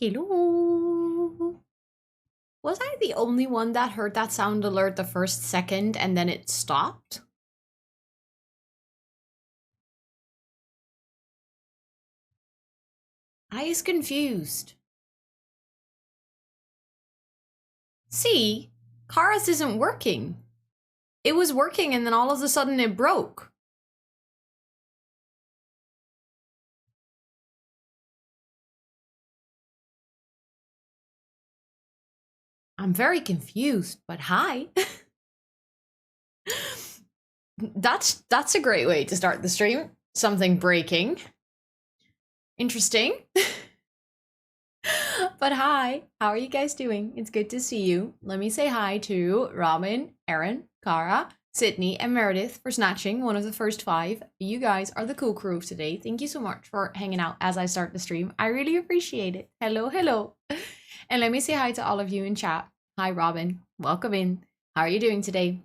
Hello. Was I the only one that heard that sound alert the first second and then it stopped? I is confused. See, Kara's isn't working. It was working and then all of a sudden it broke. I'm very confused, but hi. That's a great way to start the stream. Something breaking. Interesting. But hi, how are you guys doing? It's good to see you. Let me say hi to Robin, Erin, Kara, Sydney, and Meredith for snatching one of the first 5. You guys are the cool crew of today. Thank you so much for hanging out as I start the stream. I really appreciate it. Hello, hello. And let me say hi to all of you in chat. Hi, Robin. Welcome in. How are you doing today?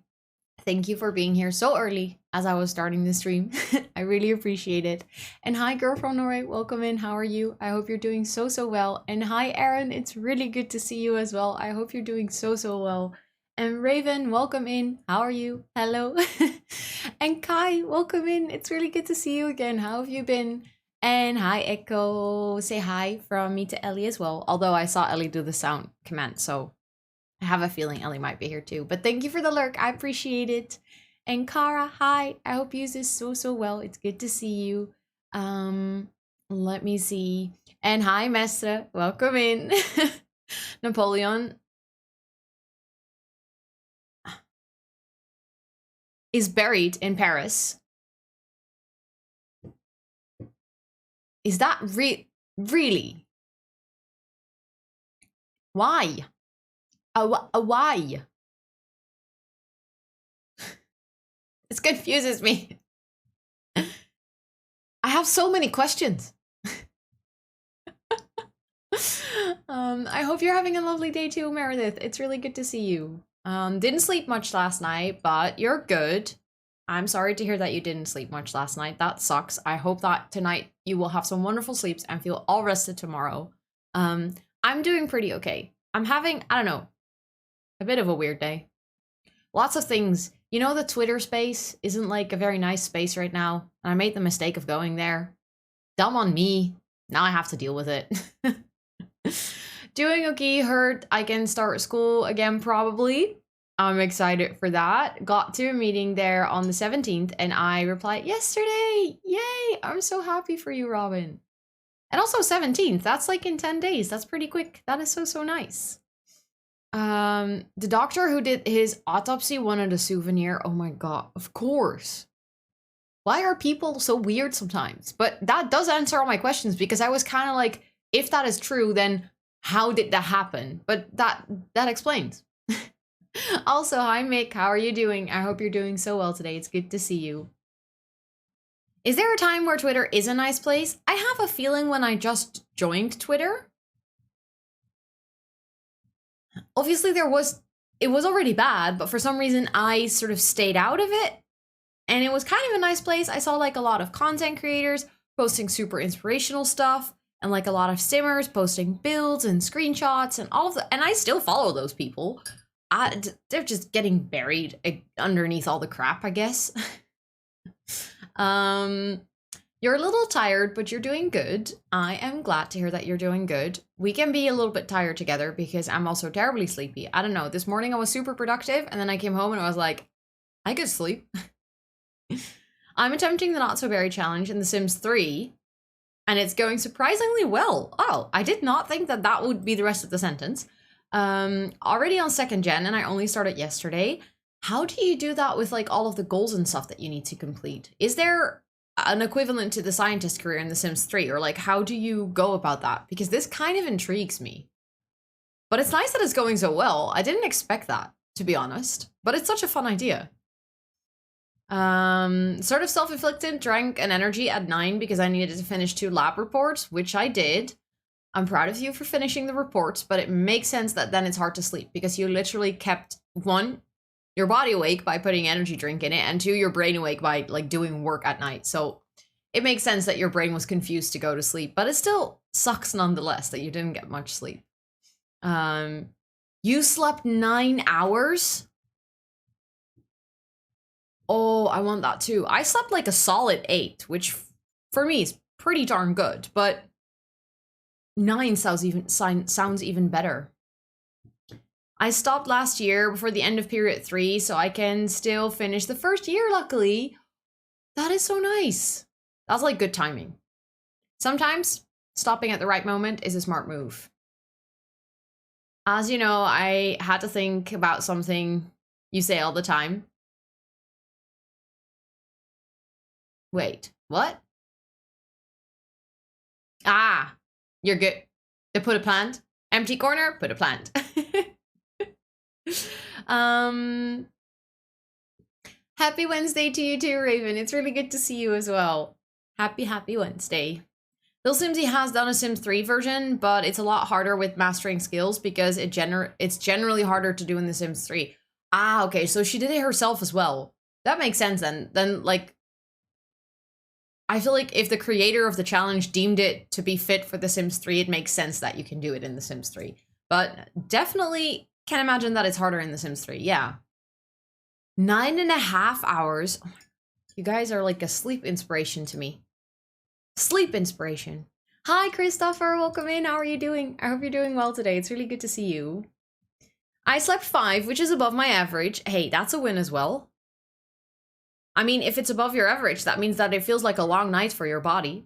Thank you for being here so early as I was starting the stream. I really appreciate it. And hi, girl from Norway. Welcome in. How are you? I hope you're doing so well. And hi, Erin. It's really good to see you as well. I hope you're doing so well. And Raven, welcome in. How are you? Hello. And Kai, welcome in. It's really good to see you again. How have you been? And hi, Echo. Say hi from me to Ellie as well. Although I saw Ellie do the sound command, so I have a feeling Ellie might be here too. But thank you for the lurk. I appreciate it. And Kara, hi. I hope you use this so well. It's good to see you. Let me see. And hi, Mestre. Welcome in. Napoleon is buried in Paris. Is that really? Why? Why? It confuses me. I have so many questions. I hope you're having a lovely day too, Meredith. It's really good to see you. Didn't sleep much last night, but you're good. I'm sorry to hear that you didn't sleep much last night. That sucks. I hope that tonight you will have some wonderful sleeps and feel all rested tomorrow. I'm doing pretty okay. I'm having, I don't know, a bit of a weird day. Lots of things. You know, the Twitter space isn't like a very nice space right now. And I made the mistake of going there. Dumb on me. Now I have to deal with it. Doing okay. Heard I can start school again probably. I'm excited for that. Got to a meeting there on the 17th and I replied yesterday. Yay! I'm so happy for you, Robin. And also 17th. That's like in 10 days. That's pretty quick. That is so nice. The doctor who did his autopsy wanted a souvenir. Oh my god, of course. Why are people so weird sometimes? But that does answer all my questions because I was kind of like, if that is true, then how did that happen? But that explains. Also, hi Mick, how are you doing? I hope you're doing so well today. It's good to see you. Is there a time where Twitter is a nice place? I have a feeling when I just joined Twitter. Obviously it was already bad, but for some reason I sort of stayed out of it. And it was kind of a nice place. I saw like a lot of content creators posting super inspirational stuff and like a lot of simmers posting builds and screenshots and all of that. And I still follow those people. They're just getting buried underneath all the crap, I guess. You're a little tired, but you're doing good. I am glad to hear that you're doing good. We can be a little bit tired together because I'm also terribly sleepy. I don't know. This morning I was super productive and then I came home and I was like, I could sleep. I'm attempting the Not So Berry challenge in The Sims 3 and it's going surprisingly well. Oh, I did not think that that would be the rest of the sentence. Already on 2nd gen and I only started yesterday. How do you do that with like all of the goals and stuff that you need to complete? Is there an equivalent to the scientist career in The Sims 3, or like how do you go about that? Because this kind of intrigues me. But it's nice that it's going so well. I didn't expect that, to be honest, but it's such a fun idea. Sort of self-inflicted, drank an energy at 9 because I needed to finish 2 lab reports, which I did. I'm proud of you for finishing the reports, but it makes sense that then it's hard to sleep because you literally kept 1, your body awake by putting energy drink in it, and 2, your brain awake by like doing work at night. So it makes sense that your brain was confused to go to sleep, but it still sucks nonetheless that you didn't get much sleep. You slept 9 hours? Oh, I want that too. I slept like a solid 8, which for me is pretty darn good, but 9 sounds even better. I stopped last year before the end of period 3, so I can still finish the first year, luckily. That is so nice. That's like good timing. Sometimes stopping at the right moment is a smart move. As you know, I had to think about something you say all the time. Wait, what? Ah, you're good. To put a plant. Empty corner, put a plant. Happy Wednesday to you too, Raven. It's really good to see you as well. Happy Wednesday. Bill Simsy has done a Sims 3 version, but it's a lot harder with mastering skills because it's generally harder to do in the Sims 3. Ah, okay, so she did it herself as well. That makes sense then. Then, like, I feel like if the creator of the challenge deemed it to be fit for The Sims 3, it makes sense that you can do it in The Sims 3. But definitely can imagine that it's harder in The Sims 3, yeah. 9.5 hours. Oh my, you guys are like a sleep inspiration to me. Sleep inspiration. Hi, Christopher, welcome in. How are you doing? I hope you're doing well today. It's really good to see you. I slept 5, which is above my average. Hey, that's a win as well. I mean, if it's above your average, that means that it feels like a long night for your body.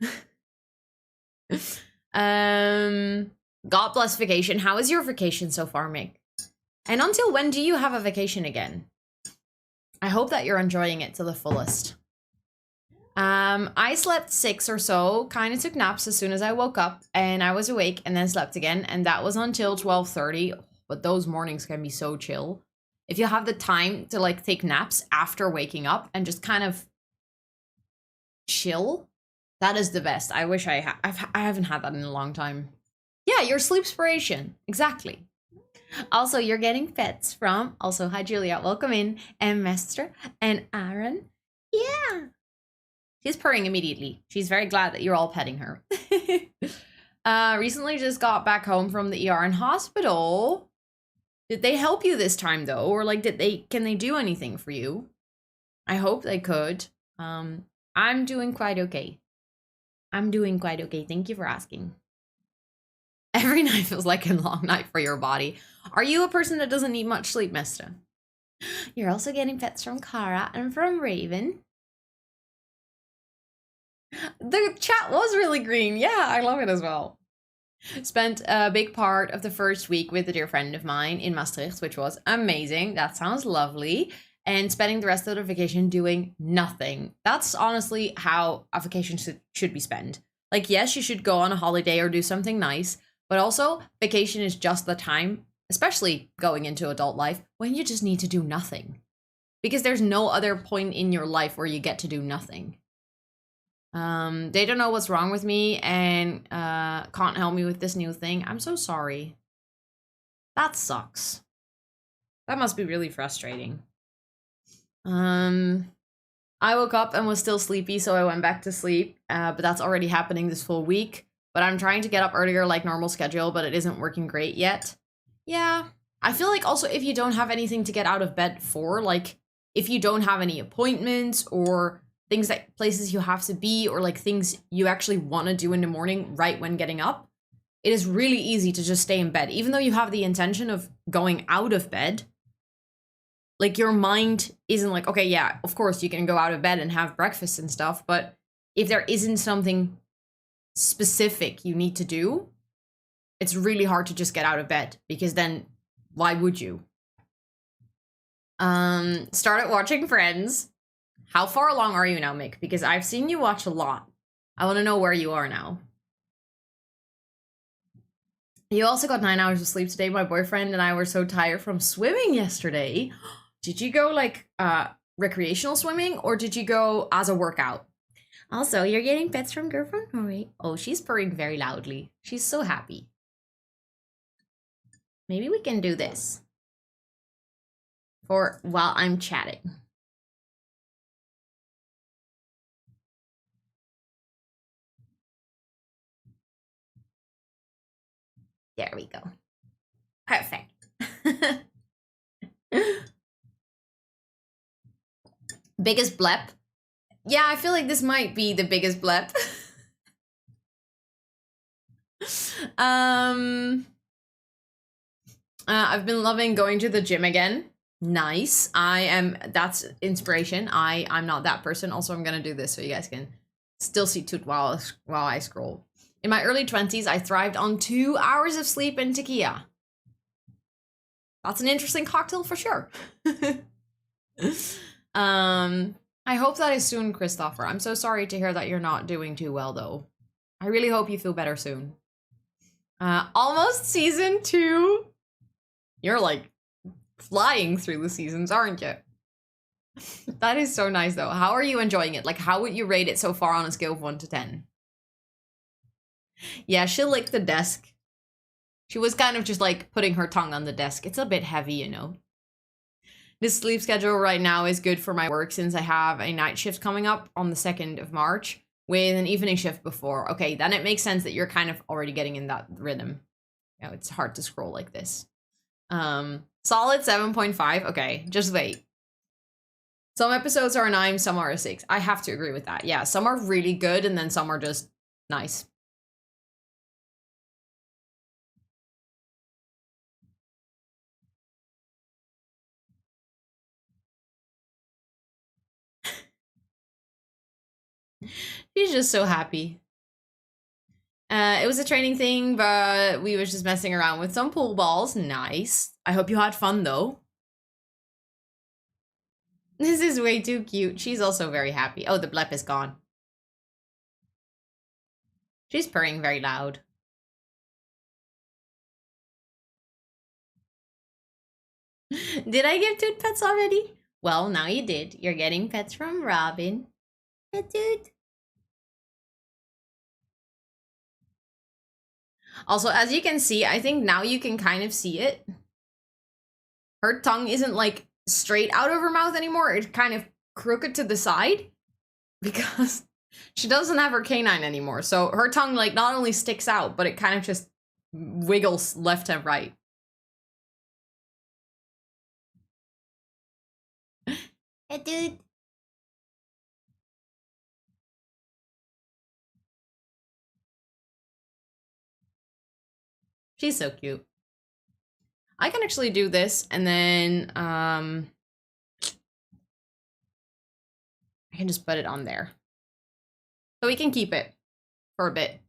God bless vacation. How is your vacation so far, Mick? And until when do you have a vacation again? I hope that you're enjoying it to the fullest. I slept 6 or so, kind of took naps as soon as I woke up, and I was awake and then slept again, and that was until 12:30, but those mornings can be so chill. If you have the time to like take naps after waking up and just kind of chill, that is the best. I wish I haven't had that in a long time. Yeah, your sleep inspiration. Exactly. Also, you're getting pets from, also, hi Julia, welcome in, and Mester, and Aaron. Yeah. She's purring immediately. She's very glad that you're all petting her. Recently just got back home from the ER and hospital. Did they help you this time though? Or like, can they do anything for you? I hope they could. I'm doing quite okay. I'm doing quite okay. Thank you for asking. Every night feels like a long night for your body. Are you a person that doesn't need much sleep, Mista? You're also getting pets from Kara and from Raven. The chat was really green. Yeah, I love it as well. Spent a big part of the first week with a dear friend of mine in Maastricht, which was amazing. That sounds lovely. And spending the rest of the vacation doing nothing. That's honestly how a vacation should be spent. Like, yes, you should go on a holiday or do something nice, but also vacation is just the time, especially going into adult life, when you just need to do nothing. Because there's no other point in your life where you get to do nothing. They don't know what's wrong with me and can't help me with this new thing. I'm so sorry. That sucks. That must be really frustrating. I woke up and was still sleepy, so I went back to sleep. But that's already happening this full week. But I'm trying to get up earlier like normal schedule, but it isn't working great yet. Yeah. I feel like also if you don't have anything to get out of bed for, like if you don't have any appointments or things that places you have to be or like things you actually want to do in the morning right when getting up, it is really easy to just stay in bed. Even though you have the intention of going out of bed, like your mind isn't like, okay, yeah, of course you can go out of bed and have breakfast and stuff. But if there isn't something specific you need to do, it's really hard to just get out of bed because then why would you? Started watching Friends. How far along are you now, Mick? Because I've seen you watch a lot. I want to know where you are now. You also got 9 hours of sleep today. My boyfriend and I were so tired from swimming yesterday. Did you go like recreational swimming or did you go as a workout? Also, you're getting pets from girlfriend Norway. Oh, she's purring very loudly. She's so happy. Maybe we can do this for while I'm chatting. There we go. Perfect. Biggest blep? Yeah, I feel like this might be the biggest blep. I've been loving going to the gym again. Nice. That's inspiration. I'm not that person. Also, I'm gonna do this so you guys can still see Toot while I scroll. In my early 20s, I thrived on 2 hours of sleep and tequila. That's an interesting cocktail for sure. I hope that is soon, Christopher. I'm so sorry to hear that you're not doing too well, though. I really hope you feel better soon. Almost season 2. You're like flying through the seasons, aren't you? That is so nice, though. How are you enjoying it? Like, how would you rate it so far on a scale of 1 to 10? Yeah, she licked the desk. She was kind of just like putting her tongue on the desk. It's a bit heavy, you know. This sleep schedule right now is good for my work since I have a night shift coming up on the 2nd of March with an evening shift before. Okay, then it makes sense that you're kind of already getting in that rhythm. You know, it's hard to scroll like this. Solid 7.5. Okay, just wait. Some episodes are a 9, some are a 6. I have to agree with that. Yeah, some are really good and then some are just nice. She's just so happy. It was a training thing, but we was just messing around with some pool balls. Nice. I hope you had fun, though. This is way too cute. She's also very happy. Oh, the blep is gone. She's purring very loud. Did I give Toot pets already? Well, now you did. You're getting pets from Robin. Toot. Also, as you can see, I think now you can kind of see it. Her tongue isn't like straight out of her mouth anymore. It's kind of crooked to the side because she doesn't have her canine anymore. So her tongue like not only sticks out, but it kind of just wiggles left and right. Hey, dude. She's so cute. I can actually do this and then I can just put it on there. So we can keep it for a bit.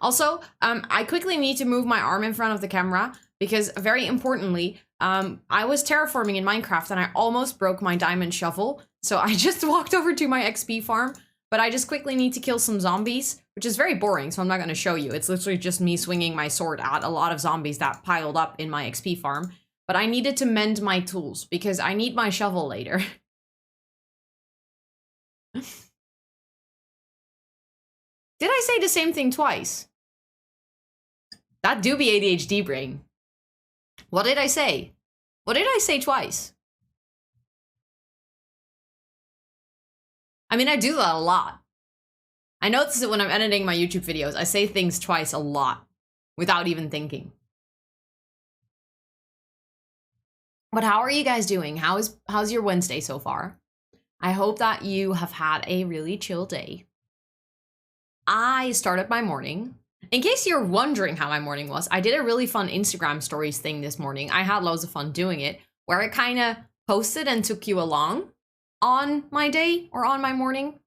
Also, I quickly need to move my arm in front of the camera because very importantly, I was terraforming in Minecraft and I almost broke my diamond shovel. So I just walked over to my XP farm, but I just quickly need to kill some zombies, which is very boring. So I'm not going to show you. It's literally just me swinging my sword at a lot of zombies that piled up in my XP farm. But I needed to mend my tools because I need my shovel later. Did I say the same thing twice? That do be ADHD brain. What did I say? What did I say twice? I mean, I do that a lot. I notice it when I'm editing my YouTube videos. I say things twice a lot without even thinking. But how are you guys doing? How's your Wednesday so far? I hope that you have had a really chill day. I started my morning. In case you're wondering how my morning was, I did a really fun Instagram stories thing this morning. I had loads of fun doing it, where I kind of posted and took you along on my day or on my morning.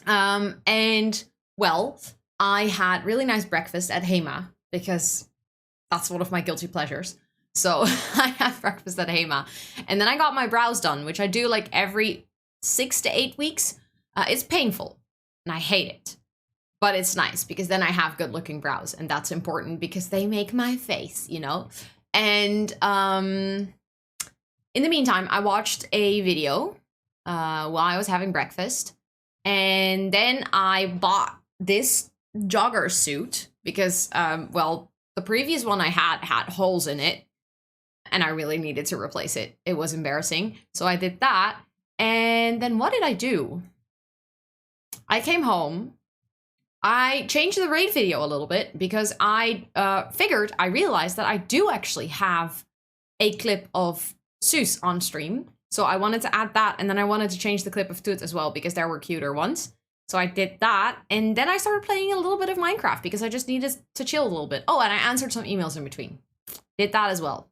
And well, I had really nice breakfast at Hema because that's one of my guilty pleasures. So I had breakfast at Hema and then I got my brows done, which I do like every 6 to 8 weeks. It's painful and I hate it, but it's nice because then I have good looking brows and that's important because they make my face, you know? And in the meantime, I watched a video while I was having breakfast. And then I bought this jogger suit because, well, the previous one I had holes in it and I really needed to replace it. It was embarrassing. So I did that. And then what did I do? I came home I changed the raid video a little bit because I realized that I do actually have a clip of Seuss on stream. So I wanted to add that, and then I wanted to change the clip of Toot as well because there were cuter ones. So I did that, and then I started playing a little bit of Minecraft because I just needed to chill a little bit. Oh, and I answered some emails in between. Did that as well.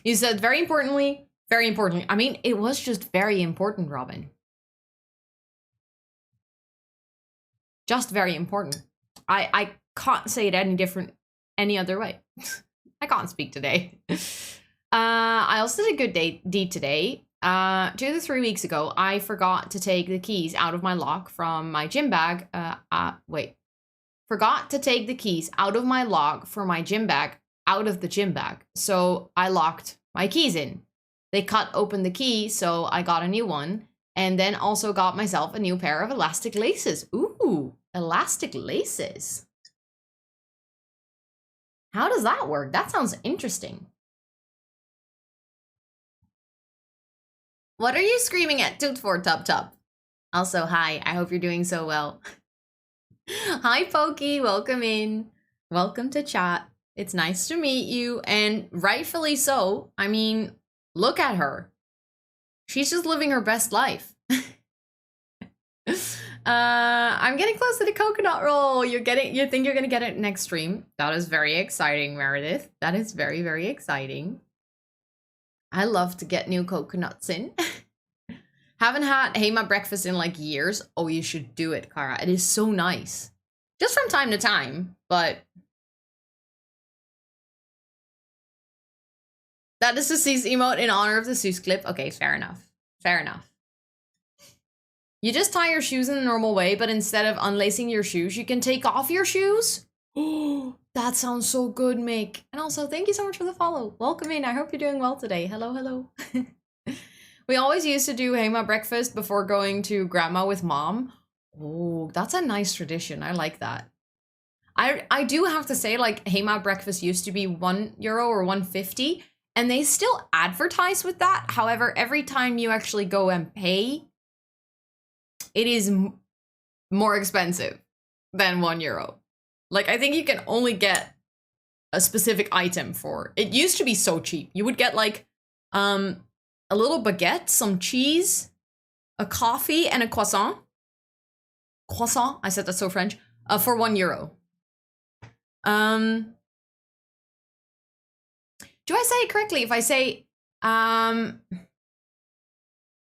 You said very importantly. I mean, it was just very important, Robin. Just very important. I can't say it any other way. I can't speak today. I also did a good deed today. 2 to 3 weeks ago, I forgot to take the keys out of my lock from my gym bag. Forgot to take the keys out of my lock for my gym bag out of the gym bag. So I locked my keys in. They cut open the key, so I got a new one. And then also got myself a new pair of elastic laces. Ooh, elastic laces. How does that work? That sounds interesting. What are you screaming at Toot for, Tub? Also, hi, I hope you're doing so well. Hi, Pokey, welcome in. Welcome to chat. It's nice to meet you, and rightfully so. I mean, look at her. She's just living her best life. I'm getting close to the coconut roll. You think you're gonna get it next stream? That is very exciting, Meredith. That is very, very exciting. I love to get new coconuts in. Haven't had Hema breakfast in like years. Oh, you should do it, Kara. It is so nice. Just from time to time, but that is the Seuss emote in honor of the Seuss clip. Okay, fair enough. Fair enough. You just tie your shoes in the normal way, but instead of unlacing your shoes, you can take off your shoes. Oh, that sounds so good, Mick. And also, thank you so much for the follow. Welcome in. I hope you're doing well today. Hello, hello. We always used to do Hema breakfast before going to grandma with mom. Oh, that's a nice tradition. I like that. I do have to say, like, Hema breakfast used to be €1 or 1.50, and they still advertise with that. However, every time you actually go and pay, it is more expensive than €1. Like, I think you can only get a specific item for it. Used to be so cheap. You would get like a little baguette, some cheese, a coffee, and a croissant. Croissant, I said that's so French. For €1. Do I say it correctly if I say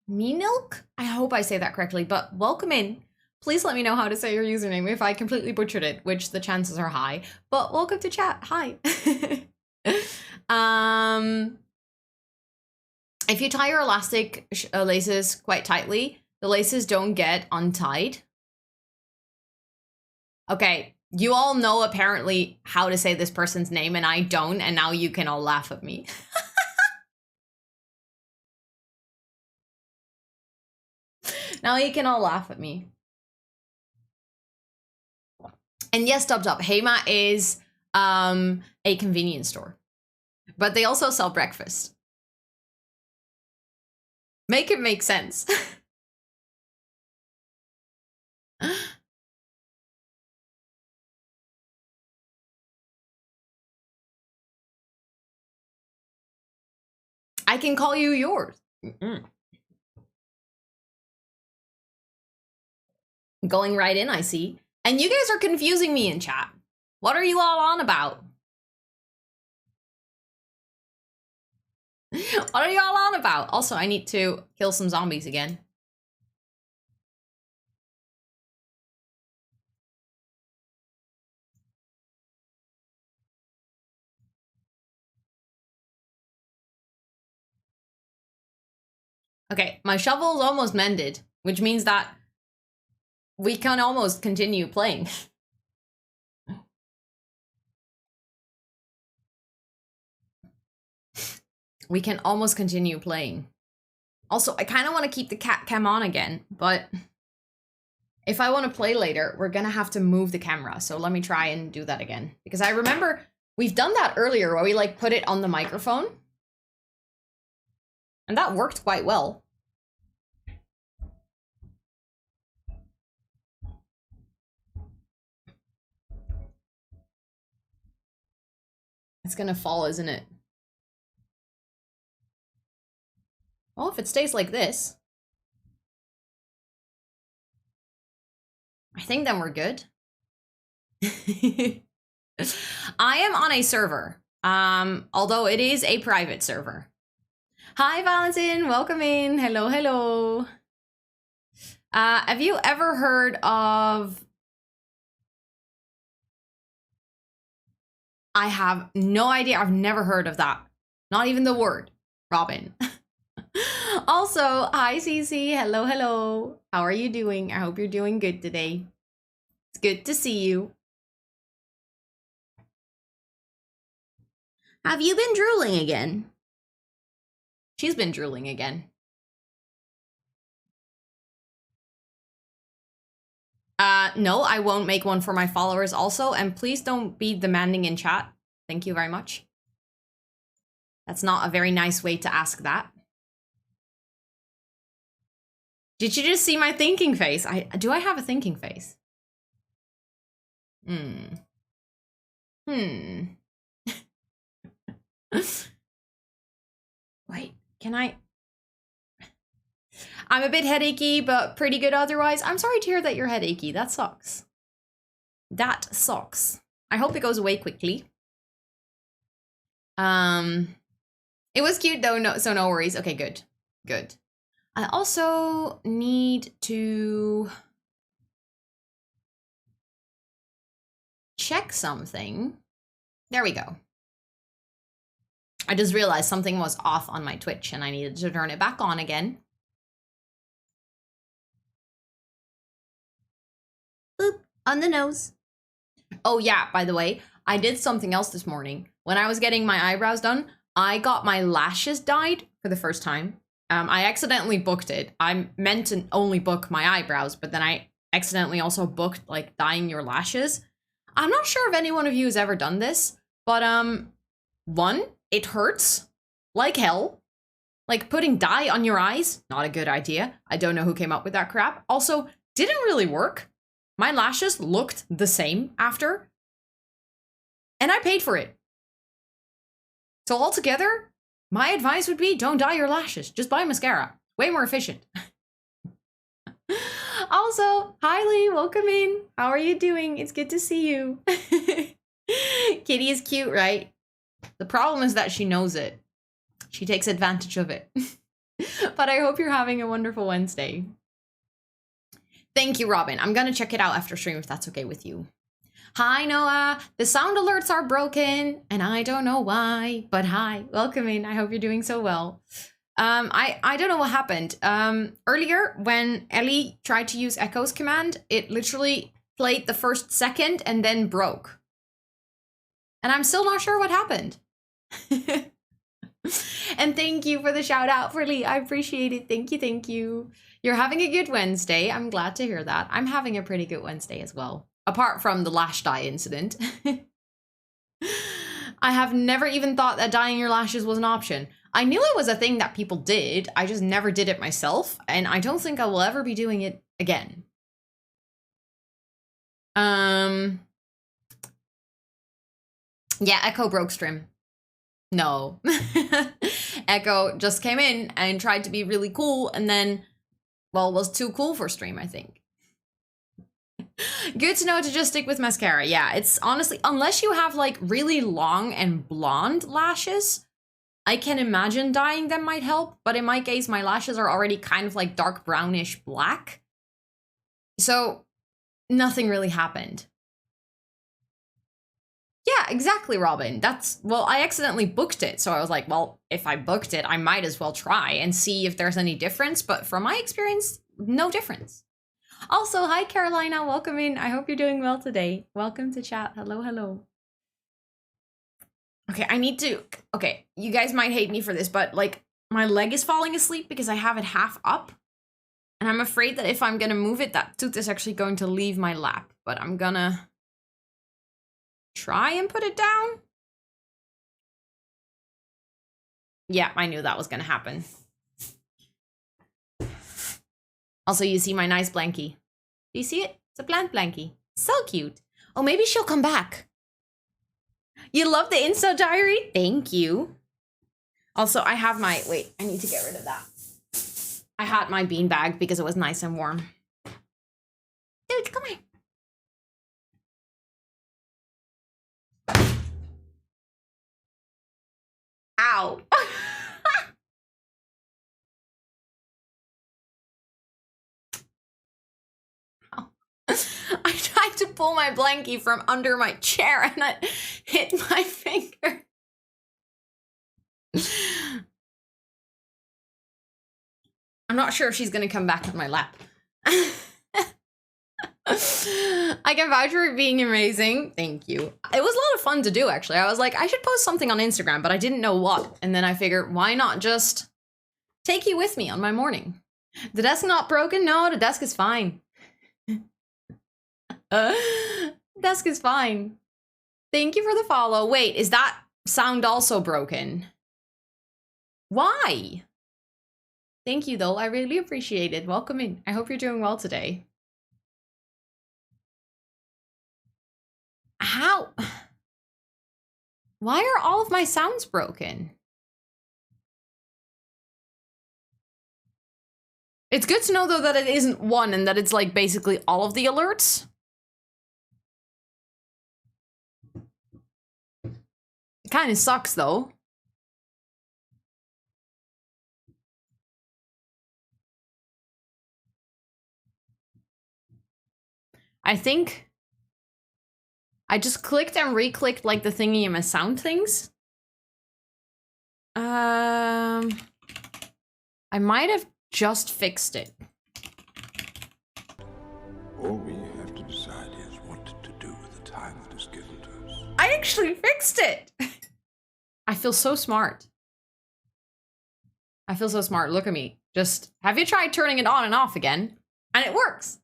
me milk? I hope I say that correctly, but welcome in. Please let me know how to say your username if I completely butchered it, which the chances are high. But welcome to chat. Hi. If you tie your elastic laces quite tightly, the laces don't get untied. Okay, you all know apparently how to say this person's name, and I don't, and now you can all laugh at me. Now you can all laugh at me. And yes, Dub, Hema is a convenience store, but they also sell breakfast. Make it make sense. I can call you yours. Going right in, I see. And you guys are confusing me in chat. What are you all on about? What are you all on about? Also, I need to kill some zombies again. Okay, my shovel is almost mended, which means that we can almost continue playing. We can almost continue playing. Also, I kind of want to keep the cat cam on again, but if I want to play later, we're going to have to move the camera. So let me try and do that again. Because I remember we've done that earlier where we like put it on the microphone. And that worked quite well. It's gonna fall, isn't it? Well, if it stays like this, I think then we're good. I am on a server, although it is a private server. Hi, Valentin, welcome in. Hello, hello. Have you ever heard of... I have no idea. I've never heard of that. Not even the word, Robin. Also, hi, Cece. Hello, hello. How are you doing? I hope you're doing good today. It's good to see you. Have you been drooling again? She's been drooling again. No, I won't make one for my followers also, and please don't be demanding in chat. Thank you very much. That's not a very nice way to ask that. Did you just see my thinking face? Do I have a thinking face? Wait, can I? I'm a bit headachy, but pretty good otherwise. I'm sorry to hear that you're headachy. That sucks. That sucks. I hope it goes away quickly. It was cute though, no, so no worries. Okay, good. Good. I also need to check something. There we go. I just realized something was off on my Twitch and I needed to turn it back on again. Boop, on the nose. Oh yeah, by the way, I did something else this morning. When I was getting my eyebrows done, I got my lashes dyed for the first time. I accidentally booked it. I meant to only book my eyebrows, but then I accidentally also booked like dyeing your lashes. I'm not sure if any one of you has ever done this, but one, it hurts like hell. Like putting dye on your eyes, not a good idea. I don't know who came up with that crap. Also, didn't really work. My lashes looked the same after, and I paid for it. So altogether, my advice would be don't dye your lashes. Just buy mascara. Way more efficient. Also, hi Lee, welcome in. How are you doing? It's good to see you. Kitty is cute, right? The problem is that she knows it. She takes advantage of it. But I hope you're having a wonderful Wednesday. Thank you, Robin. I'm gonna check it out after stream if that's okay with you. Hi, Noah. The sound alerts are broken, and I don't know why, but hi, welcome in. I hope you're doing so well. I don't know what happened. Earlier, when Ellie tried to use Echo's command, it literally played the first second and then broke. And I'm still not sure what happened. And thank you for the shout out for Lee. I appreciate it. Thank you, thank you. You're having a good Wednesday. I'm glad to hear that. I'm having a pretty good Wednesday as well. Apart from the lash dye incident. I have never even thought that dyeing your lashes was an option. I knew it was a thing that people did. I just never did it myself. And I don't think I will ever be doing it again. Yeah, Echo broke stream. No. Echo just came in and tried to be really cool and then, well, was too cool for stream, I think. Good to know to just stick with mascara. Yeah, it's honestly, unless you have like really long and blonde lashes, I can imagine dyeing them might help. But in my case, my lashes are already kind of like dark brownish black. So nothing really happened. Yeah, exactly, Robin. That's, well, I accidentally booked it. So I was like, well, if I booked it, I might as well try and see if there's any difference. But from my experience, no difference. Also, hi, Carolina. Welcome in. I hope you're doing well today. Welcome to chat. Hello, hello. Okay, I need to... Okay, you guys might hate me for this, but, like, my leg is falling asleep because I have it half up. And I'm afraid that if I'm gonna move it, that tooth is actually going to leave my lap. But I'm gonna try and put it down. Yeah, I knew that was gonna happen. Also, you see my nice blankie. Do you see it? It's a plant blankie. So cute. Oh, maybe she'll come back. You love the Insta diary? Thank you. Also, I have my... Wait, I need to get rid of that. I had my bean bag because it was nice and warm. Dude, come here. Ow. I tried to pull my blankie from under my chair and I hit my finger. I'm not sure if she's gonna come back on my lap. I can vouch for it being amazing. Thank you. It was a lot of fun to do, actually. I was like, I should post something on Instagram, but I didn't know what. And then I figured, why not just take you with me on my morning? The desk not broken? No, the desk is fine. Desk is fine. Thank you for the follow. Wait, is that sound also broken? Why? Thank you, though. I really appreciate it. Welcome in. I hope you're doing well today. How? Why are all of my sounds broken? It's good to know, though, that it isn't one and that it's, like, basically all of the alerts. It kind of sucks, though. I think I just clicked and re-clicked, like, the thingy in my sound things. I might have just fixed it. All we have to decide is what to do with the time that is given to us. I actually fixed it! I feel so smart. I feel so smart. Look at me. Just, have you tried turning it on and off again? And it works!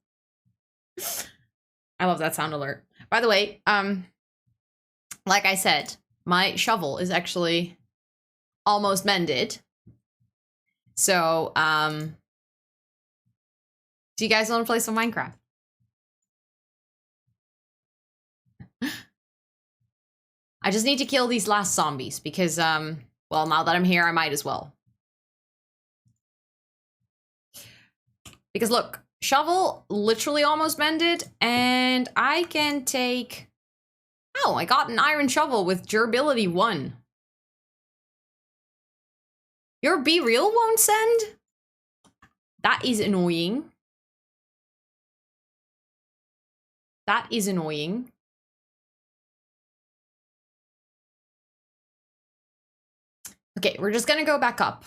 I love that sound alert. By the way, like I said, my shovel is actually almost mended. So, do you guys want to play some Minecraft? I just need to kill these last zombies because, well, now that I'm here, I might as well. Because look, shovel literally almost mended, and I can take... Oh, I got an iron shovel with durability 1. Your Be Real won't send? That is annoying. That is annoying. Okay, we're just gonna go back up.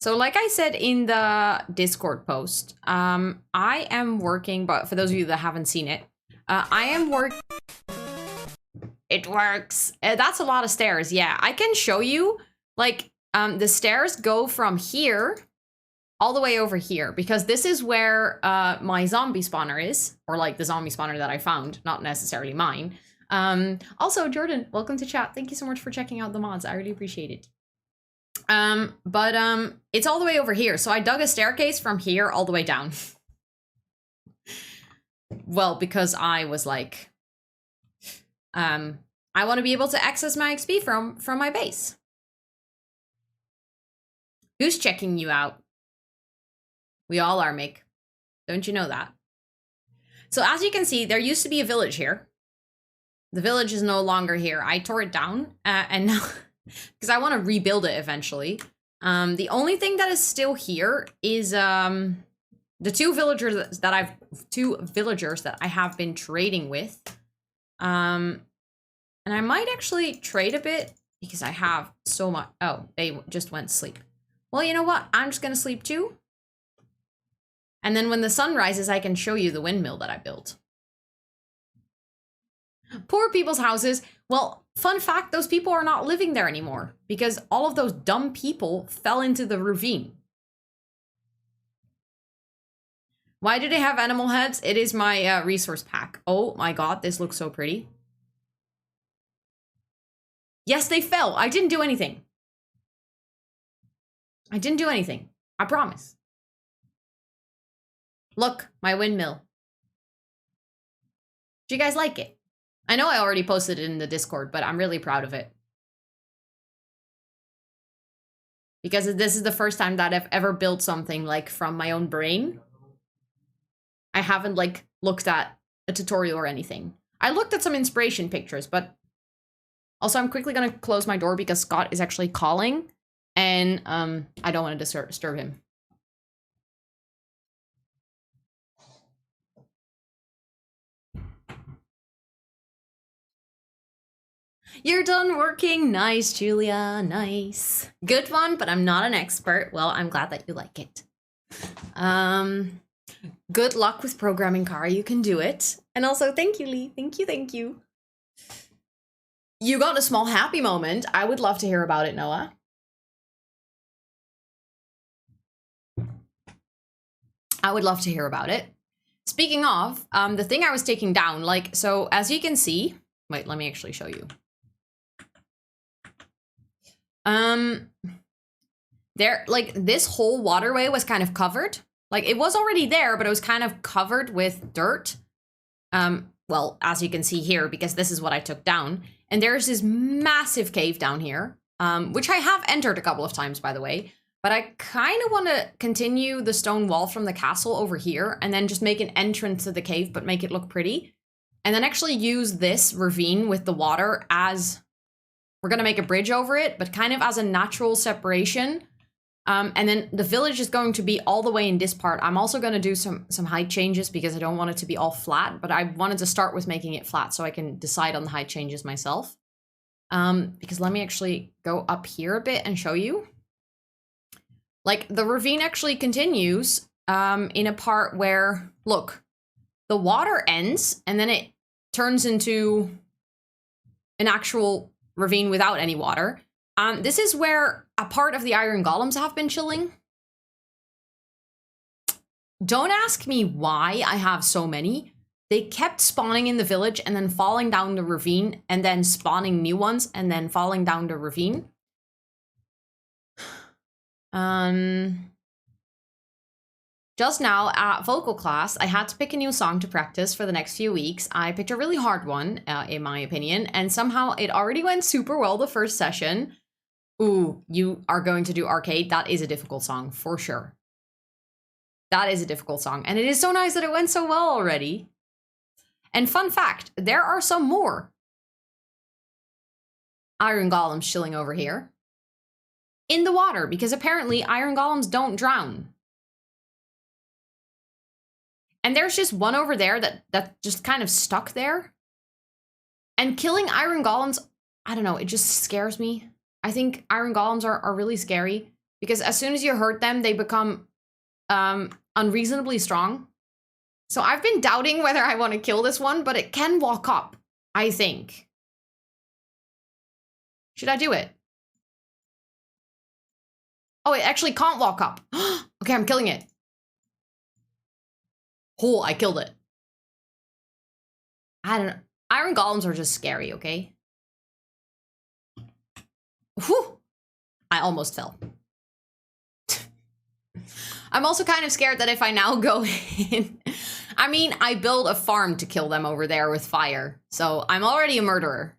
So like I said in the Discord post, I am working, but for those of you that haven't seen it, I am It works. That's a lot of stairs. Yeah, I can show you, like, the stairs go from here all the way over here, because this is where my zombie spawner is, or like the zombie spawner that I found, not necessarily mine. Also, Jordan, welcome to chat. Thank you so much for checking out the mods. I really appreciate it. It's all the way over here. So I dug a staircase from here all the way down. Well, because I was like, I want to be able to access my XP from my base. Who's checking you out? We all are, Mick. Don't you know that? So as you can see, there used to be a village here. The village is no longer here. I tore it down, and now, because I want to rebuild it eventually. The only thing that is still here is the two villagers that I have been trading with. And I might actually trade a bit because I have so much. Oh, they just went to sleep. Well, you know what? I'm just gonna sleep too. And then when the sun rises, I can show you the windmill that I built. Poor people's houses. Well, fun fact, those people are not living there anymore because all of those dumb people fell into the ravine. Why do they have animal heads? It is my resource pack. Oh my god, this looks so pretty. Yes, they fell. I didn't do anything. I didn't do anything. I promise. Look, my windmill. Do you guys like it? I know I already posted it in the Discord, but I'm really proud of it. Because this is the first time that I've ever built something like from my own brain. I haven't like looked at a tutorial or anything. I looked at some inspiration pictures, but also I'm quickly gonna close my door because Scott is actually calling and I don't want to disturb him. You're done working. Nice, Julia. Nice. Good one, but I'm not an expert. Well, I'm glad that you like it. Good luck with programming, Kara. You can do it. And also, thank you, Lee. Thank you, thank you. You got a small happy moment. I would love to hear about it, Noah. I would love to hear about it. Speaking of, the thing I was taking down, like, so as you can see, wait, let me actually show you. There, like, this whole waterway was kind of covered. Like, it was already there, but it was kind of covered with dirt. Well, as you can see here, because this is what I took down. And there's this massive cave down here, which I have entered a couple of times, by the way. But I kind of want to continue the stone wall from the castle over here and then just make an entrance to the cave, but make it look pretty. And then actually use this ravine with the water as... We're going to make a bridge over it, but kind of as a natural separation. And then the village is going to be all the way in this part. I'm also going to do some height changes because I don't want it to be all flat, but I wanted to start with making it flat so I can decide on the height changes myself. Because let me actually go up here a bit and show you. Like, the ravine actually continues in a part where, look, the water ends and then it turns into an actual ravine without any water. This is where a part of the iron golems have been chilling. Don't ask me why I have so many. They kept spawning in the village and then falling down the ravine and then spawning new ones and then falling down the ravine. Just now at vocal class, I had to pick a new song to practice for the next few weeks. I picked a really hard one, in my opinion, and somehow it already went super well the first session. Ooh, you are going to do arcade? That is a difficult song, for sure. That is a difficult song, and it is so nice that it went so well already. And fun fact, there are some more iron golems chilling over here in the water, because apparently iron golems don't drown. And there's just one over there that just kind of stuck there. And killing iron golems, I don't know, it just scares me. I think iron golems are really scary because as soon as you hurt them, they become unreasonably strong. So I've been doubting whether I want to kill this one, but it can walk up, I think. Should I do it? Oh, it actually can't walk up. Okay, I'm killing it. Oh, I killed it. I don't know. Iron golems are just scary, okay? Whew! I almost fell. I'm also kind of scared that if I now go in... I mean, I build a farm to kill them over there with fire. So I'm already a murderer.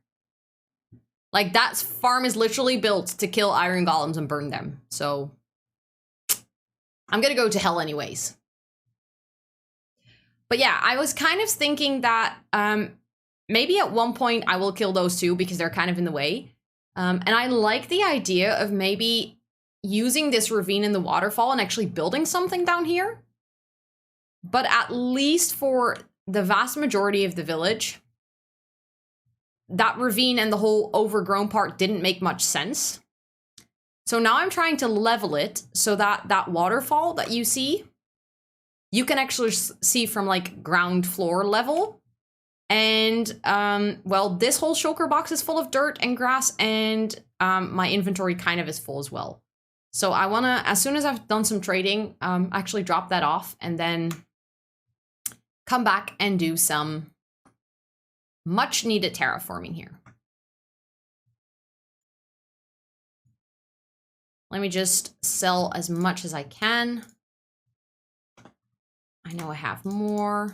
Like, that farm is literally built to kill iron golems and burn them. So I'm gonna go to hell anyways. But yeah, I was kind of thinking that maybe at one point I will kill those two because they're kind of in the way. And I like the idea of maybe using this ravine in the waterfall and actually building something down here. But at least for the vast majority of the village, that ravine and the whole overgrown part didn't make much sense. So now I'm trying to level it so that that waterfall that you see, you can actually see from like ground floor level. And, well, this whole shulker box is full of dirt and grass and my inventory kind of is full as well. So I want to, as soon as I've done some trading, actually drop that off and then come back and do some much needed terraforming here. Let me just sell as much as I can. I know I have more.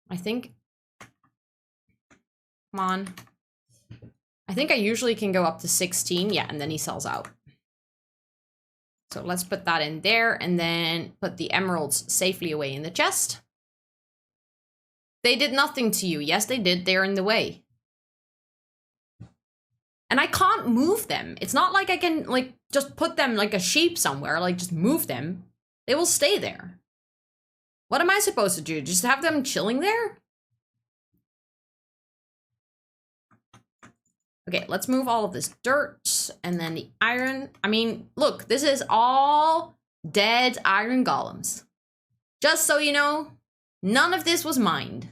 I think, come on. I think I usually can go up to 16. Yeah, and then he sells out. So let's put that in there and then put the emeralds safely away in the chest. They did nothing to you. Yes, they did. They're in the way. And I can't move them. It's not like I can, like, just put them like a sheep somewhere. Like, just move them. They will stay there. What am I supposed to do? Just have them chilling there? Okay, let's move all of this dirt and then the iron. I mean, look, this is all dead iron golems. Just so you know, none of this was mined.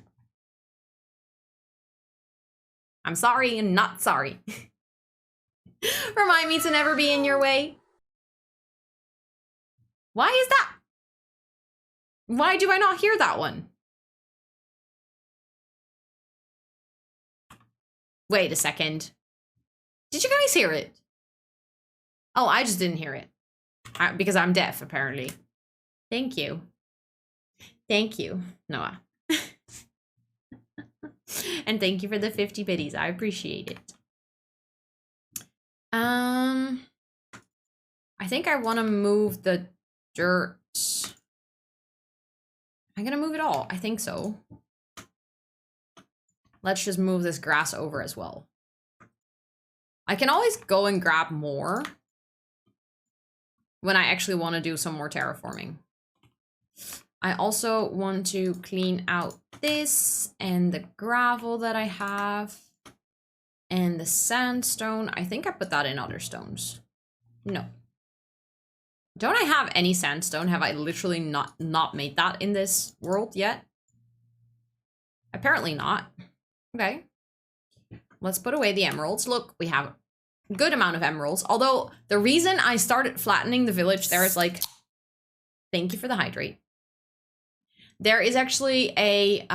I'm sorry and not sorry. Remind me to never be in your way. Why is that? Why do I not hear that one? Wait a second. Did you guys hear it? Oh, I just didn't hear it. Because I'm deaf, apparently. Thank you. Thank you, Noah. And thank you for the 50 biddies. I appreciate it. I think I want to move the dirt. I'm gonna move it all. I think so. Let's just move this grass over as well. I can always go and grab more when I actually want to do some more terraforming. I also want to clean out this and the gravel that I have and the sandstone. I think I put that in other stones. No. Don't I have any sandstone? Have I literally not made that in this world yet? Apparently not. Okay. Let's put away the emeralds. Look, we have a good amount of emeralds. Although the reason I started flattening the village there is like, thank you for the hydrate. There is actually a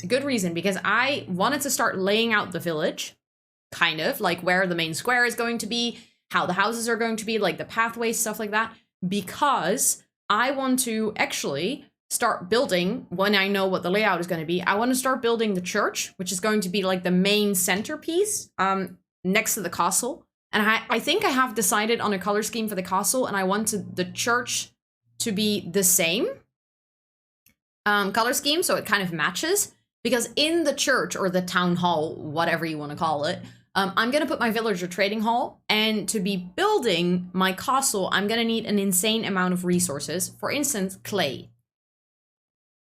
good reason because I wanted to start laying out the village, kind of like where the main square is going to be, how the houses are going to be, like the pathways, stuff like that, because I want to actually start building, when I know what the layout is going to be, I want to start building the church, which is going to be like the main centerpiece next to the castle. And I think I have decided on a color scheme for the castle, and I want the church to be the same color scheme, so it kind of matches. Because in the church, or the town hall, whatever you want to call it, I'm going to put my villager trading hall, and to be building my castle, I'm going to need an insane amount of resources. For instance, clay.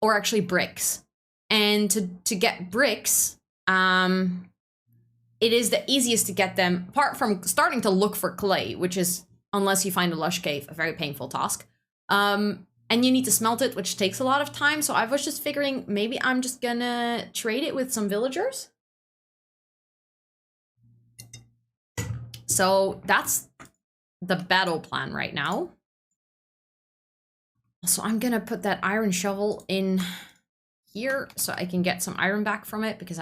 Or actually bricks. And to get bricks, it is the easiest to get them, apart from starting to look for clay, which is, unless you find a lush cave, a very painful task. And you need to smelt it, which takes a lot of time. So I was just figuring maybe I'm just gonna trade it with some villagers. So that's the battle plan right now. So I'm gonna put that iron shovel in here so I can get some iron back from it, because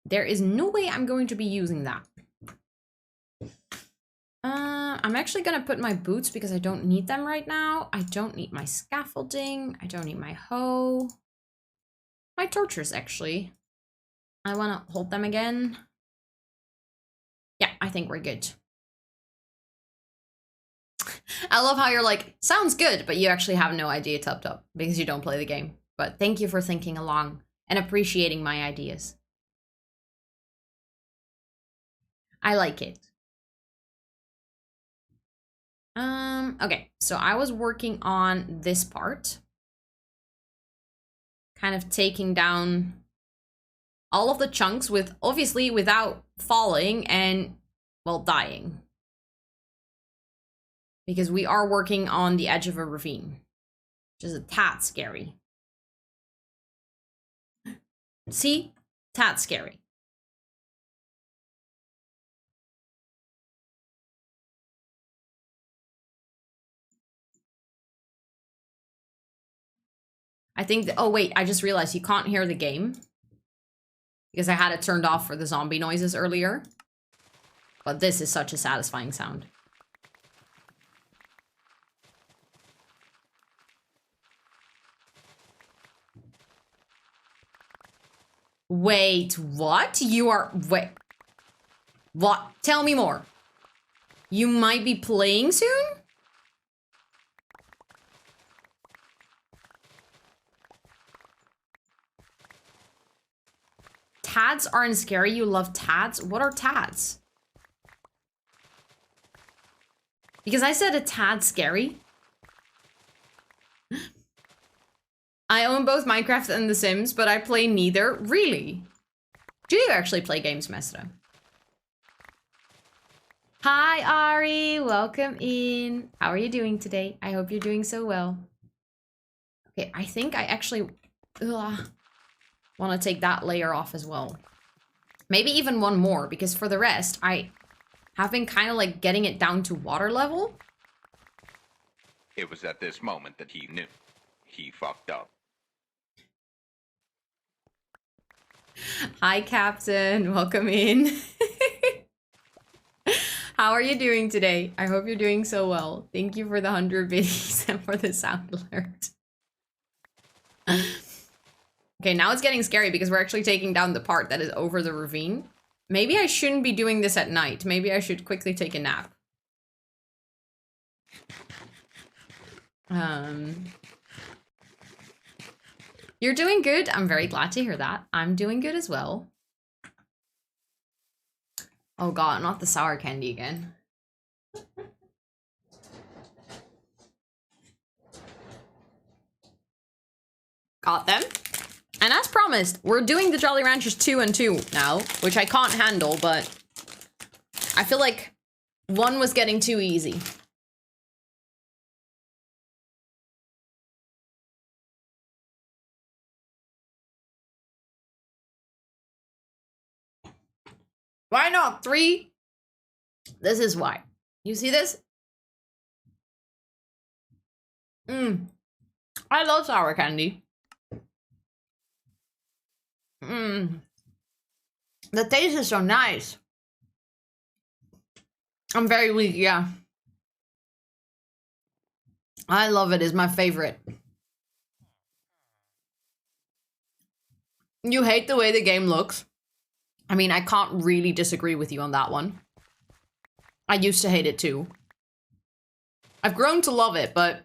there is no way I'm going to be using that. I'm actually gonna put my boots because I don't need them right now. I don't need my scaffolding. I don't need my hoe. My torches, actually. I want to hold them again. Yeah, I think we're good. I love how you're like, sounds good, but you actually have no idea, Tub, because you don't play the game. But thank you for thinking along and appreciating my ideas. I like it. Okay, so I was working on this part. Kind of taking down all of the chunks obviously without falling and, well, dying. Because we are working on the edge of a ravine, which is a tad scary. See? Tad scary. I think oh wait, I just realized you can't hear the game. because I had it turned off for the zombie noises earlier. But this is such a satisfying sound. Wait, what? You are... Wait. What? Tell me more. You might be playing soon? Tads aren't scary. You love tads? What are tads? Because I said a tad scary. I own both Minecraft and The Sims, but I play neither. Really? Do you actually play games, Mestra? Hi, Ari. Welcome in. How are you doing today? I hope you're doing so well. Okay, I think I actually want to take that layer off as well. Maybe even one more, because for the rest, I have been kind of like getting it down to water level. It was at this moment that he knew. He fucked up. Hi, Captain. Welcome in. How are you doing today? I hope you're doing so well. Thank you for the 100 biddies and for the sound alert. Okay, now it's getting scary because we're actually taking down the part that is over the ravine. Maybe I shouldn't be doing this at night. Maybe I should quickly take a nap. You're doing good. I'm very glad to hear that. I'm doing good as well. Oh god, not the sour candy again. Got them. And as promised, we're doing the Jolly Ranchers 2 and 2 now, which I can't handle, but I feel like one was getting too easy. Why not 3? This is why. You see this? I love sour candy. The taste is so nice. I'm very weak, yeah. I love it. It's my favorite. You hate the way the game looks. I mean, I can't really disagree with you on that one. I used to hate it too. I've grown to love it, but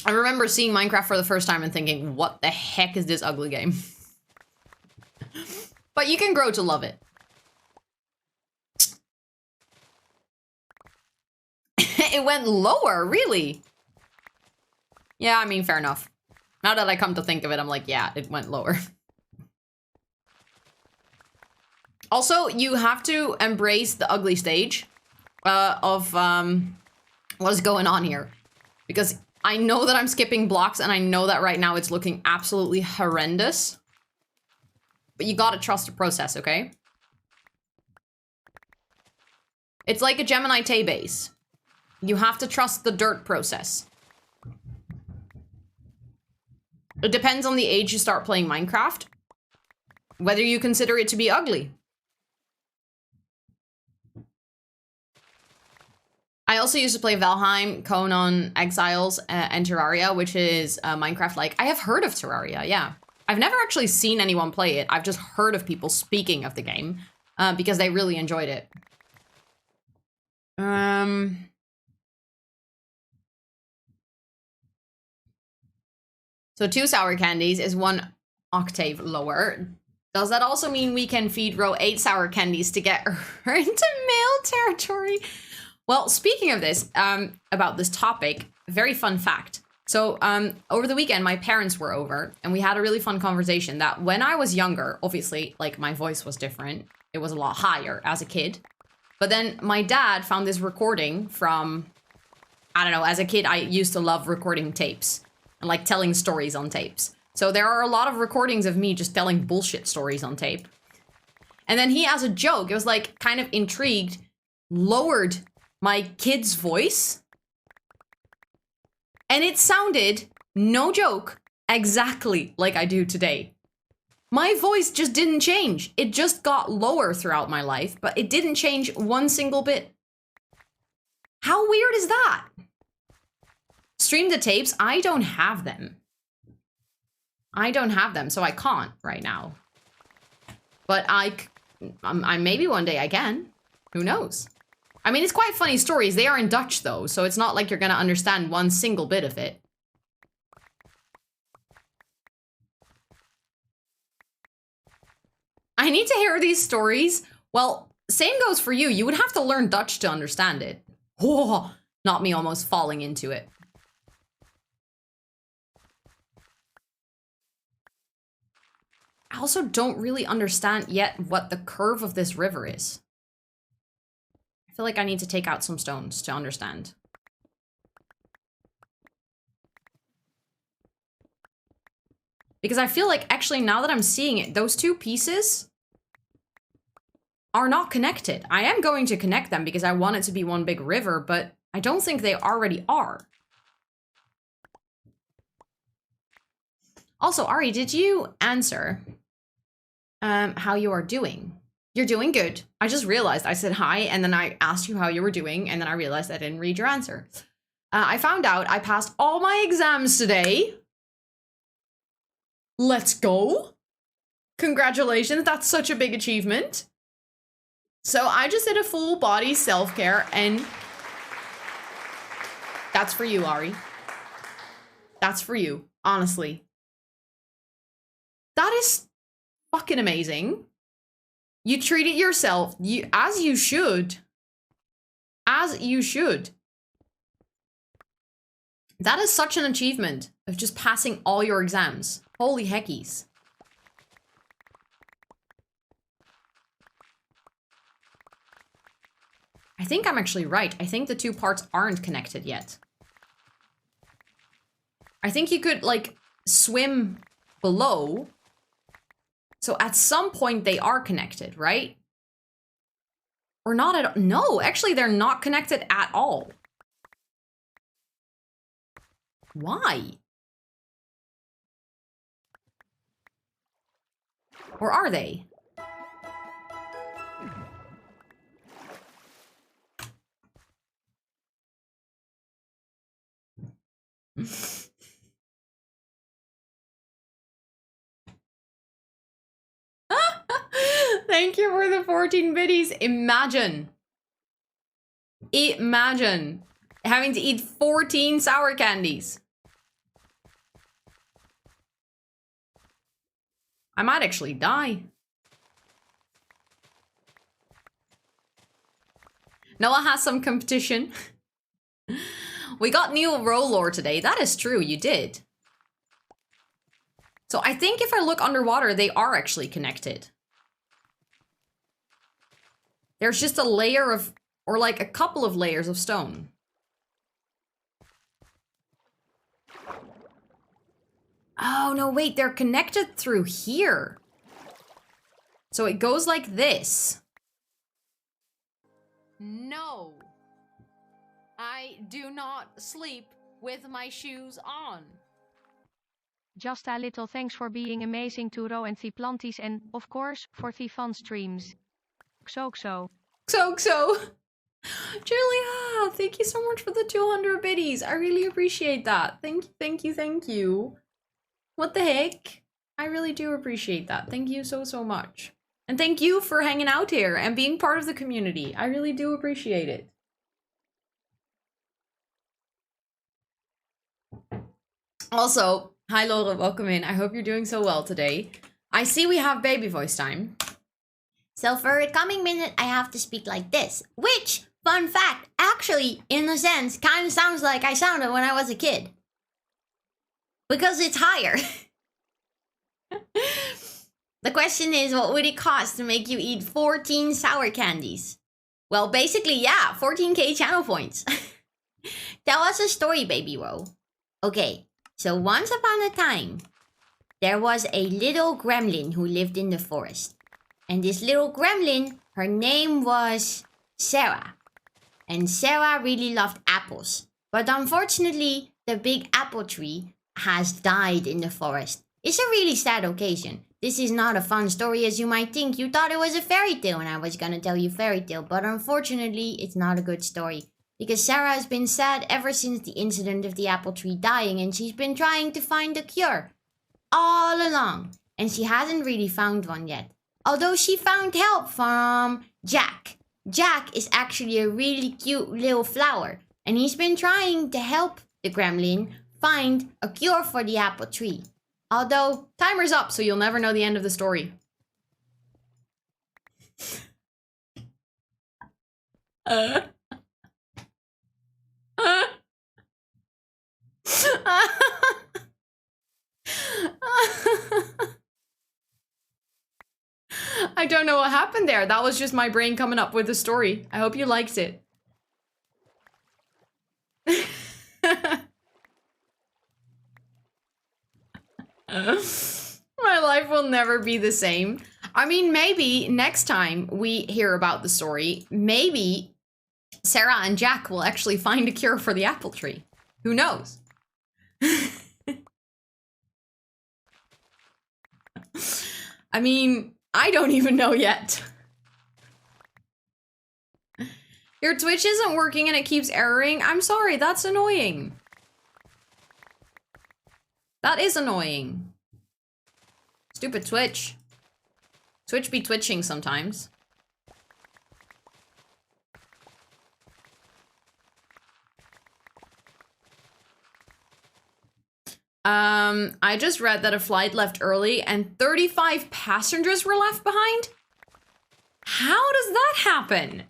I remember seeing Minecraft for the first time and thinking, what the heck is this ugly game? But you can grow to love it. It went lower, really? Yeah, I mean, fair enough. Now that I come to think of it, I'm like, yeah, it went lower. Also, you have to embrace the ugly stage of what's going on here. Because I know that I'm skipping blocks and I know that right now it's looking absolutely horrendous. But you gotta trust the process, okay? It's like a Gemini Tay base. You have to trust the dirt process. It depends on the age you start playing Minecraft, whether you consider it to be ugly. I also used to play Valheim, Conan, Exiles, and Terraria, which is Minecraft-like. I have heard of Terraria, yeah. I've never actually seen anyone play it. I've just heard of people speaking of the game because they really enjoyed it. So 2 sour candies is 1 octave lower. Does that also mean we can feed row 8 sour candies to get her into male territory? Well, speaking of this, about this topic, very fun fact. So over the weekend, my parents were over and we had a really fun conversation that when I was younger, obviously, like my voice was different. It was a lot higher as a kid. But then my dad found this recording from, I don't know, as a kid, I used to love recording tapes and like telling stories on tapes. So there are a lot of recordings of me just telling bullshit stories on tape. And then he, as a joke, it was like kind of intrigued, lowered my kid's voice. And it sounded, no joke, exactly like I do today. My voice just didn't change. It just got lower throughout my life, but it didn't change one single bit. How weird is that? Stream the tapes? I don't have them. I don't have them, so I can't right now. But I maybe one day I can. Who knows? I mean, it's quite funny stories. They are in Dutch, though, so it's not like you're gonna understand one single bit of it. I need to hear these stories. Well, same goes for you. You would have to learn Dutch to understand it. Oh, not me almost falling into it. I also don't really understand yet what the curve of this river is. I feel like I need to take out some stones to understand. Because I feel like, actually, now that I'm seeing it, those two pieces are not connected. I am going to connect them because I want it to be one big river, but I don't think they already are. Also, Ari, did you answer how you are doing? You're doing good. I just realized I said hi, and then I asked you how you were doing, and then I realized I didn't read your answer. I found out I passed all my exams today. Let's go. Congratulations, that's such a big achievement. So I just did a full body self-care, and that's for you, Ari. That's for you, honestly. That is fucking amazing. You treated yourself, as you should. As you should. That is such an achievement of just passing all your exams. Holy heckies. I think I'm actually right. I think the two parts aren't connected yet. I think you could, like, swim below. So at some point they are connected, right? Or not at all. No, actually they're not connected at all. Why? Or are they? Thank you for the 14 biddies. Imagine having to eat 14 sour candies. I might actually die. Noah has some competition. We got new role lore today. That is true, you did. So I think if I look underwater, they are actually connected. There's just a layer of, or like a couple of layers of stone. Oh, no, wait, they're connected through here. So it goes like this. No. I do not sleep with my shoes on. Just a little thanks for being amazing to Ro and the Planties and, of course, for the fun streams. XOXO. XOXO. Julia, thank you so much for the 200 biddies. I really appreciate that. Thank you, thank you, thank you. What the heck? I really do appreciate that. Thank you so, so much. And thank you for hanging out here and being part of the community. I really do appreciate it. Also, hi Laura, welcome in. I hope you're doing so well today. I see we have baby voice time. So for a coming minute, I have to speak like this. Which, fun fact, actually, in a sense, kind of sounds like I sounded when I was a kid. Because it's higher. The question is, what would it cost to make you eat 14 sour candies? Well, basically, yeah, 14k channel points. Tell us a story, baby Ro. Okay, so once upon a time, there was a little gremlin who lived in the forest. And this little gremlin, her name was Sarah. And Sarah really loved apples. But unfortunately, the big apple tree has died in the forest. It's a really sad occasion This is not a fun story as you might think. You thought it was a fairy tale and I was gonna tell you fairy tale, but unfortunately, it's not a good story. Because Sarah has been sad ever since the incident of the apple tree dying, and she's been trying to find a cure all along. And she hasn't really found one yet. Although she found help from Jack. Jack is actually a really cute little flower, and he's been trying to help the gremlin find a cure for the apple tree. Although, Timer's up, so you'll never know the end of the story. I don't know what happened there. That was just my brain coming up with the story. I hope you liked it. My life will never be the same. I mean, maybe next time we hear about the story, maybe Sarah and Jack will actually find a cure for the apple tree. Who knows? I mean, I don't even know yet. Your Twitch isn't working and it keeps erroring. I'm sorry, that's annoying. That is annoying. Stupid Twitch. Twitch be twitching sometimes. I just read that a flight left early and 35 passengers were left behind? How does that happen?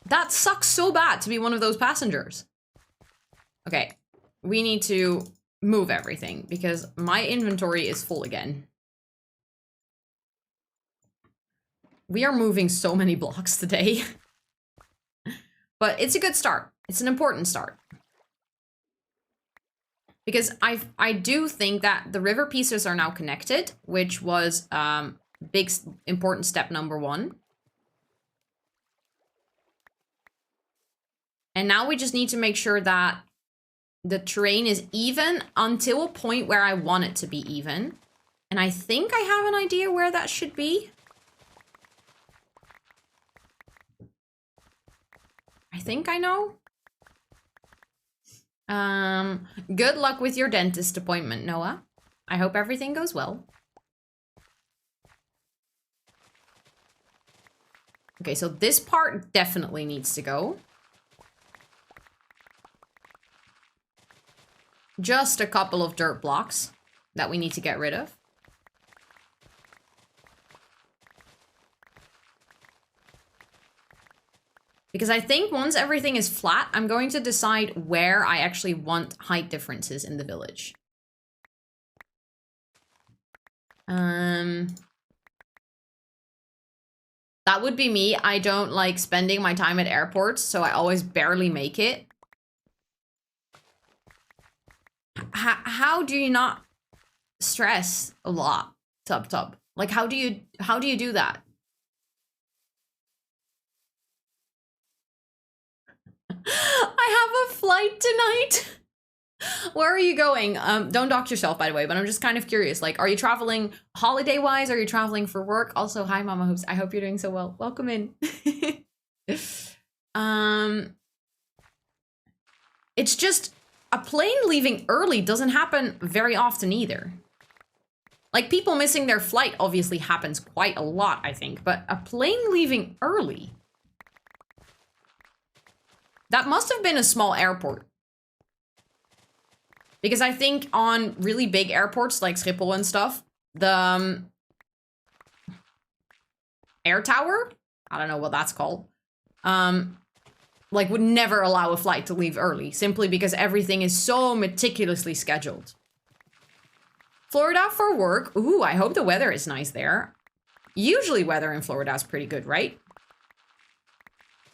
That sucks so bad to be one of those passengers. Okay, we need to move everything because my inventory is full again. We are moving so many blocks today. But it's a good start. It's an important start. Because I do think that the river pieces are now connected, which was big important step number 1. And now we just need to make sure that the terrain is even until a point where I want it to be even. And I think I have an idea where that should be. I think I know. Good luck with your dentist appointment, Noah. I hope everything goes well. Okay, so this part definitely needs to go. Just a couple of dirt blocks that we need to get rid of. Because I think once everything is flat, I'm going to decide where I actually want height differences in the village. That would be me. I don't like spending my time at airports, so I always barely make it. How do you not stress a lot, Tub? Like, how do you do that? I have a flight tonight. Where are you going? Don't dox yourself, by the way, but I'm just kind of curious. Like, are you traveling holiday-wise? Are you traveling for work? Also, hi, Mama Hoops. I hope you're doing so well. Welcome in. It's just a plane leaving early doesn't happen very often either. Like, people missing their flight obviously happens quite a lot, I think, but a plane leaving early. That must have been a small airport. Because I think on really big airports like Schiphol and stuff, the air tower, I don't know what that's called, like would never allow a flight to leave early simply because everything is so meticulously scheduled. Florida for work. Ooh, I hope the weather is nice there. Usually weather in Florida is pretty good, right?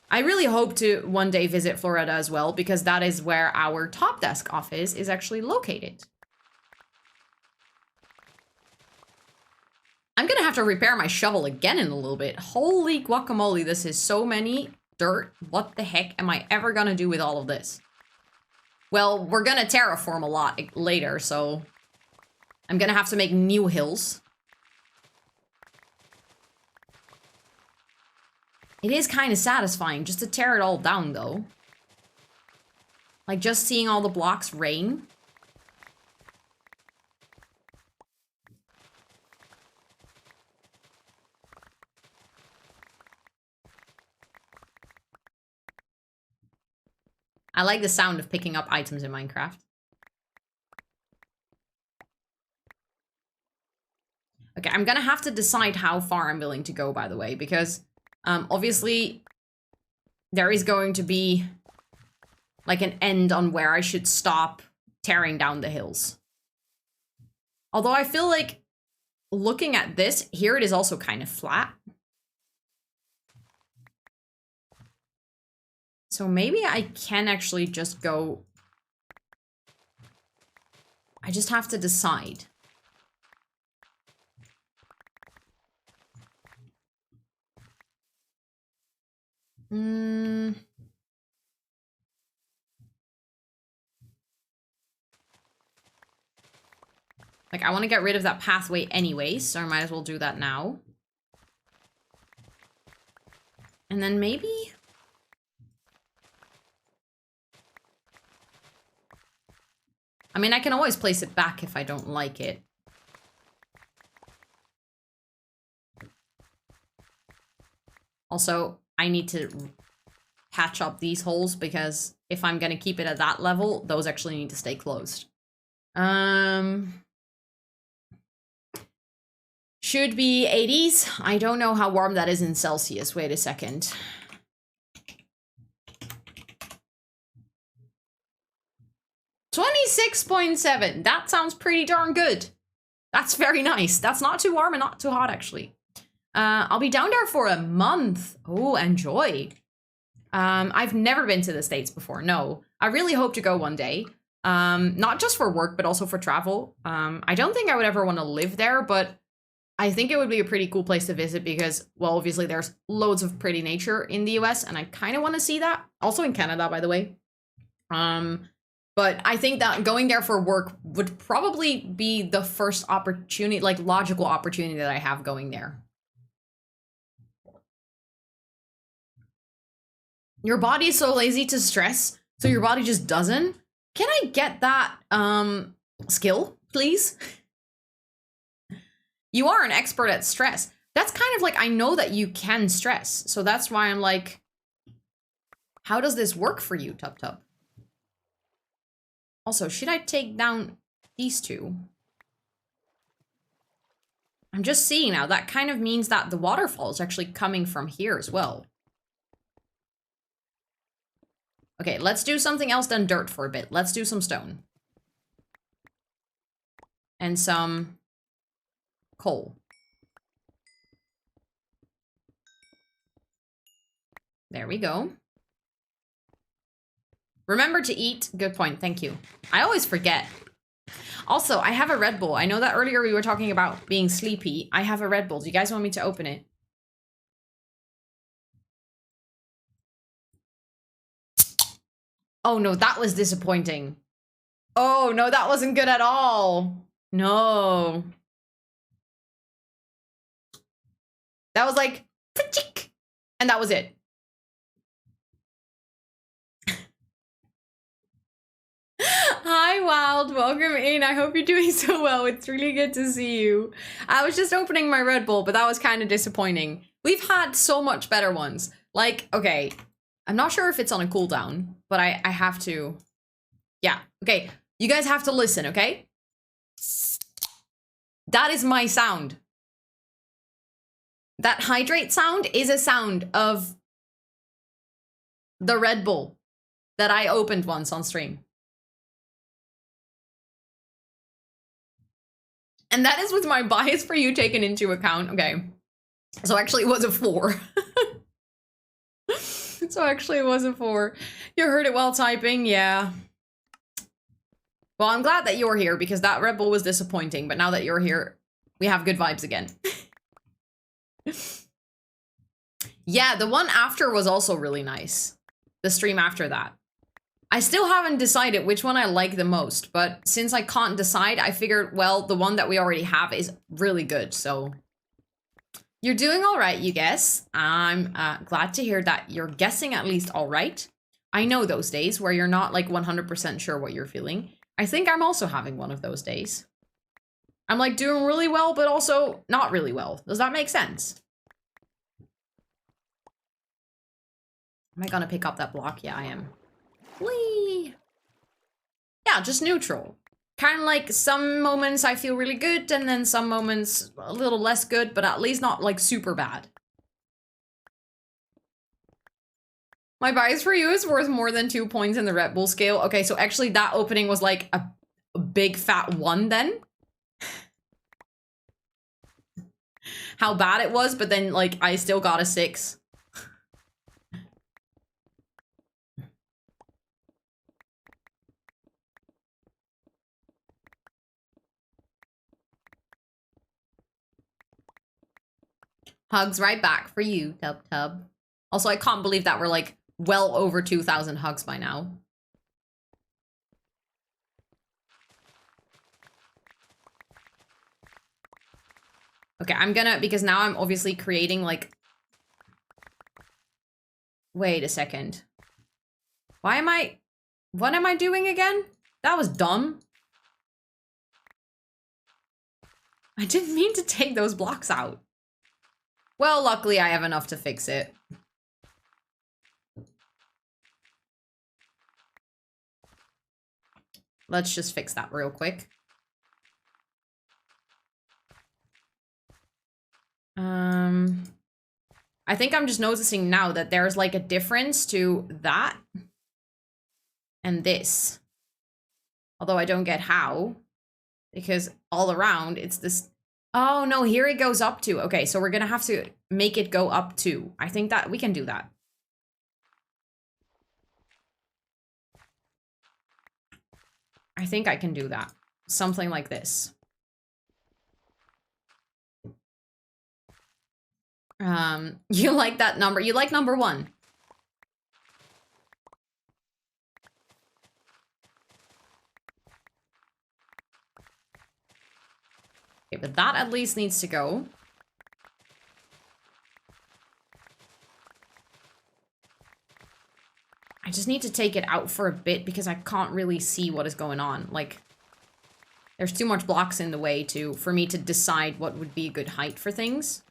I really hope to one day visit Florida as well, because that is where our top desk office is actually located. I'm gonna have to repair my shovel again in a little bit. Holy guacamole, this is so many dirt. What the heck am I ever gonna do with all of this? Well, we're gonna terraform a lot later, so I'm gonna have to make new hills. It is kind of satisfying just to tear it all down, though. Like, just seeing all the blocks rain. I like the sound of picking up items in Minecraft. Okay, I'm gonna have to decide how far I'm willing to go, by the way, because obviously there is going to be like an end on where I should stop tearing down the hills. Although I feel like looking at this, here it is also kind of flat. So maybe I can actually just go... I just have to decide. Like, I want to get rid of that pathway anyway, so I might as well do that now. And then maybe... I mean, I can always place it back if I don't like it. Also, I need to patch up these holes because if I'm gonna keep it at that level, those actually need to stay closed. Should be 80s. I don't know how warm that is in Celsius. Wait a second. $26.7. That sounds pretty darn good. That's very nice. That's not too warm and not too hot, actually. I'll be down there for a month. Oh, enjoy. I've never been to the States before. No, I really hope to go one day. Not just for work, but also for travel. I don't think I would ever want to live there, but I think it would be a pretty cool place to visit because, well, obviously there's loads of pretty nature in the US and I kind of want to see that. Also in Canada, by the way. But I think that going there for work would probably be the first opportunity, like logical opportunity that I have going there. Your body is so lazy to stress, so your body just doesn't. Can I get that skill, please? You are an expert at stress. That's kind of like, I know that you can stress. So that's why I'm like, how does this work for you, Tub Tub? Also, should I take down these two? I'm just seeing now, that kind of means that the waterfall is actually coming from here as well. Okay, let's do something else than dirt for a bit. Let's do some stone. And some coal. There we go. Remember to eat. Good point. Thank you. I always forget. Also, I have a Red Bull. I know that earlier we were talking about being sleepy. I have a Red Bull. Do you guys want me to open it? Oh no, that was disappointing. Oh no, that wasn't good at all. No. That was like, and that was it. Hi, Wild. Welcome in. I hope you're doing so well. It's really good to see you. I was just opening my Red Bull, but that was kind of disappointing. We've had so much better ones. Like, okay, I'm not sure if it's on a cooldown, but I have to. Yeah, okay. You guys have to listen, okay? That is my sound. That hydrate sound is a sound of the Red Bull that I opened once on stream. And that is with my bias for you taken into account. Okay. So actually it was a 4. So actually it was a 4. You heard it while typing? Yeah. Well, I'm glad that you're here because that Red Bull was disappointing. But now that you're here, we have good vibes again. Yeah, the one after was also really nice. The stream after that. I still haven't decided which one I like the most, but since I can't decide, I figured, well, the one that we already have is really good, so... You're doing all right, you guess. I'm glad to hear that you're guessing at least all right. I know those days where you're not like 100% sure what you're feeling. I think I'm also having one of those days. I'm like doing really well, but also not really well. Does that make sense? Am I gonna pick up that block? Yeah, I am. Whee! Yeah, just neutral. Kind of like some moments I feel really good, and then some moments a little less good, but at least not like super bad. My bias for you is worth more than 2 points in the Red Bull scale. Okay, so actually that opening was like a big fat 1 then. How bad it was, but then like I still got a 6. Hugs right back for you, Tub Tub. Also, I can't believe that we're like well over 2,000 hugs by now. Okay, I'm gonna, because now I'm obviously creating like... Wait a second. Why am I... What am I doing again? That was dumb. I didn't mean to take those blocks out. Well, luckily I have enough to fix it. Let's just fix that real quick. I think I'm just noticing now that there's like a difference to that and this. Although I don't get how, because all around it's this. Oh no, here it goes up to. Okay, so we're gonna have to make it go up to. I think that we can do that. I think I can do that. Something like this. You like that number. You like number 1. Okay, but that at least needs to go. I just need to take it out for a bit because I can't really see what is going on. Like, there's too much blocks in the way for me to decide what would be a good height for things.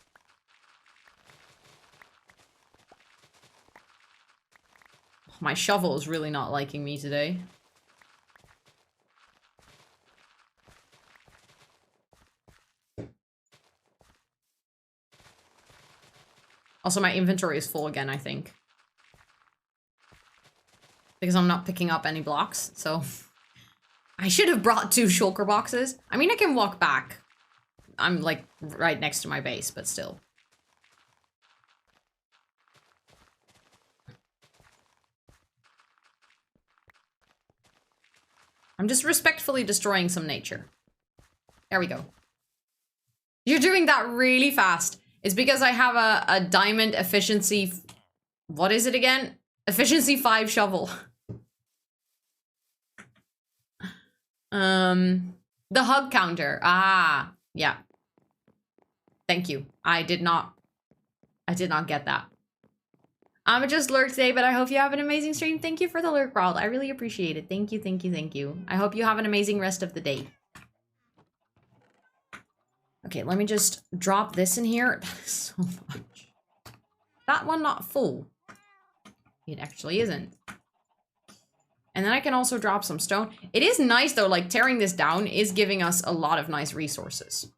My shovel is really not liking me today. Also, my inventory is full again, I think. Because I'm not picking up any blocks, so... I should have brought 2 shulker boxes. I mean, I can walk back. I'm, like, right next to my base, but still. I'm just respectfully destroying some nature. There we go. You're doing that really fast. It's because I have a diamond efficiency... What is it again? Efficiency 5 shovel. The hug counter. Ah, yeah. Thank you. I did not get that. I'm just lurk today, but I hope you have an amazing stream. Thank you for the lurk, World. I really appreciate it. Thank you, thank you, thank you. I hope you have an amazing rest of the day. Okay, let me just drop this in here. That is so much. That one not full. It actually isn't. And then I can also drop some stone. It is nice though, like tearing this down is giving us a lot of nice resources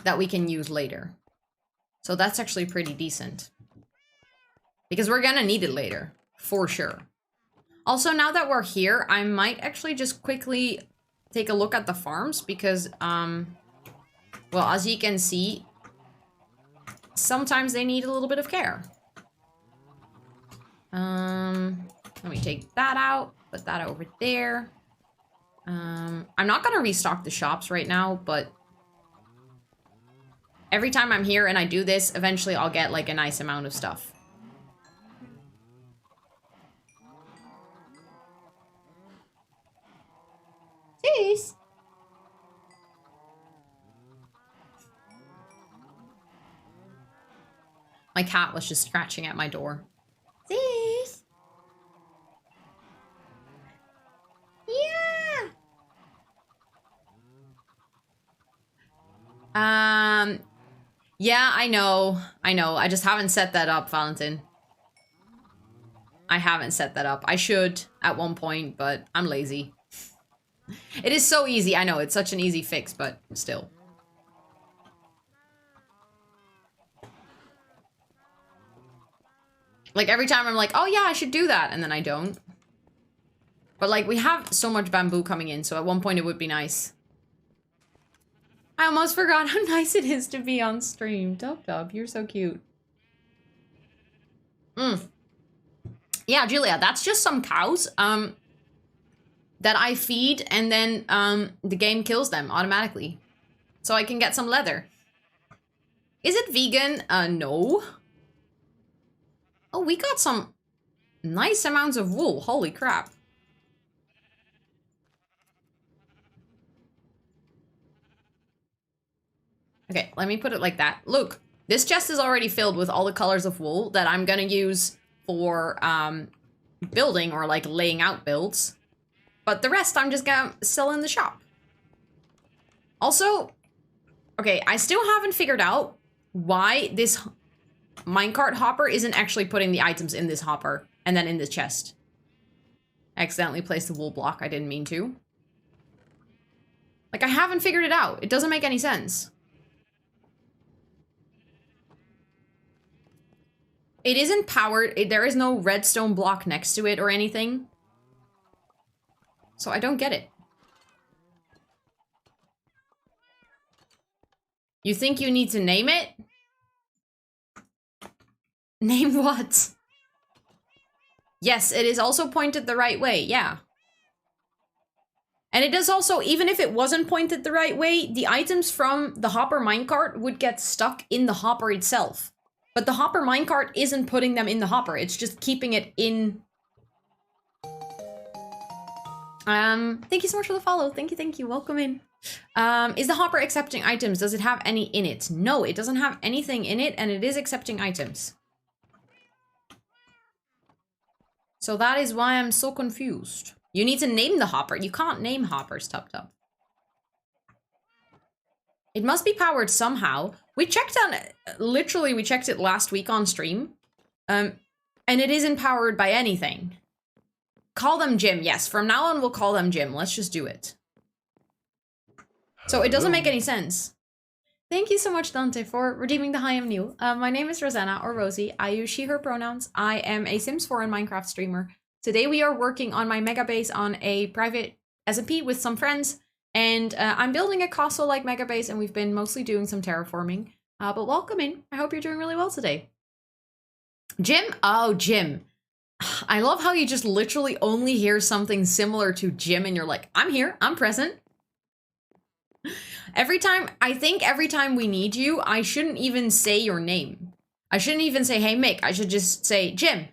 that we can use later. So that's actually pretty decent. Because we're gonna need it later, for sure. Also, now that we're here, I might actually just quickly take a look at the farms because, well, as you can see, sometimes they need a little bit of care. Let me take that out, put that over there. I'm not gonna restock the shops right now, but every time I'm here and I do this, eventually I'll get like a nice amount of stuff. Sis? My cat was just scratching at my door. Sis? Yeah. Yeah, I know. I just haven't set that up, Valentin. I haven't set that up. I should at one point, but I'm lazy. It is so easy. I know, it's such an easy fix, but still. Like, every time I'm like, oh yeah, I should do that, and then I don't. But, like, we have so much bamboo coming in, so at one point it would be nice. I almost forgot how nice it is to be on stream. Dub, you're so cute. Yeah, Julia, that's just some cows, that I feed, and then, the game kills them automatically. So I can get some leather. Is it vegan? No. Oh, we got some nice amounts of wool. Holy crap. Okay, let me put it like that. Look, this chest is already filled with all the colors of wool that I'm gonna use for building or like laying out builds. But the rest I'm just gonna sell in the shop. Also, okay, I still haven't figured out why this minecart hopper isn't actually putting the items in this hopper and then in the chest. I accidentally placed the wool block. I didn't mean to. Like, I haven't figured it out. It doesn't make any sense. It isn't powered. There is no redstone block next to it or anything. So I don't get it. You think you need to name it? Name what? Yes, it is also pointed the right way, yeah. And it is also, even if it wasn't pointed the right way, the items from the hopper minecart would get stuck in the hopper itself. But the hopper minecart isn't putting them in the hopper, it's just keeping it in. Thank you so much for the follow. Thank you, welcome in. Is the hopper accepting items? Does it have any in it? No, it doesn't have anything in it, and it is accepting items. So that is why I'm so confused. You need to name the hopper. You can't name hoppers, Tub. It must be powered somehow. We checked on it. Literally, we checked it last week on stream. And it isn't powered by anything. Call them Jim. Yes, from now on, we'll call them Jim. Let's just do it. So it doesn't make any sense. Thank you so much, Dante, for redeeming the Hi, I'm new. My name is Rosanna, or Rosie. I use she, her pronouns. I am a Sims 4 and Minecraft streamer. Today we are working on my Megabase on a private SMP with some friends. And I'm building a castle-like Megabase, and we've been mostly doing some terraforming. But welcome in. I hope you're doing really well today. Jim? Oh, Jim. I love how you just literally only hear something similar to Jim, and you're like, I'm here, I'm present. Every time we need you, I shouldn't even say your name. I shouldn't even say, hey, Mick. I should just say, Jim.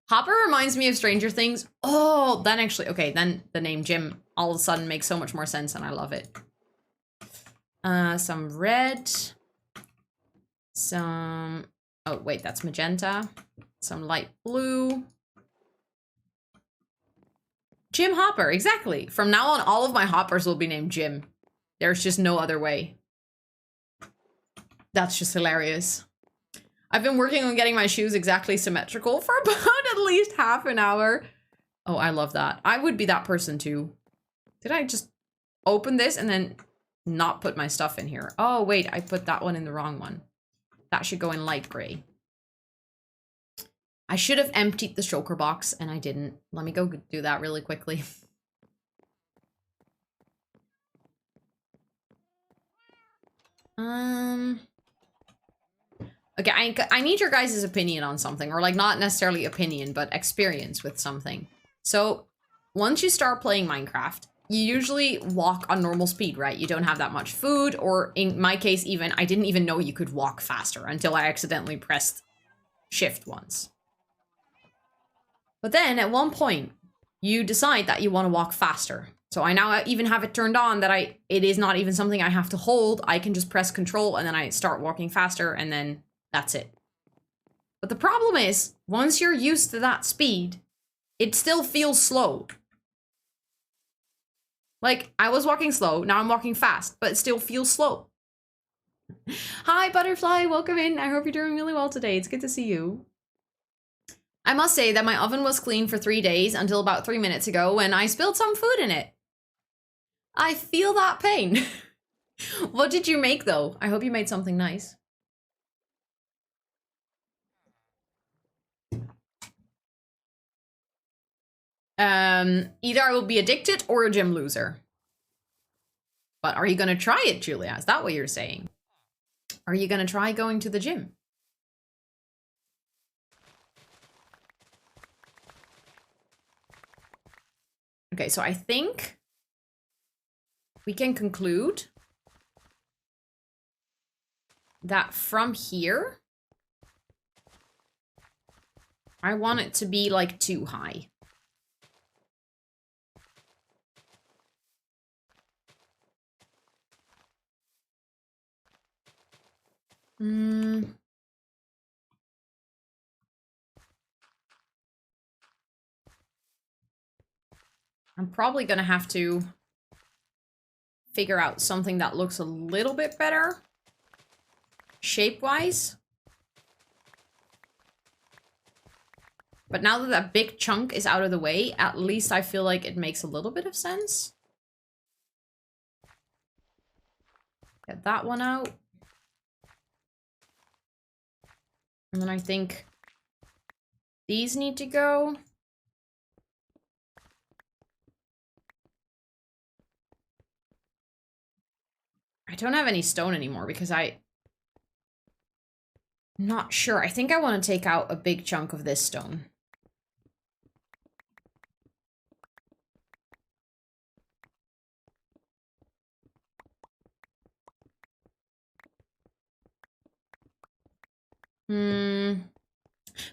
Hopper reminds me of Stranger Things. Oh, then actually, okay, then the name Jim all of a sudden makes so much more sense, and I love it. Some red. Some, oh, wait, that's magenta. Some light blue. Jim Hopper, exactly. From now on, all of my hoppers will be named Jim. There's just no other way. That's just hilarious. I've been working on getting my shoes exactly symmetrical for about at least half an hour. Oh, I love that. I would be that person too. Did I just open this and then not put my stuff in here? Oh, wait, I put that one in the wrong one. That should go in light gray. I should have emptied the shulker box, and I didn't. Let me go do that really quickly. Okay, I need your guys' opinion on something, or like not necessarily opinion, but experience with something. So once you start playing Minecraft, you usually walk on normal speed, right? You don't have that much food, or in my case even, I didn't even know you could walk faster until I accidentally pressed shift once. But then at one point, you decide that you want to walk faster. So I now even have it turned on that it is not even something I have to hold. I can just press control and then I start walking faster and then that's it. But the problem is, once you're used to that speed, it still feels slow. Like, I was walking slow, now I'm walking fast, but it still feels slow. Hi, Butterfly, welcome in. I hope you're doing really well today. It's good to see you. I must say that my oven was clean for 3 days until about 3 minutes ago when I spilled some food in it. I feel that pain. What did you make, though? I hope you made something nice. Either I will be addicted or a gym loser. But are you gonna try it, Julia? Is that what you're saying? Are you gonna try going to the gym? Okay, so I think we can conclude that from here, I want it to be like too high. I'm probably gonna have to figure out something that looks a little bit better shape-wise. But now that that big chunk is out of the way, at least I feel like it makes a little bit of sense. Get that one out. And then I think these need to go. I don't have any stone anymore because I'm not sure. I think I want to take out a big chunk of this stone.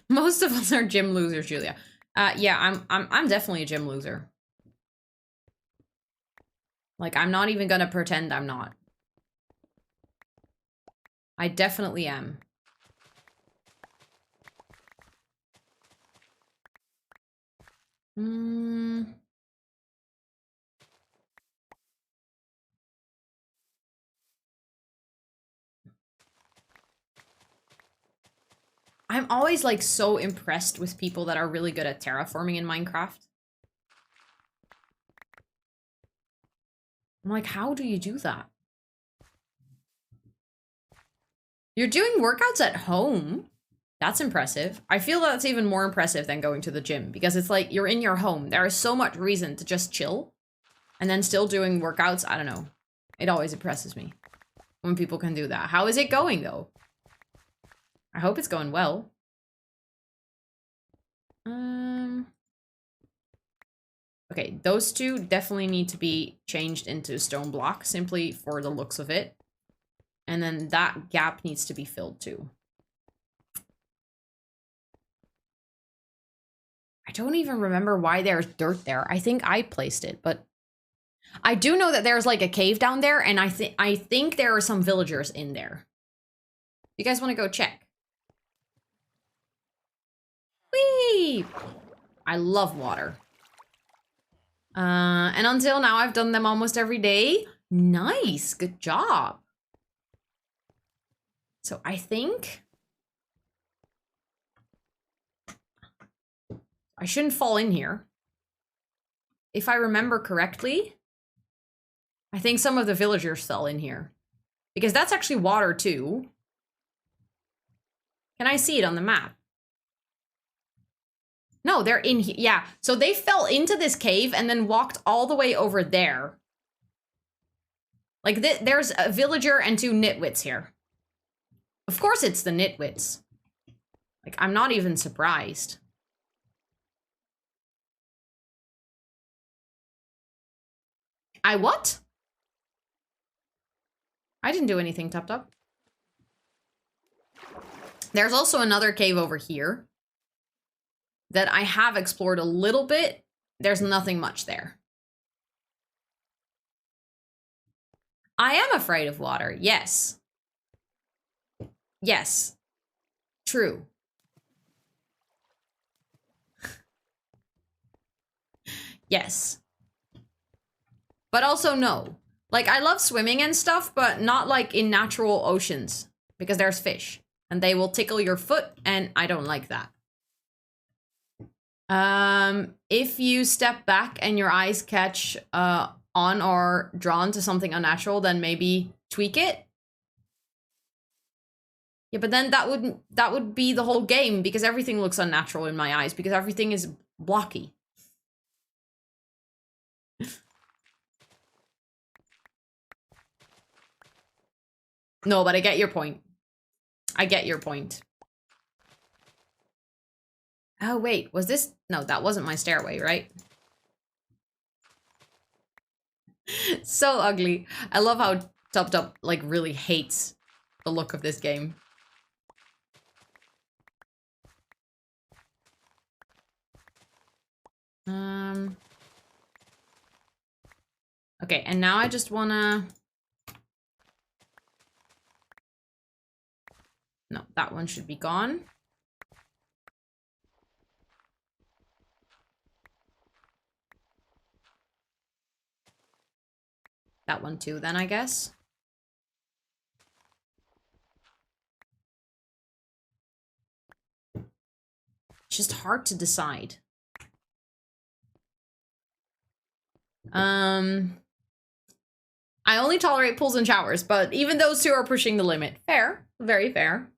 Most of us are gym losers, Julia. Yeah, I'm definitely a gym loser. Like, I'm not even gonna pretend I'm not. I definitely am. I'm always, like, so impressed with people that are really good at terraforming in Minecraft. I'm like, how do you do that? You're doing workouts at home? That's impressive. I feel that's even more impressive than going to the gym because it's like you're in your home. There is so much reason to just chill and then still doing workouts. I don't know. It always impresses me when people can do that. How is it going, though? I hope it's going well. Okay, those two definitely need to be changed into stone block simply for the looks of it. And then that gap needs to be filled too. I don't even remember why there's dirt there. I think I placed it, but I do know that there's like a cave down there, and I think there are some villagers in there. You guys want to go check? Whee! I love water. And until now, I've done them almost every day. Nice, good job. So I think I shouldn't fall in here. If I remember correctly, I think some of the villagers fell in here. Because that's actually water too. Can I see it on the map? No, they're in here. Yeah, so they fell into this cave and then walked all the way over there. Like, there's a villager and two nitwits here. Of course it's the nitwits. Like, I'm not even surprised. I what? I didn't do anything, Tup Tup. There's also another cave over here that I have explored a little bit, there's nothing much there. I am afraid of water, yes. Yes. True. Yes. But also no. Like, I love swimming and stuff, but not like in natural oceans. Because there's fish. And they will tickle your foot, and I don't like that. If you step back and your eyes catch on or drawn to something unnatural, then maybe tweak it. Yeah, but then that would be the whole game, because everything looks unnatural in my eyes, because everything is blocky. No, but I get your point. I get your point. Oh, wait, was this? No, that wasn't my stairway, right? So ugly. I love how Tub like really hates the look of this game. Okay, and now I just wanna... No, that one should be gone. That one too, then, I guess. It's just hard to decide. I only tolerate pools and showers, but even those two are pushing the limit. Fair. Very fair.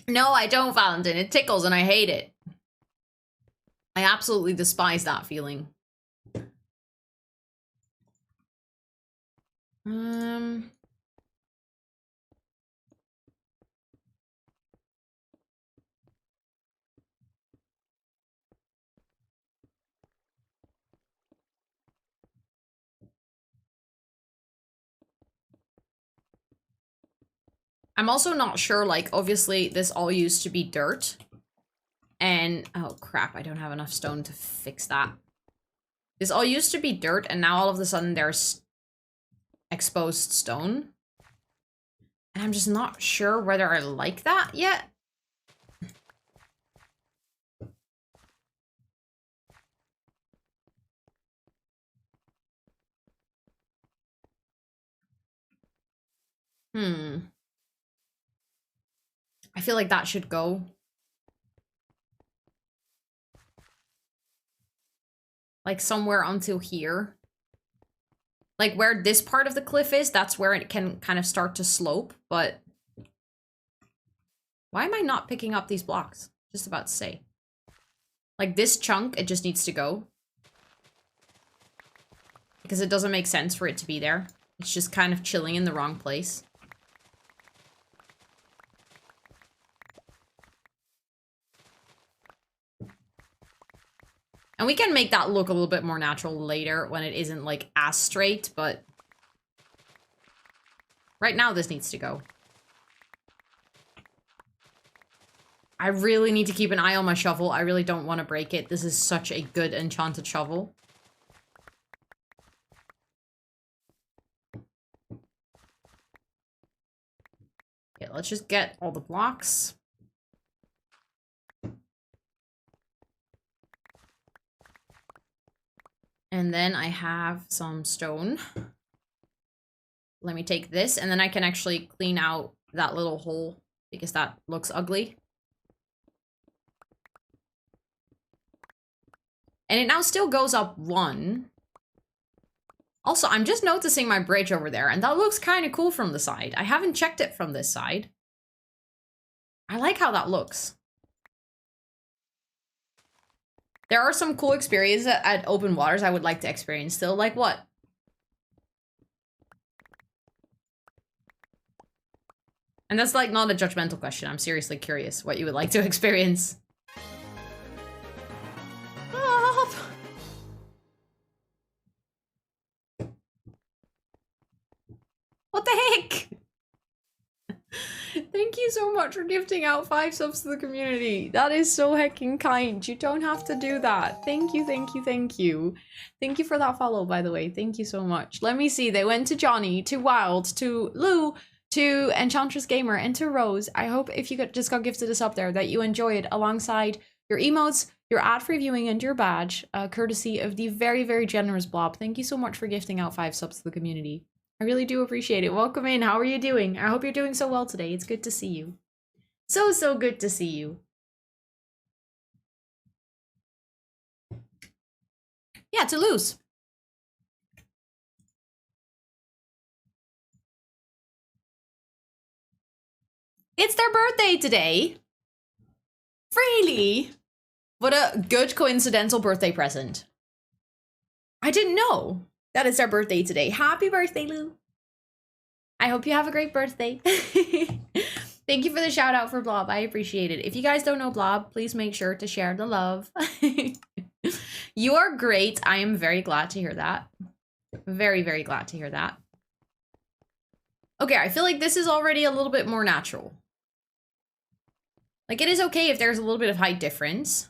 No, I don't, Valentin. It tickles and I hate it. I absolutely despise that feeling. I'm also not sure, like, obviously this all used to be dirt. And, oh crap, I don't have enough stone to fix that. This all used to be dirt, and now all of a sudden there's exposed stone. And I'm just not sure whether I like that yet. I feel like that should go. Like somewhere until here. Like where this part of the cliff is, that's where it can kind of start to slope, but... Why am I not picking up these blocks? Just about to say. Like this chunk, it just needs to go. Because it doesn't make sense for it to be there. It's just kind of chilling in the wrong place. And we can make that look a little bit more natural later when it isn't, like, as straight, but... Right now, this needs to go. I really need to keep an eye on my shovel. I really don't want to break it. This is such a good enchanted shovel. Okay, let's just get all the blocks. And then I have some stone. Let me take this, and then I can actually clean out that little hole, because that looks ugly. And it now still goes up one. Also, I'm just noticing my bridge over there, and that looks kind of cool from the side. I haven't checked it from this side. I like how that looks. There are some cool experiences at open waters I would like to experience still. Like what? And that's like not a judgmental question. I'm seriously curious what you would like to experience. What the heck? Thank you so much for gifting out 5 subs to the community. That is so heckin' kind. You don't have to do that. Thank you, thank you, thank you. Thank you for that follow, by the way. Thank you so much. Let me see. They went to Johnny, to Wild, to Lou, to Enchantress Gamer, and to Rose. I hope if you just got gifted a sub there that you enjoy it alongside your emotes, your ad-free viewing, and your badge, courtesy of the very, very generous Blob. Thank you so much for gifting out 5 subs to the community. I really do appreciate it. Welcome in. How are you doing? I hope you're doing so well today. It's good to see you. So good to see you. Yeah, Toulouse. It's their birthday today. Really? What a good coincidental birthday present. I didn't know that it's their birthday today. Happy birthday, Lou. I hope you have a great birthday. Thank you for the shout out for Blob. I appreciate it. If you guys don't know Blob, please make sure to share the love. You are great. I am very glad to hear that. Very, very glad to hear that. Okay, I feel like this is already a little bit more natural. Like, it is okay if there's a little bit of height difference.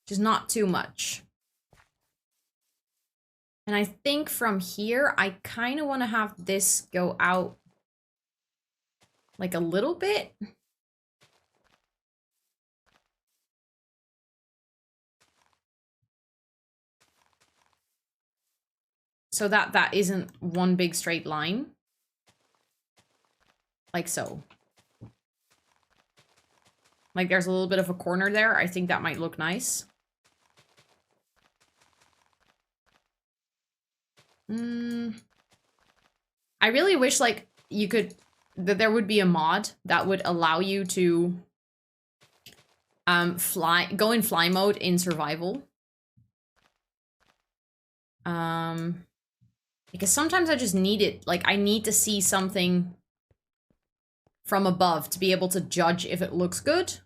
Just not too much. And I think from here, I kind of want to have this go out like a little bit. So that that isn't one big straight line. Like so. Like there's a little bit of a corner there. I think that might look nice. I really wish like you could, that there would be a mod that would allow you to go in fly mode in survival. Because sometimes I just need it. Like I need to see something from above to be able to judge if it looks good.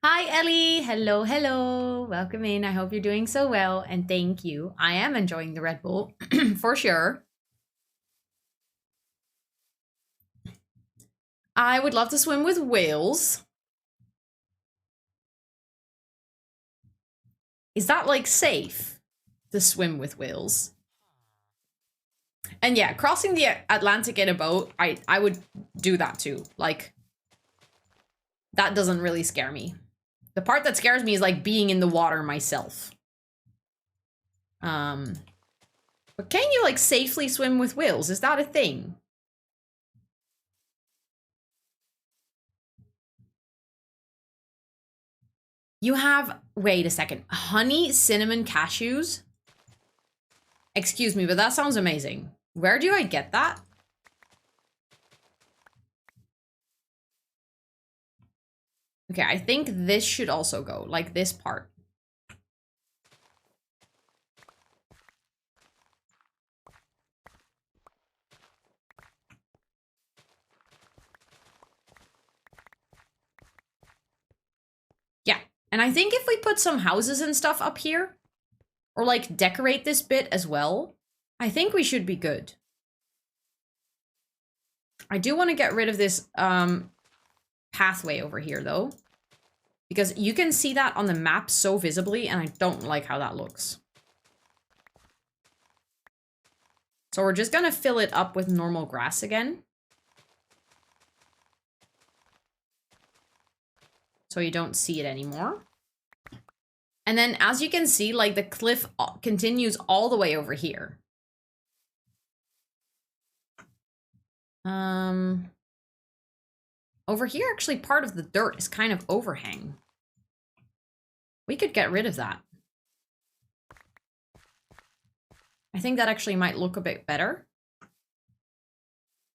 Hi, Ellie. Hello, hello. Welcome in. I hope you're doing so well. And thank you. I am enjoying the Red Bull for sure. I would love to swim with whales. Is that like safe to swim with whales? And yeah, crossing the Atlantic in a boat, I would do that too. Like, that doesn't really scare me. The part that scares me is like being in the water myself. But can you like safely swim with whales? Is that a thing? You have, wait a second, honey cinnamon cashews? Excuse me, but that sounds amazing. Where do I get that? Okay, I think this should also go, like this part. Yeah, and I think if we put some houses and stuff up here, or like decorate this bit as well, I think we should be good. I do want to get rid of this pathway over here though, because you can see that on the map so visibly and I don't like how that looks. So we're just gonna fill it up with normal grass again. So you don't see it anymore. And then as you can see, like the cliff continues all the way over here. Over here, actually, part of the dirt is kind of overhang. We could get rid of that. I think that actually might look a bit better.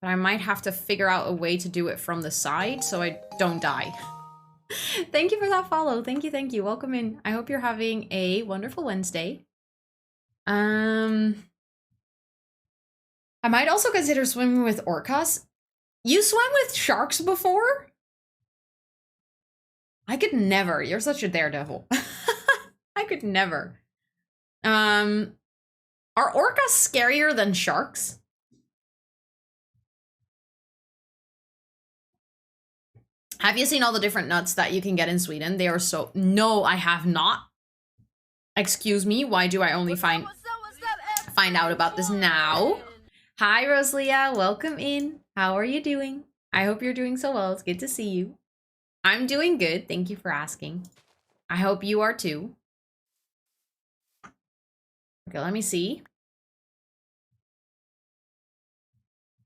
But I might have to figure out a way to do it from the side so I don't die. Thank you for that follow. Thank you, thank you. Welcome in. I hope you're having a wonderful Wednesday. I might also consider swimming with orcas. You swam with sharks before? I could never. You're such a daredevil. I could never. Are orcas scarier than sharks? Have you seen all the different nuts that you can get in Sweden? They are so... No, I have not. Excuse me, why do I only find out about this now? Hi, Rosalia, welcome in. How are you doing? I hope you're doing so well. It's good to see you. I'm doing good. Thank you for asking. I hope you are too. Okay, let me see.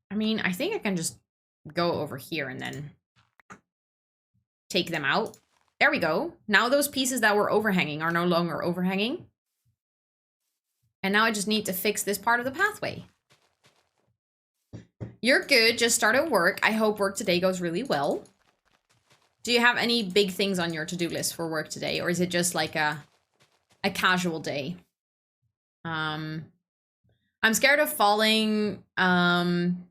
I mean, I think I can just go over here and then take them out. There we go. Now those pieces that were overhanging are no longer overhanging. And now I just need to fix this part of the pathway. You're good. Just started work. I hope work today goes really well. Do you have any big things on your to-do list for work today? Or is it just like a casual day? I'm scared of falling. And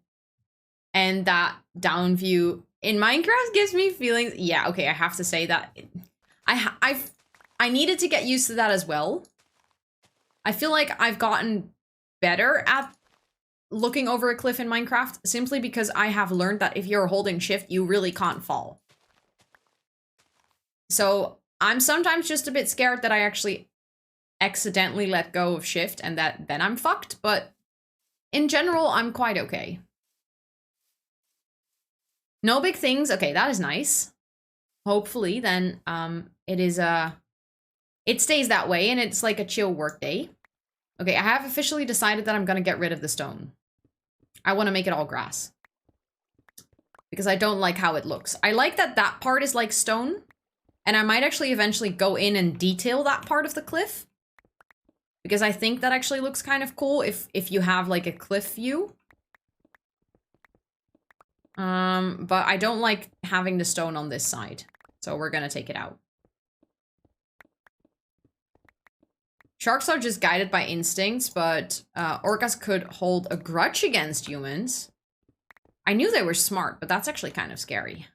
that down view in Minecraft gives me feelings. Yeah, okay, I have to say that. I needed to get used to that as well. I feel like I've gotten better at looking over a cliff in Minecraft simply because I have learned that if you're holding shift, you really can't fall. So I'm sometimes just a bit scared that I actually accidentally let go of shift and that then I'm fucked, but in general, I'm quite okay. No big things. Okay, that is nice. Hopefully then it stays that way and it's like a chill work day. Okay, I have officially decided that I'm gonna get rid of the stone. I want to make it all grass. Because I don't like how it looks. I like that that part is like stone. And I might actually eventually go in and detail that part of the cliff. Because I think that actually looks kind of cool if you have like a cliff view. But I don't like having the stone on this side. So we're gonna take it out. Sharks are just guided by instincts, but orcas could hold a grudge against humans. I knew they were smart, but that's actually kind of scary.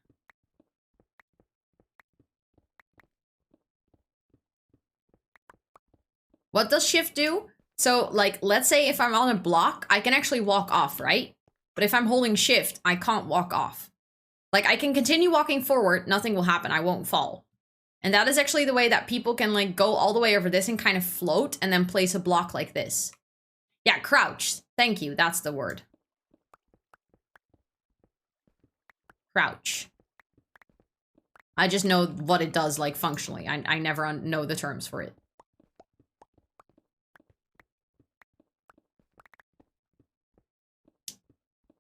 What does shift do? So, like, let's say if I'm on a block, I can actually walk off, right? But if I'm holding shift, I can't walk off. Like, I can continue walking forward, nothing will happen, I won't fall. And that is actually the way that people can, like, go all the way over this and kind of float and then place a block like this. Yeah, crouch. Thank you, that's the word. Crouch. I just know what it does, like, functionally. I never know the terms for it.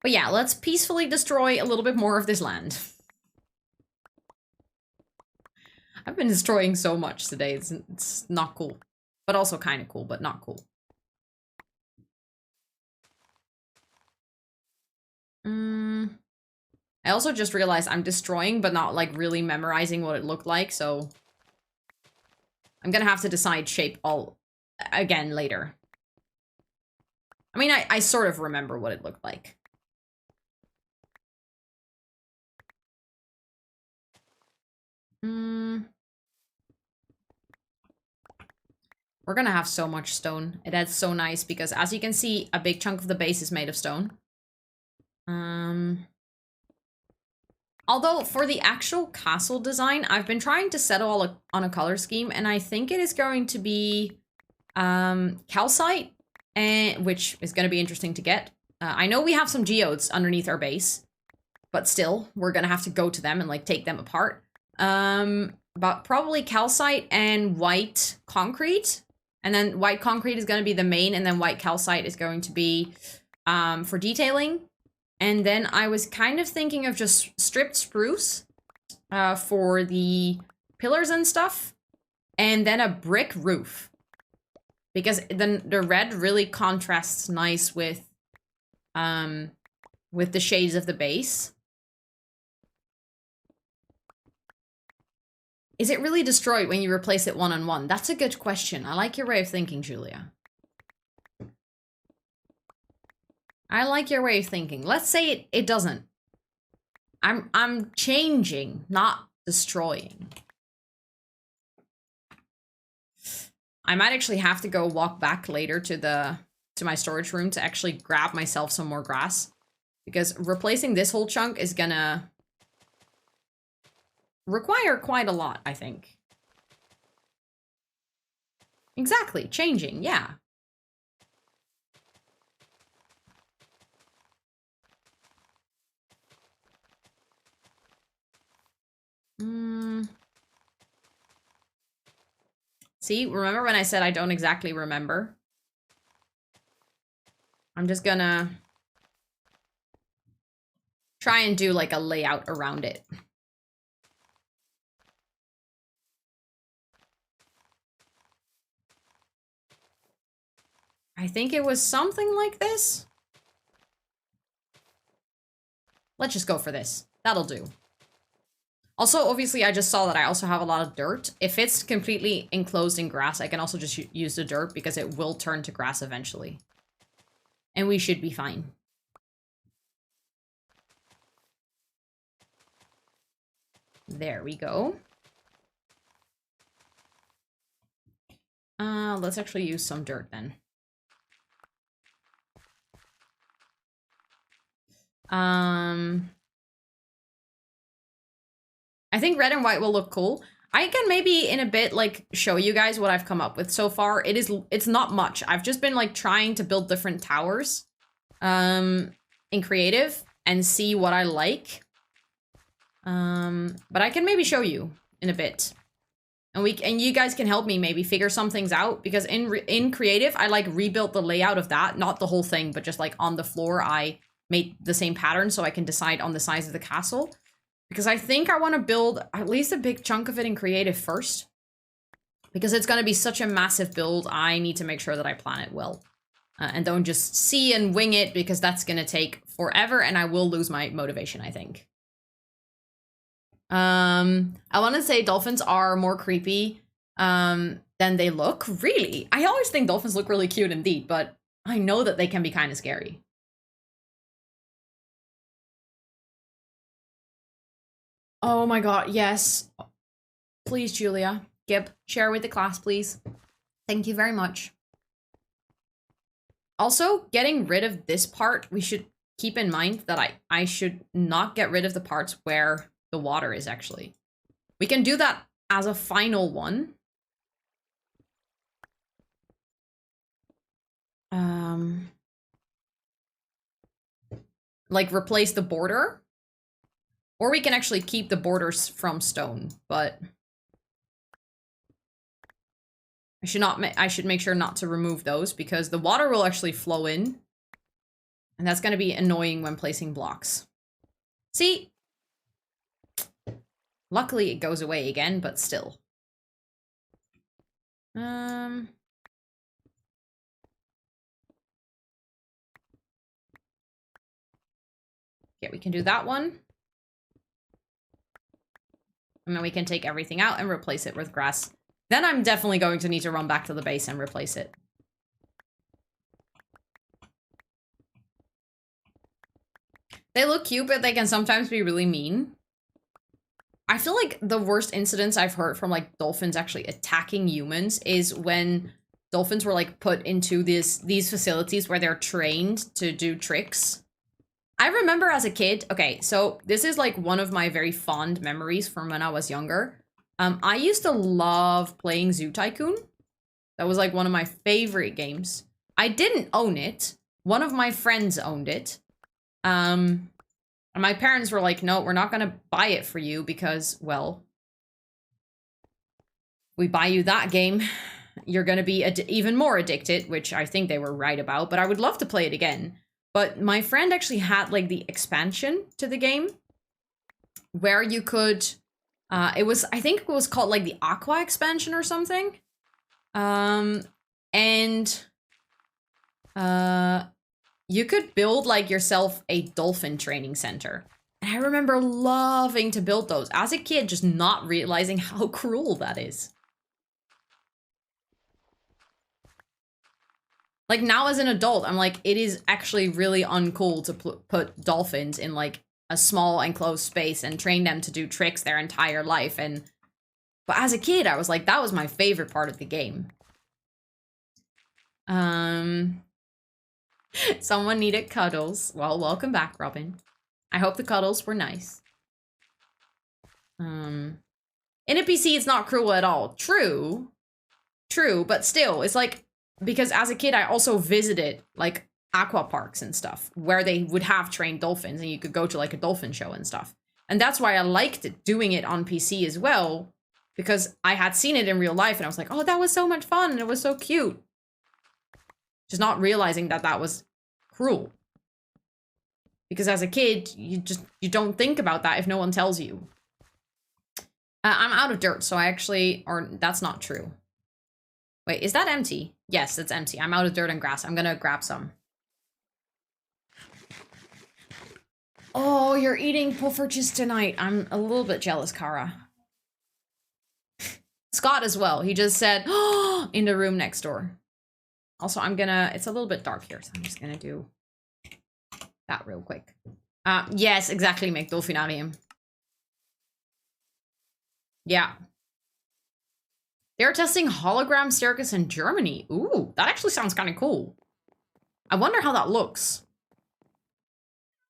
But yeah, let's peacefully destroy a little bit more of this land. I've been destroying so much today, it's not cool. But also kind of cool, but not cool. I also just realized I'm destroying, but not like really memorizing what it looked like, so... I'm gonna have to decide shape all again later. I mean, I sort of remember what it looked like. We're gonna have so much stone. That's so nice because as you can see, a big chunk of the base is made of stone. Although for the actual castle design, I've been trying to settle on a color scheme and I think it is going to be calcite, which is going to be interesting to get. I know we have some geodes underneath our base, but still, we're gonna have to go to them and like take them apart. But probably calcite and white concrete. And then white concrete is going to be the main, and then white calcite is going to be for detailing. And then I was kind of thinking of just stripped spruce for the pillars and stuff. And then a brick roof. Because the red really contrasts nice with the shades of the base. Is it really destroyed when you replace it one-on-one? That's a good question. I like your way of thinking, Julia. I like your way of thinking. Let's say it doesn't. I'm changing, not destroying. I might actually have to go walk back later to my storage room to actually grab myself some more grass. Because replacing this whole chunk is gonna require quite a lot, I think. Exactly, changing, yeah. See, remember when I said I don't exactly remember? I'm just gonna try and do like a layout around it. I think it was something like this. Let's just go for this. That'll do. Also, obviously, I just saw that I also have a lot of dirt. If it's completely enclosed in grass, I can also just use the dirt because it will turn to grass eventually. And we should be fine. There we go. Let's actually use some dirt then. I think red and white will look cool. I can maybe in a bit like show you guys what I've come up with so far. It's not much. I've just been like trying to build different towers in creative and see what I like. But I can maybe show you in a bit. And you guys can help me maybe figure some things out because in creative I like rebuilt the layout of that, not the whole thing, but just like on the floor I made the same pattern so I can decide on the size of the castle. Because I think I want to build at least a big chunk of it in creative first. Because it's going to be such a massive build, I need to make sure that I plan it well. And don't just see and wing it, because that's going to take forever and I will lose my motivation, I think. I want to say dolphins are more creepy than they look. Really? I always think dolphins look really cute indeed, but I know that they can be kind of scary. Oh my god, yes. Please, Julia. Gib, share with the class, please. Thank you very much. Also, getting rid of this part, we should keep in mind that I should not get rid of the parts where the water is actually. We can do that as a final one. Like replace the border. Or we can actually keep the borders from stone, but I should make sure not to remove those because the water will actually flow in. And that's going to be annoying when placing blocks. See? Luckily it goes away again, but still. Yeah, we can do that one. And then we can take everything out and replace it with grass. Then I'm definitely going to need to run back to the base and replace it. They look cute, but they can sometimes be really mean. I feel like the worst incidents I've heard from like dolphins actually attacking humans is when dolphins were like put into these facilities where they're trained to do tricks. I remember as a kid, okay, so this is like one of my very fond memories from when I was younger. I used to love playing Zoo Tycoon. That was like one of my favorite games. I didn't own it. One of my friends owned it. And my parents were like, no, we're not going to buy it for you because, well, we buy you that game, you're going to be even more addicted, which I think they were right about, but I would love to play it again. But my friend actually had like the expansion to the game where you could, I think it was called like the Aqua expansion or something. You could build like yourself a dolphin training center. And I remember loving to build those as a kid, just not realizing how cruel that is. Like now as an adult, I'm like, it is actually really uncool to put dolphins in like a small enclosed space and train them to do tricks their entire life. But as a kid, I was like, that was my favorite part of the game. Someone needed cuddles. Well, welcome back, Robin. I hope the cuddles were nice. In a PC, it's not cruel at all. True. True, but still, it's like, because as a kid, I also visited, like, aqua parks and stuff, where they would have trained dolphins, and you could go to, like, a dolphin show and stuff. And that's why I liked doing it on PC as well, because I had seen it in real life, and I was like, oh, that was so much fun, and it was so cute. Just not realizing that that was cruel. Because as a kid, you don't think about that if no one tells you. I'm out of dirt, so I actually, or that's not true. Wait, is that empty? Yes, it's empty. I'm out of dirt and grass. I'm gonna grab some. Oh, you're eating puffertjes tonight. I'm a little bit jealous, Kara. Scott as well. He just said, oh, in the room next door. Also, I'm gonna, it's a little bit dark here, so I'm just gonna do that real quick. Yes, exactly, Mick, Dolphinarium. Yeah. They're testing hologram circus in Germany. Ooh, that actually sounds kind of cool. I wonder how that looks.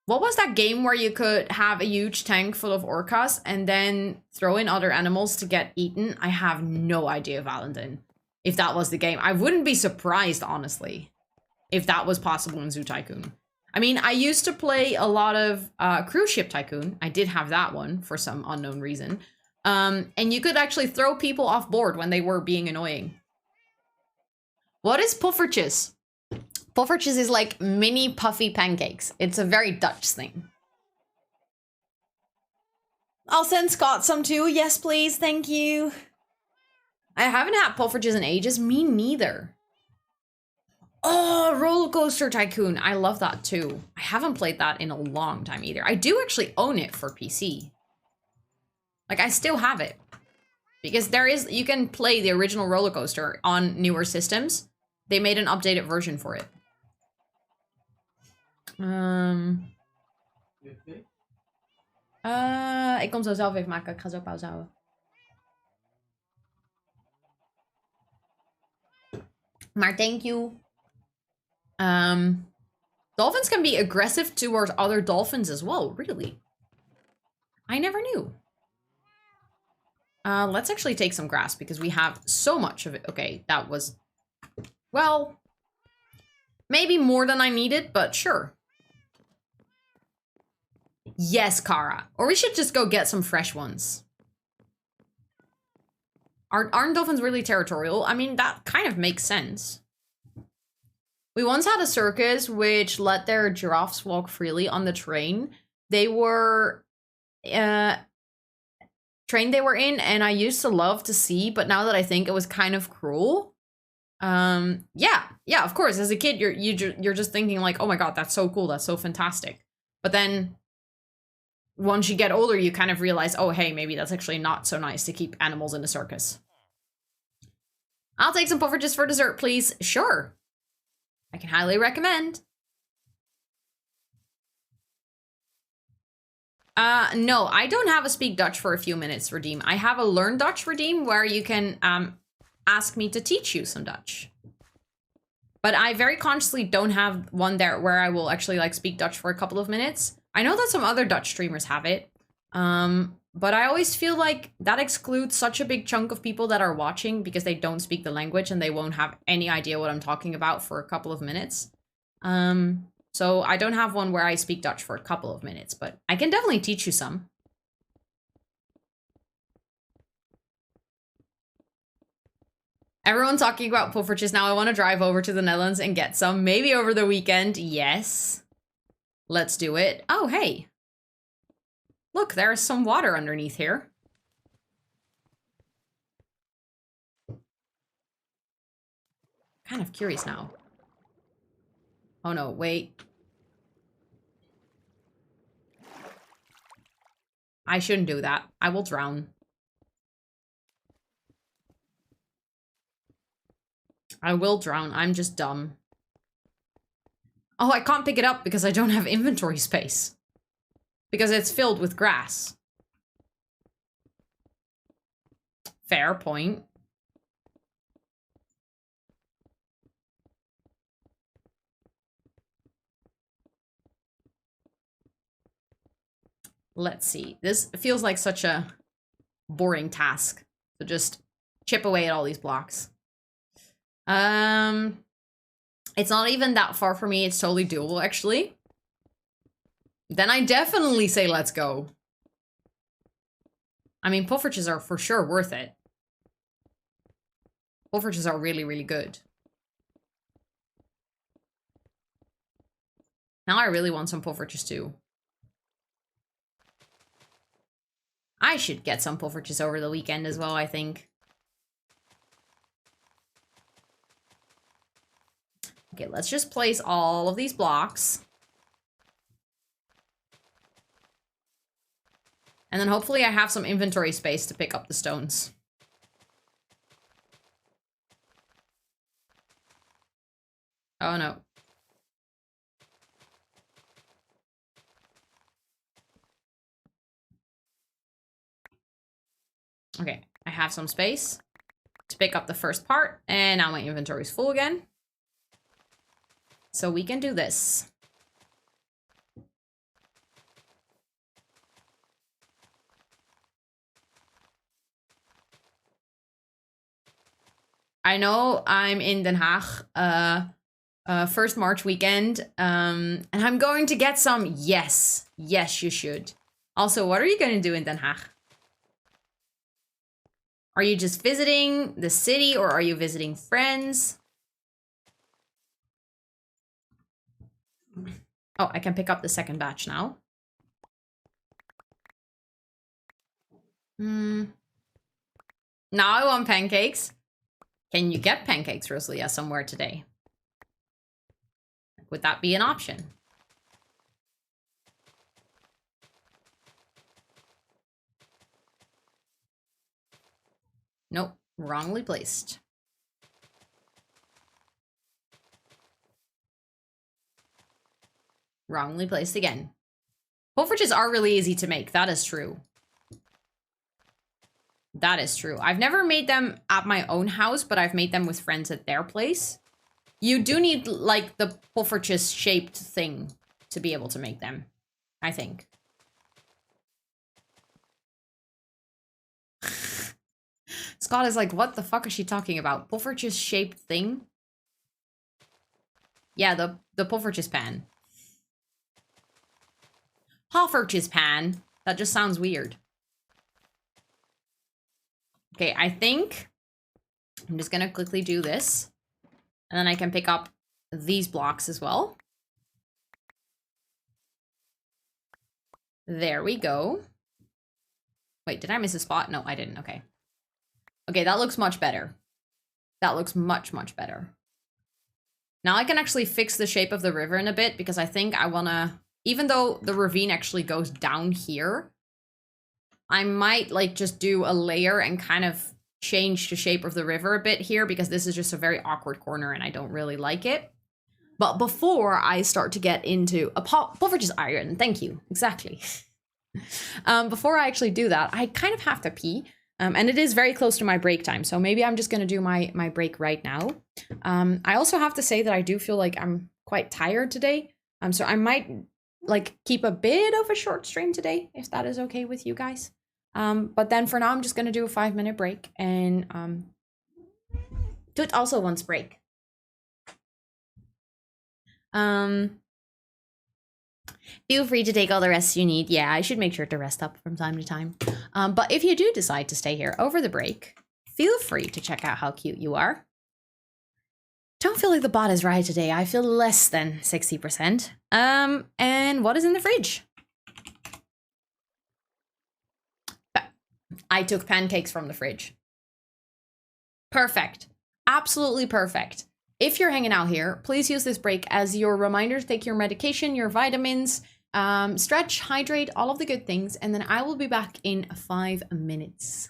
What was that game where you could have a huge tank full of orcas and then throw in other animals to get eaten? I have no idea, Valentin, if that was the game. I wouldn't be surprised, honestly, if that was possible in Zoo Tycoon. I mean, I used to play a lot of Cruise Ship Tycoon. I did have that one for some unknown reason. And you could actually throw people off board when they were being annoying. What is puffertjes? Puffertjes is like mini puffy pancakes. It's a very Dutch thing. I'll send Scott some too. Yes, please. Thank you. I haven't had puffertjes in ages. Me neither. Oh, Roller Coaster Tycoon. I love that too. I haven't played that in a long time either. I do actually own it for PC. Like, I still have it. Because there is, you can play the original roller coaster on newer systems. They made an updated version for it. Ik kom zo zelf even maken. Ik ga zo pauze houden. Maar thank you. Dolphins can be aggressive towards other dolphins as well. Really? I never knew. Let's actually take some grass because we have so much of it. Okay, that was, well, maybe more than I needed, but sure. Yes, Kara. Or we should just go get some fresh ones. Aren't dolphins really territorial? I mean, that kind of makes sense. We once had a circus which let their giraffes walk freely on the train. They were, train they were in, and I used to love to see, but now that I think, it was kind of cruel. Yeah, of course, as a kid you're just thinking like, oh my god, that's so cool, that's so fantastic. But then once you get older, you kind of realize, oh hey, maybe that's actually not so nice to keep animals in a circus. I'll take some puffertjes for dessert, please. Sure, I can highly recommend. No, I don't have a Speak Dutch for a few minutes redeem. I have a Learn Dutch redeem where you can ask me to teach you some Dutch. But I very consciously don't have one there where I will actually like speak Dutch for a couple of minutes. I know that some other Dutch streamers have it. But I always feel like that excludes such a big chunk of people that are watching because they don't speak the language and they won't have any idea what I'm talking about for a couple of minutes. So I don't have one where I speak Dutch for a couple of minutes, but I can definitely teach you some. Everyone's talking about puffertjes now. I want to drive over to the Netherlands and get some. Maybe over the weekend. Yes. Let's do it. Oh, hey. Look, there's some water underneath here. Kind of curious now. Oh no, wait. I shouldn't do that. I will drown. I will drown. I'm just dumb. Oh, I can't pick it up because I don't have inventory space. Because it's filled with grass. Fair point. Let's see. This feels like such a boring task. So just chip away at all these blocks. It's not even that far for me. It's totally doable, actually. Then I definitely say let's go. I mean, puffertjes are for sure worth it. Puffertjes are really, really good. Now I really want some puffertjes too. I should get some puffertjes over the weekend as well, I think. Okay, let's just place all of these blocks. And then hopefully I have some inventory space to pick up the stones. Oh no. Okay, I have some space to pick up the first part, and now my inventory is full again. So we can do this. I know I'm in Den Haag, first March weekend, and I'm going to get some. Yes, yes, you should. Also, what are you going to do in Den Haag? Are you just visiting the city, or are you visiting friends? Oh, I can pick up the second batch now. Now I want pancakes. Can you get pancakes, Rosalia, somewhere today? Would that be an option? Nope, wrongly placed. Wrongly placed again. Poffertjes are really easy to make, that is true. That is true. I've never made them at my own house, but I've made them with friends at their place. You do need, like, the poffertjes shaped thing to be able to make them, I think. Scott is like, what the fuck is she talking about? Poffertjes shaped thing? Yeah, the poffertjes pan. Poffertjes pan? That just sounds weird. Okay, I think I'm just gonna quickly do this. And then I can pick up these blocks as well. There we go. Wait, did I miss a spot? No, I didn't. Okay. Okay, that looks much better. That looks much, much better. Now I can actually fix the shape of the river in a bit, because I think I want to, even though the ravine actually goes down here, I might like just do a layer and kind of change the shape of the river a bit here, because this is just a very awkward corner and I don't really like it. But before I start to get into a poffertjes iron, thank you, exactly. Before I actually do that, I kind of have to pee. And it is very close to my break time, so maybe I'm just going to do my break right now. I also have to say that I do feel like I'm quite tired today. So I might like keep a bit of a short stream today, if that is okay with you guys. But then for now, I'm just going to do a 5-minute break, and Toot also wants break. Feel free to take all the rest you need. Yeah, I should make sure to rest up from time to time. But if you do decide to stay here over the break, feel free to check out how cute you are. Don't feel like the bot is right today. I feel less than 60%. And what is in the fridge? I took pancakes from the fridge. Perfect. Absolutely perfect. If you're hanging out here, please use this break as your reminder to take your medication, your vitamins, stretch, hydrate, all of the good things, and then I will be back in 5 minutes.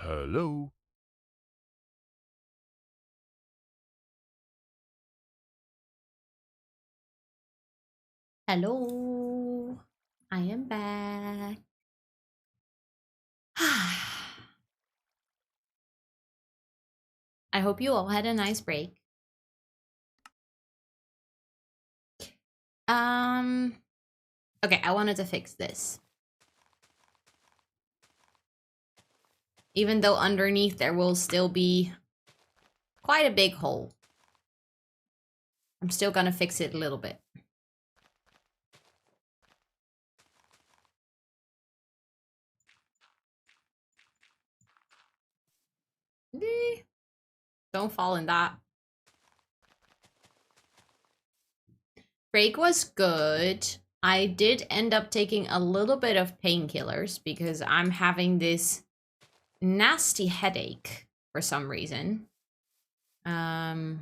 Hello? Hello. I am back. I hope you all had a nice break. Okay, I wanted to fix this. Even though underneath there will still be quite a big hole. I'm still gonna fix it a little bit. Don't fall in that. Break was good. I did end up taking a little bit of painkillers because I'm having this nasty headache for some reason. Nothing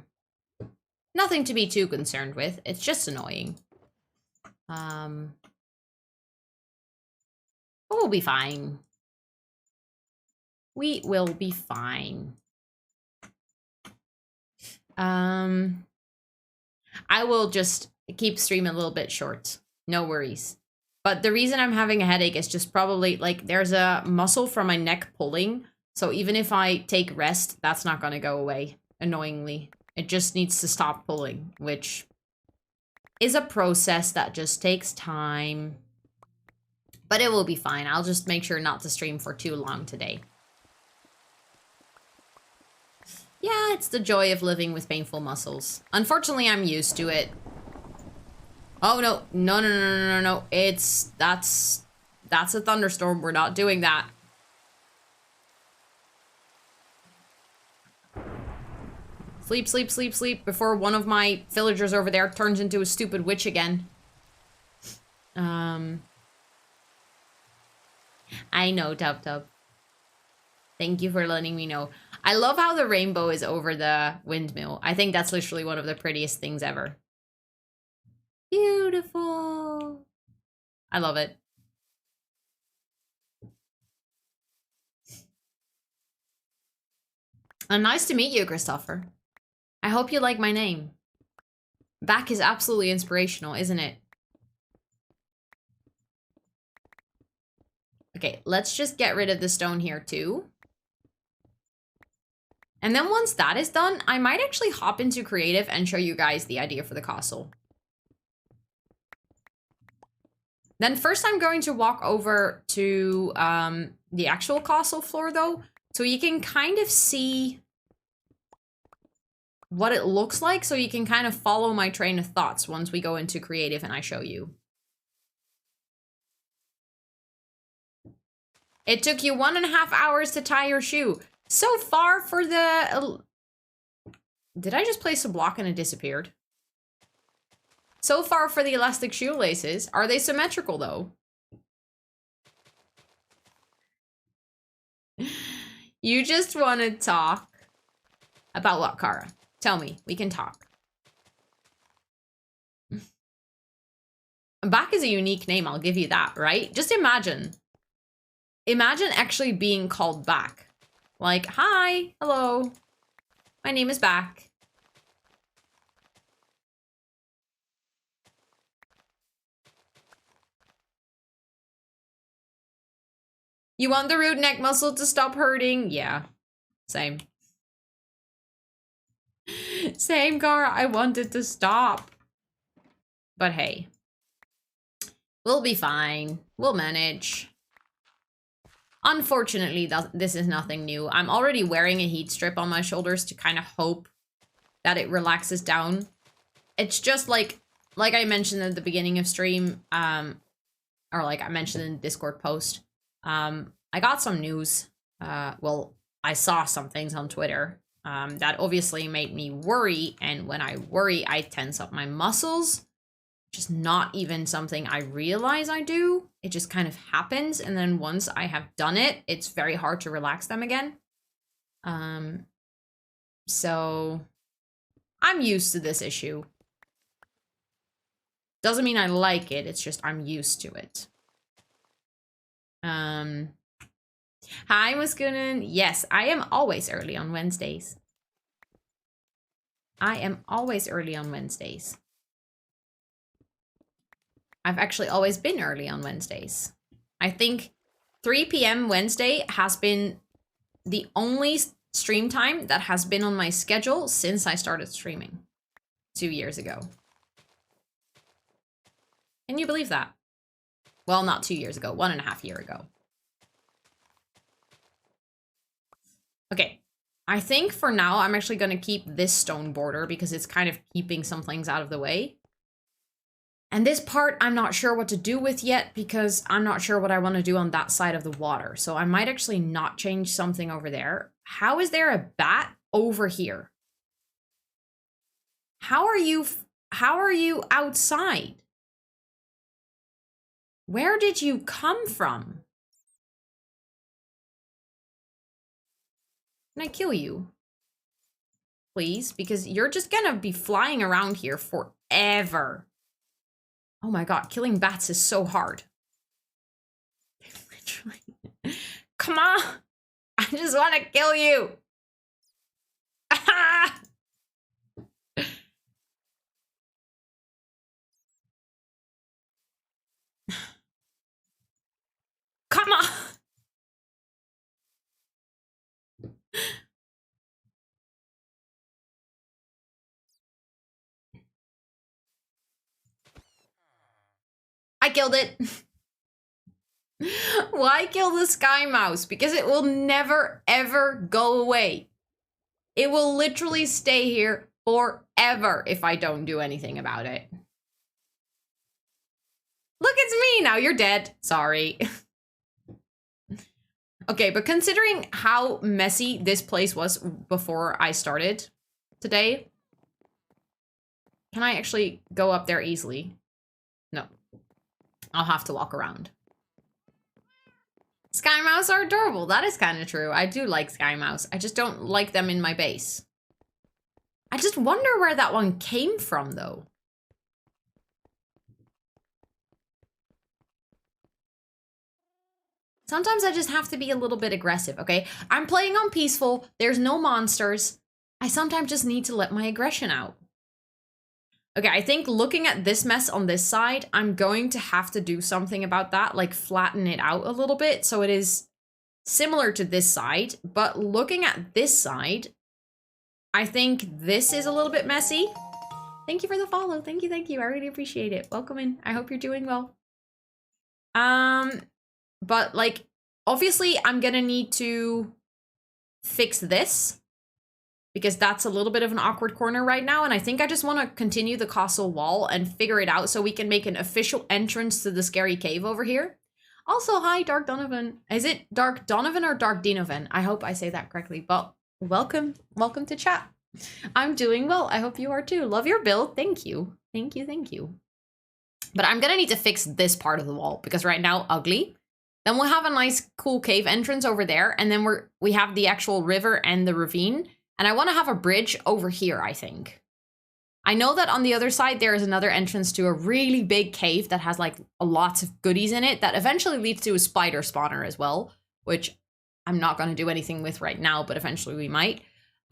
to be too concerned with. It's just annoying. But we'll be fine. We will be fine. I will just keep streaming a little bit short. No worries. But the reason I'm having a headache is just probably, like, there's a muscle from my neck pulling. So even if I take rest, that's not going to go away, annoyingly. It just needs to stop pulling, which is a process that just takes time. But it will be fine. I'll just make sure not to stream for too long today. Yeah, it's the joy of living with painful muscles. Unfortunately, I'm used to it. Oh, no. No, no, no, no, no, no. That's a thunderstorm. We're not doing that. Sleep, sleep, sleep, sleep before one of my villagers over there turns into a stupid witch again. I know, Tub Tub. Thank you for letting me know. I love how the rainbow is over the windmill. I think that's literally one of the prettiest things ever. Beautiful. I love it. And nice to meet you, Christopher. I hope you like my name. Back is absolutely inspirational, isn't it? Okay, let's just get rid of the stone here too. And then once that is done, I might actually hop into creative and show you guys the idea for the castle. Then first I'm going to walk over to the actual castle floor though, so you can kind of see what it looks like, so you can kind of follow my train of thoughts once we go into creative and I show you. It took you 1.5 hours to tie your shoe. So far for the... Did I just place a block and it disappeared? So far for the elastic shoelaces. Are they symmetrical though? You just want to talk about what, Kara? Tell me. We can talk. Back is a unique name, I'll give you that, right? Just imagine. Imagine actually being called back. Like, hi, hello, my name is Back. You want the root neck muscle to stop hurting? Yeah, same. Same, Cara, I want it to stop. But hey, we'll be fine. We'll manage. Unfortunately, this is nothing new. I'm already wearing a heat strip on my shoulders to kind of hope that it relaxes down. It's just like I mentioned at the beginning of stream, or like I mentioned in the Discord post, I got some news. Well, I saw some things on Twitter that obviously made me worry, and when I worry, I tense up my muscles. Just not even something I realize I do. It just kind of happens, and then once I have done it, it's very hard to relax them again. So I'm used to this issue. Doesn't mean I like it, it's just I'm used to it. Hi, Muskunen. Yes, I am always early on Wednesdays. I am always early on Wednesdays. I've actually always been early on Wednesdays. I think 3 p.m. Wednesday has been the only stream time that has been on my schedule since I started streaming 2 years ago. Can you believe that? Well, not 2 years ago, 1.5 years ago. Okay, I think for now I'm actually going to keep this stone border because it's kind of keeping some things out of the way. And this part I'm not sure what to do with yet because I'm not sure what I want to do on that side of the water. So I might actually not change something over there. How is there a bat over here? How are you outside? Where did you come from? Can I kill you? Please, because you're just gonna be flying around here forever. Oh my god, killing bats is so hard. Literally. Come on! I just want to kill you! Come on! I killed it. Why kill the sky mouse? Because it will never, ever go away. It will literally stay here forever if I don't do anything about it. Look, it's me now. You're dead. Sorry. Okay, but considering how messy this place was before I started today, can I actually go up there easily? No. I'll have to walk around. Sky mouse are adorable. That is kind of true. I do like sky mouse. I just don't like them in my base. I just wonder where that one came from, though. Sometimes I just have to be a little bit aggressive, okay? I'm playing on peaceful. There's no monsters. I sometimes just need to let my aggression out. Okay, I think looking at this mess on this side, I'm going to have to do something about that, like flatten it out a little bit so it is similar to this side. But looking at this side, I think this is a little bit messy. Thank you for the follow. Thank you, thank you. I really appreciate it. Welcome in. I hope you're doing well. But like, obviously I'm gonna need to fix this because that's a little bit of an awkward corner right now. And I think I just want to continue the castle wall and figure it out so we can make an official entrance to the scary cave over here. Also, hi, Dark Donovan. Is it Dark Donovan or Dark Dinovan? I hope I say that correctly, but welcome to chat. I'm doing well. I hope you are too. Love your build. Thank you. Thank you, thank you. But I'm gonna need to fix this part of the wall because right now, ugly. Then we'll have a nice, cool cave entrance over there. And then we have the actual river and the ravine. And I want to have a bridge over here, I think. I know that on the other side, there is another entrance to a really big cave that has like lots of goodies in it that eventually leads to a spider spawner as well, which I'm not going to do anything with right now, but eventually we might.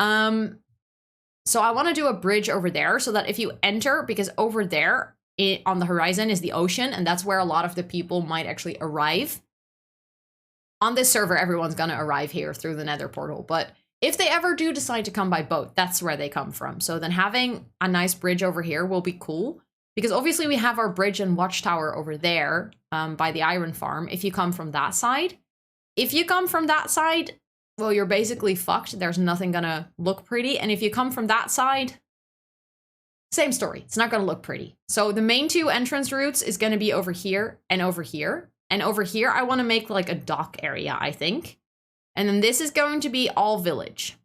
So I want to do a bridge over there so that if you enter, because over there on the horizon is the ocean, and that's where a lot of the people might actually arrive. On this server, everyone's going to arrive here through the nether portal, but if they ever do decide to come by boat, that's where they come from. So then having a nice bridge over here will be cool, because obviously we have our bridge and watchtower over there by the iron farm. If you come from that side, well, you're basically fucked. There's nothing gonna look pretty. And if you come from that side, same story. It's not gonna look pretty. So the main two entrance routes is gonna be over here and over here. And over here, I want to make like a dock area, I think. And then this is going to be all village.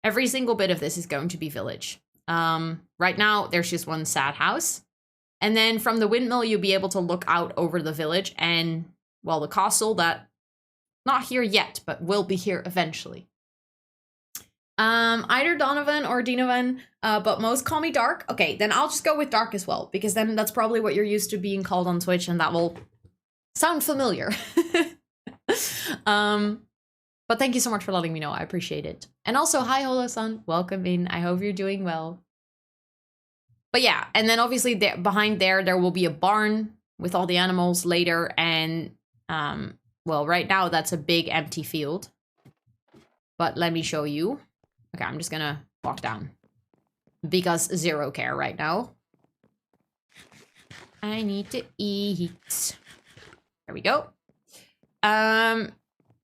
Every single bit of this is going to be village. Right now, there's just one sad house. And then from the windmill, you'll be able to look out over the village and, well, the castle that, not here yet, but will be here eventually. Either Donovan or Dinovan, but most call me Dark. Okay, then I'll just go with Dark as well, because then that's probably what you're used to being called on Twitch, and that will sound familiar. But thank you so much for letting me know. I appreciate it. And also, hi, Holo-san. Welcome in. I hope you're doing well. But yeah, and then obviously behind there will be a barn with all the animals later. And, well, right now that's a big empty field. But let me show you. Okay, I'm just gonna walk down. Because zero care right now. I need to eat. There we go.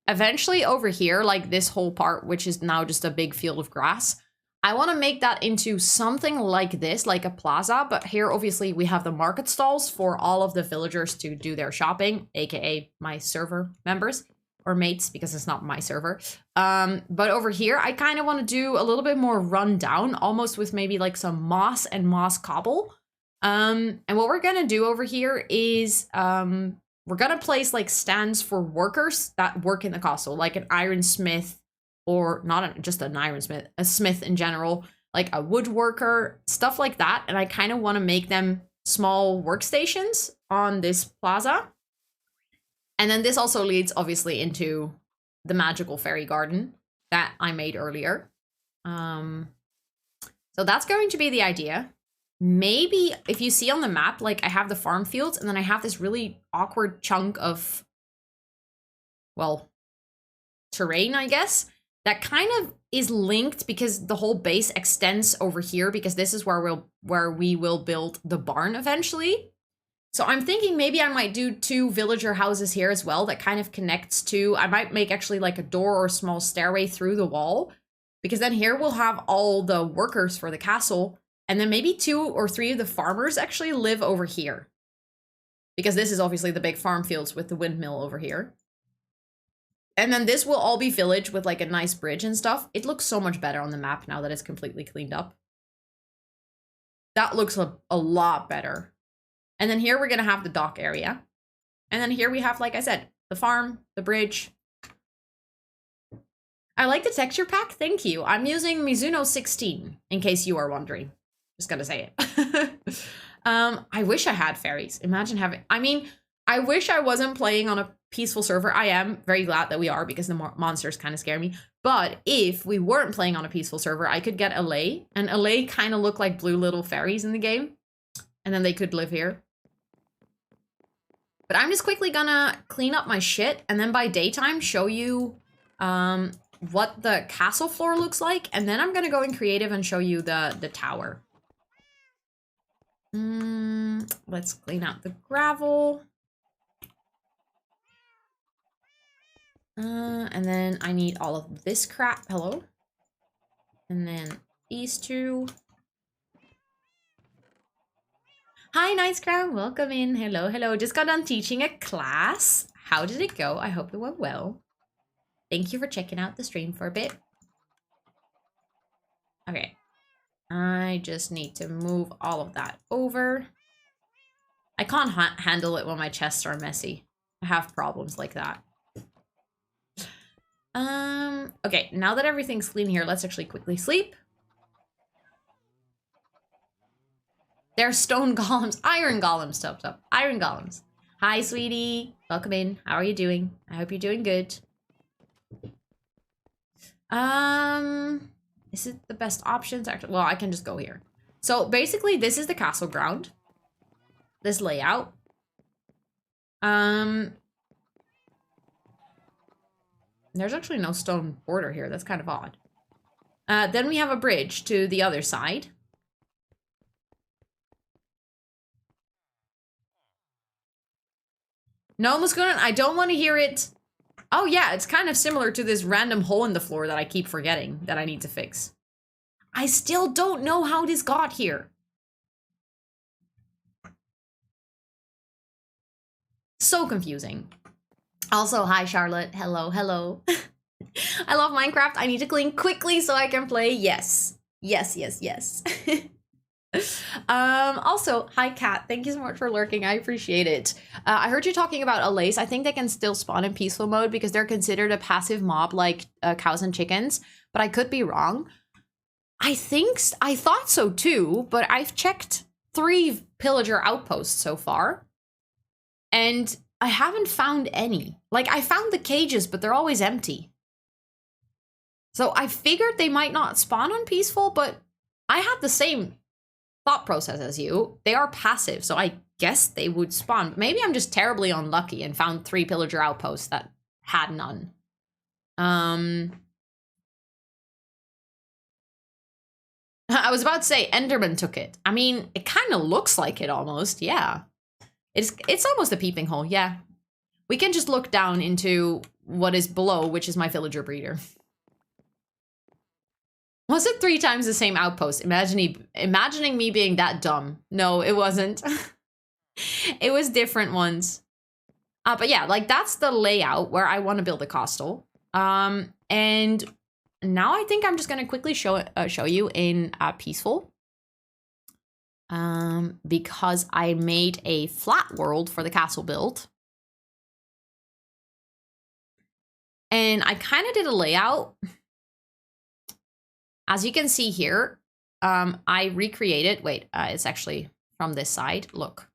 Eventually over here, like this whole part, which is now just a big field of grass, I want to make that into something like this, like a plaza. But here, obviously, we have the market stalls for all of the villagers to do their shopping, aka my server members or mates, because it's not my server. But over here, I kind of want to do a little bit more rundown, almost with maybe like some moss and moss cobble. And what we're gonna do over here is we're gonna place like stands for workers that work in the castle, like an ironsmith, or not just an ironsmith, a smith in general, like a woodworker, stuff like that. And I kind of want to make them small workstations on this plaza. And then this also leads obviously into the magical fairy garden that I made earlier. So that's going to be the idea. Maybe if you see on the map, like I have the farm fields and then I have this really awkward chunk of, well, terrain, I guess, that kind of is linked because the whole base extends over here because this is where we will build the barn eventually. So I'm thinking maybe I might do 2 villager houses here as well that kind of connects to, I might make actually like a door or a small stairway through the wall, because then here we'll have all the workers for the castle. And then maybe 2 or 3 of the farmers actually live over here. Because this is obviously the big farm fields with the windmill over here. And then this will all be village with like a nice bridge and stuff. It looks so much better on the map now that it's completely cleaned up. That looks a lot better. And then here we're going to have the dock area. And then here we have, like I said, the farm, the bridge. I like the texture pack. Thank you. I'm using Mizuno 16, in case you are wondering. Just gonna say it. I wish I had fairies. Imagine having, I mean, I wish I wasn't playing on a peaceful server. I am very glad that we are because the monsters kind of scare me. But if we weren't playing on a peaceful server, I could get Allay. And Allay kind of look like blue little fairies in the game. And then they could live here. But I'm just quickly gonna clean up my shit. And then by daytime, show you what the castle floor looks like. And then I'm gonna go in creative and show you the tower. Let's clean out the gravel. And then I need all of this crap. Hello. And then these 2. Hi, Nice Crown. Welcome in. Hello, hello. Just got done teaching a class. How did it go? I hope it went well. Thank you for checking out the stream for a bit. Okay. I just need to move all of that over. I can't handle it when my chests are messy. I have problems like that. Okay, now that everything's clean here, let's actually quickly sleep. They're stone golems, iron golems, stop. Iron golems. Hi, sweetie. Welcome in. How are you doing? I hope you're doing good. Is it the best options? Actually, well, I can just go here. So basically, this is the castle ground. This layout. There's actually no stone border here. That's kind of odd. Then we have a bridge to the other side. No, Muskunan, I don't want to hear it. Oh yeah, it's kind of similar to this random hole in the floor that I keep forgetting that I need to fix. I still don't know how this got here. So confusing. Also, hi Charlotte. Hello, hello. I love Minecraft. I need to clean quickly so I can play. Yes. Yes, yes, yes. Also, hi Kat. Thank you so much for lurking. I appreciate it. I heard you talking about Allays. I think they can still spawn in peaceful mode because they're considered a passive mob like cows and chickens, but I could be wrong. I thought so too, but I've checked 3 pillager outposts so far. And I haven't found any. Like, I found the cages, but they're always empty. So I figured they might not spawn on peaceful, but I had the same thought process as you. They are passive, so I guess they would spawn. But maybe I'm just terribly unlucky and found 3 pillager outposts that had none. I was about to say Enderman took it. I mean, it kind of looks like it almost, yeah. It's almost a peeping hole, yeah. We can just look down into what is below, which is my villager breeder. Was it 3 times the same outpost? Imagining me being that dumb. No, it wasn't. It was different ones. But yeah, like that's the layout where I want to build a castle. And now I think I'm just going to quickly show you in Peaceful. Because I made a flat world for the castle build. And I kind of did a layout. As you can see here, I recreated, it's actually from this side, look.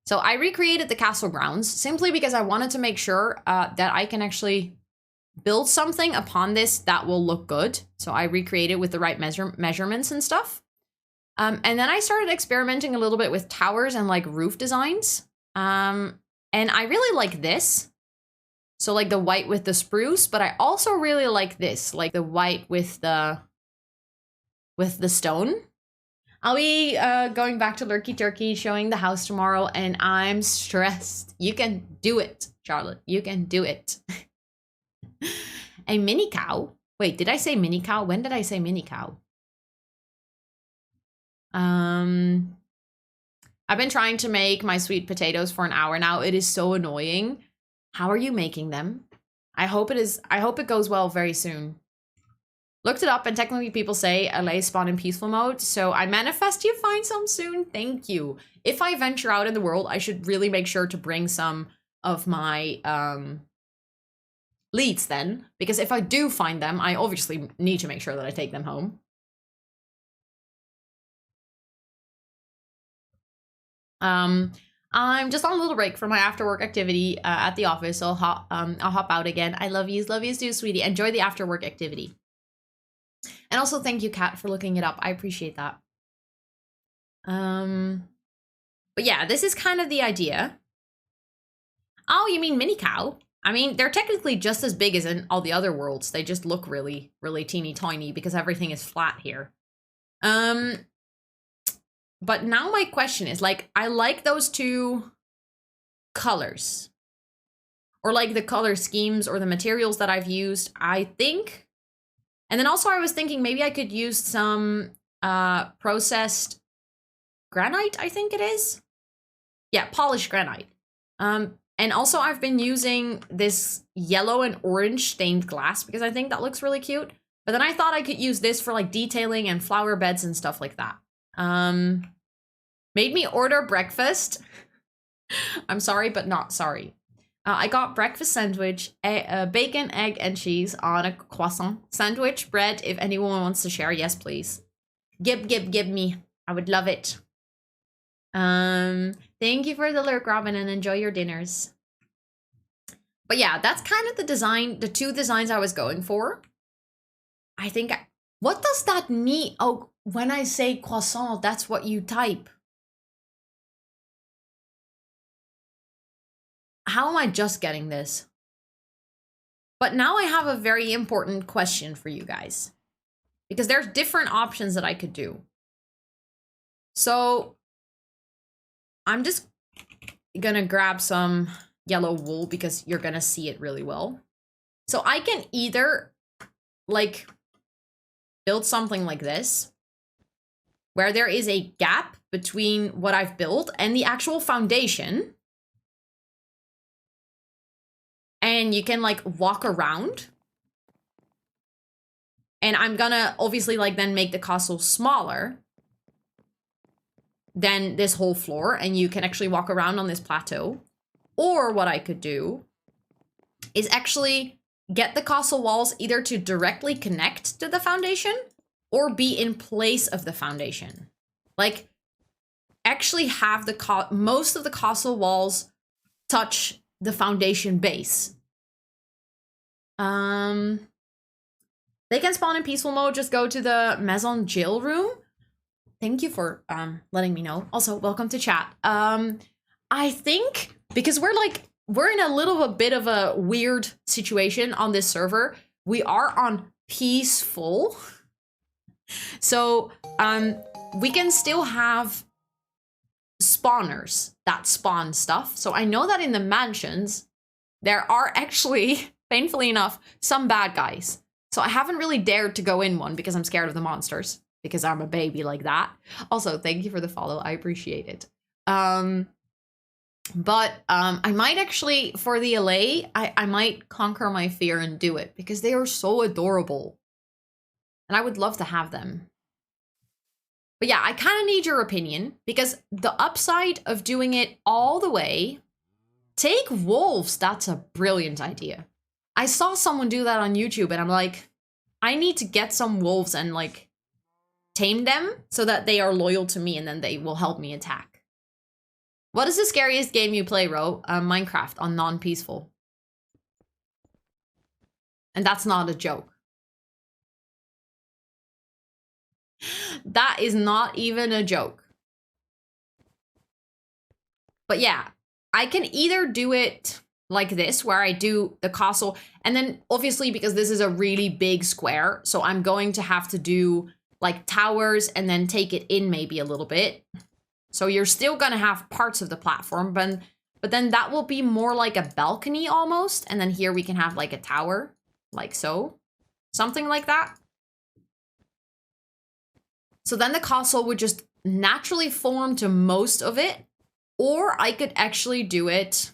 So I recreated the castle grounds simply because I wanted to make sure that I can actually build something upon this that will look good. So I recreated with the right measurements and stuff. And then I started experimenting a little bit with towers and like roof designs. And I really like this. So like the white with the spruce, but I also really like this, like the white with the stone. I'll be going back to Lurky Turkey, showing the house tomorrow, and I'm stressed. You can do it, Charlotte. You can do it. A mini cow? Wait, did I say mini cow? When did I say mini cow? I've been trying to make my sweet potatoes for an hour now. It is so annoying. How are you making them? I hope it goes well very soon. Looked it up, and technically people say LA spawn in peaceful mode, so I manifest you find some soon. Thank you. If I venture out in the world, I should really make sure to bring some of my leads then, because if I do find them, I obviously need to make sure that I take them home. I'm just on a little break from my after work activity at the office, so I'll hop out again. I love yous too, sweetie. Enjoy the after work activity. And also thank you, Kat, for looking it up. I appreciate that. But yeah, this is kind of the idea. Oh, you mean mini cow? I mean, they're technically just as big as in all the other worlds. They just look really, really teeny tiny because everything is flat here. But now my question is, like, I like those 2 colors. Or like the color schemes or the materials that I've used, I think. And then also I was thinking maybe I could use some processed granite, I think it is. Yeah, polished granite. And also I've been using this yellow and orange stained glass because I think that looks really cute. But then I thought I could use this for like detailing and flower beds and stuff like that. Made me order breakfast. I'm sorry, but not sorry. I got breakfast sandwich, bacon, egg, and cheese on a croissant sandwich, bread. If anyone wants to share, yes, please. Give me. I would love it. Thank you for the lurk, Robin, and enjoy your dinners. But yeah, that's kind of the design, the 2 designs I was going for. I think, what does that mean? Oh, when I say croissant, that's what you type. How am I just getting this? But now I have a very important question for you guys. Because there's different options that I could do. So I'm just gonna grab some yellow wool because you're gonna see it really well. So I can either like build something like this, where there is a gap between what I've built and the actual foundation. And you can like walk around. And I'm gonna obviously like then make the castle smaller than this whole floor. And you can actually walk around on this plateau. Or what I could do is actually get the castle walls either to directly connect to the foundation or be in place of the foundation. Like actually have the most of the castle walls touch the foundation base. They can spawn in peaceful mode. Just go to the Maison jail room. Thank you for letting me know. Also, welcome to chat. I think because we're in a little bit of a weird situation on this server. We are on peaceful. So we can still have spawners that spawn stuff. So I know that in the mansions, there are actually, painfully enough, some bad guys. So I haven't really dared to go in one because I'm scared of the monsters. Because I'm a baby like that. Also, thank you for the follow. I appreciate it. I might actually, for the LA, I might conquer my fear and do it. Because they are so adorable. And I would love to have them. But yeah, I kind of need your opinion. Because the upside of doing it all the way, take wolves. That's a brilliant idea. I saw someone do that on YouTube and I'm like, I need to get some wolves and like tame them so that they are loyal to me and then they will help me attack. What is the scariest game you play, Ro? Minecraft on non-peaceful. And that's not a joke. That is not even a joke. But yeah, I can either do it like this, where I do the castle, and then obviously because this is a really big square, so I'm going to have to do like towers and then take it in maybe a little bit. So you're still gonna have parts of the platform, but then that will be more like a balcony almost, and then here we can have like a tower, like so. Something like that. So then the castle would just naturally form to most of it, or I could actually do it.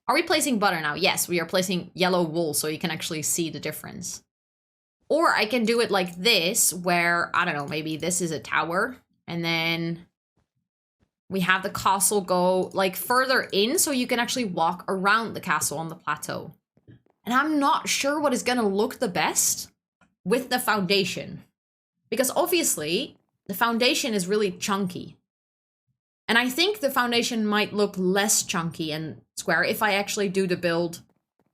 Are we placing butter now? Yes, we are placing yellow wool so you can actually see the difference. Or I can do it like this, where, I don't know, maybe this is a tower, and then we have the castle go like further in so you can actually walk around the castle on the plateau. And I'm not sure what is gonna look the best with the foundation. Because obviously, the foundation is really chunky. And I think the foundation might look less chunky and square if I actually do the build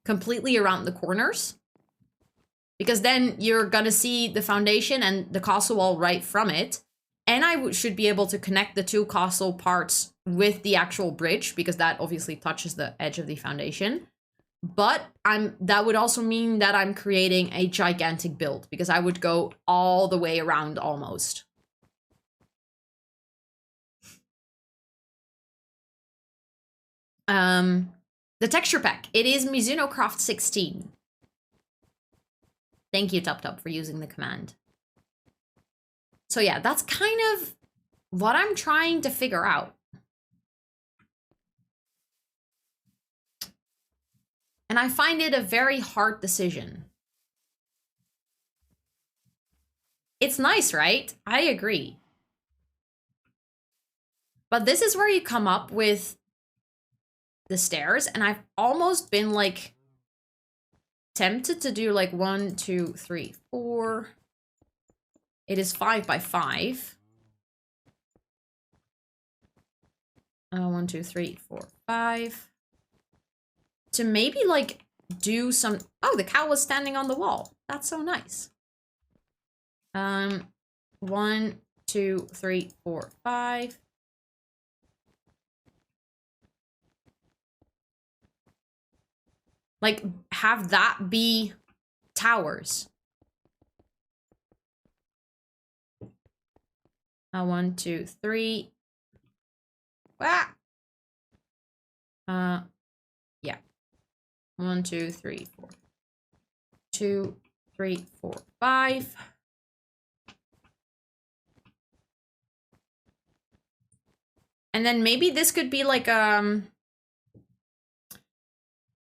completely around the corners. Because then you're gonna see the foundation and the castle wall right from it. And I should be able to connect the two castle parts with the actual bridge, because that obviously touches the edge of the foundation. But that would also mean that I'm creating a gigantic build, because I would go all the way around almost. The texture pack. It is Mizuno Craft 16. Thank you, TupTup, for using the command. So yeah, that's kind of what I'm trying to figure out. And I find it a very hard decision. It's nice, right? I agree. But this is where you come up with the stairs, and I've almost been like tempted to do like 1, 2, 3, 4. It is 5 by 5. 1, 2, 3, 4, 5. To maybe like do some. Oh, the cow was standing on the wall. That's so nice. 1, 2, 3, 4, 5. Like, have that be towers. 1, 2, 3. Ah! Yeah. 1, 2, 3, 4. 2, 3, 4, 5. And then maybe this could be like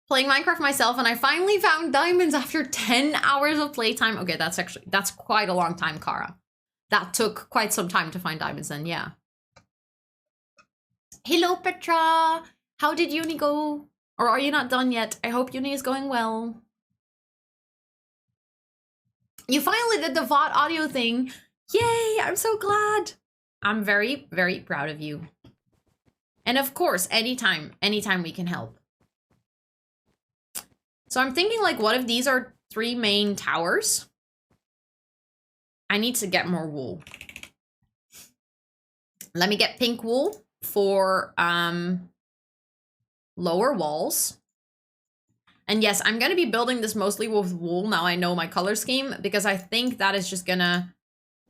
playing Minecraft myself, and I finally found diamonds after 10 hours of playtime. Okay, that's quite a long time, Kara. That took quite some time to find diamonds then, yeah. Hello, Petra! How did uni go? Or are you not done yet? I hope uni is going well. You finally did the VOD audio thing. Yay, I'm so glad. I'm very, very proud of you. And of course, anytime we can help. So I'm thinking like, what if these are 3 main towers? I need to get more wool. Let me get pink wool for lower walls. And yes, I'm going to be building this mostly with wool. Now I know my color scheme, because I think that is just gonna,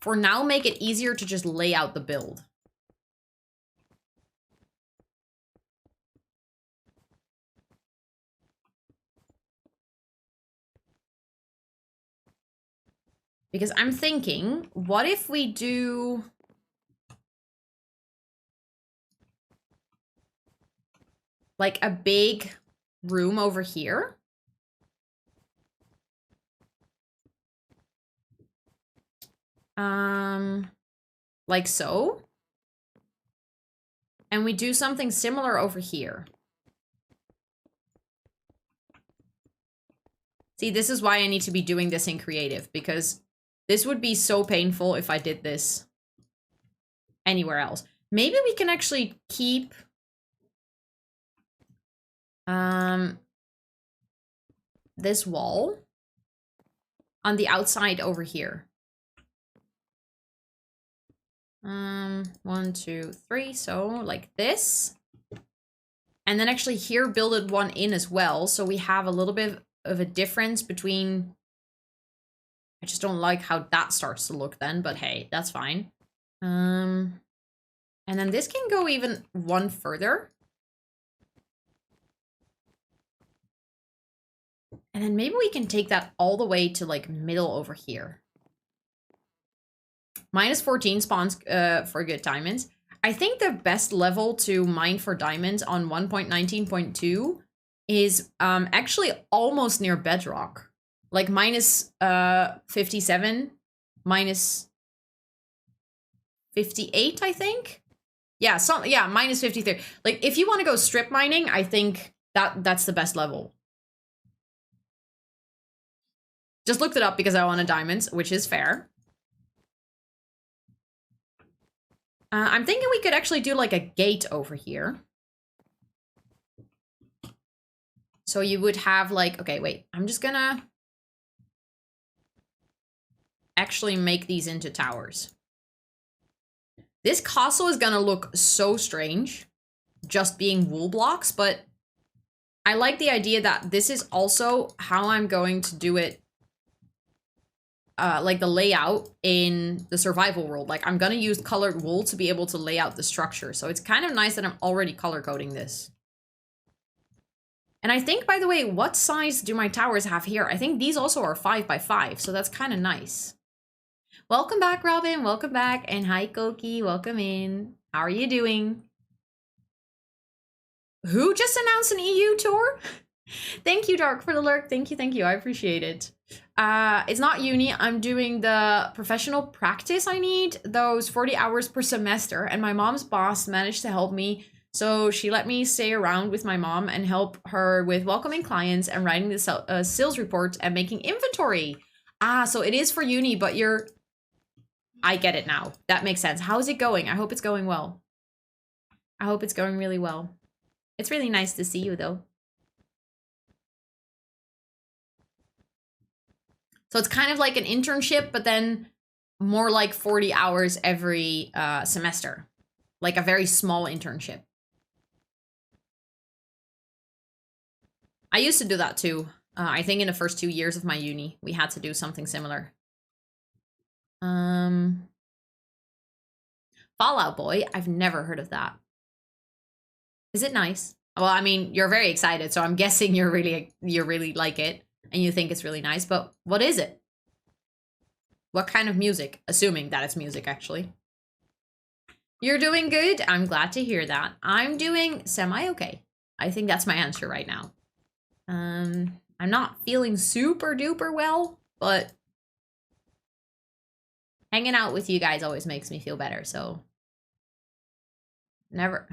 for now, make it easier to just lay out the build. Because I'm thinking, what if we do... like a big room over here? Like so. And we do something similar over here. See, this is why I need to be doing this in creative, because this would be so painful if I did this anywhere else. Maybe we can actually keep this wall on the outside over here. 1, 2, 3, so like this. And then actually here build it one in as well, so we have a little bit of a difference between... I just don't like how that starts to look then, but hey, that's fine. And then this can go even one further. And then maybe we can take that all the way to like middle over here. -14 spawns for good diamonds. I think the best level to mine for diamonds on 1.19.2 is actually almost near bedrock. Like -57, -58, I think. Yeah, -53. Like if you want to go strip mining, I think that's the best level. Just looked it up because I wanted diamonds, which is fair. I'm thinking we could actually do like a gate over here. So you would have like, okay, wait, I'm just gonna actually make these into towers. This castle is gonna look so strange, just being wool blocks, but I like the idea that this is also how I'm going to do it. Like the layout in the survival world. Like I'm gonna use colored wool to be able to lay out the structure. So it's kind of nice that I'm already color coding this. And I think, by the way, what size do my towers have here? I think these also are 5 by 5, so that's kind of nice. Welcome back, Robin. Welcome back. And hi, Koki. Welcome in. How are you doing? Who just announced an EU tour? Thank you, Dark, for the lurk. Thank you, thank you. I appreciate it. It's not uni. I'm doing the professional practice I need, those 40 hours per semester, and my mom's boss managed to help me. So she let me stay around with my mom and help her with welcoming clients and writing the sales report and making inventory. So it is for uni, but you're... I get it now. That makes sense. How's it going? I hope it's going well. I hope it's going really well. It's really nice to see you, though. So it's kind of like an internship, but then more like 40 hours every semester. Like a very small internship. I used to do that too. I think in the first 2 years of my uni, we had to do something similar. Fallout Boy, I've never heard of that. Is it nice? Well, I mean, you're very excited, so I'm guessing you really like it. And you think it's really nice, but what is it? What kind of music? Assuming that it's music, actually. You're doing good? I'm glad to hear that. I'm doing semi-okay. I think that's my answer right now. I'm not feeling super duper well, but hanging out with you guys always makes me feel better, so... Never...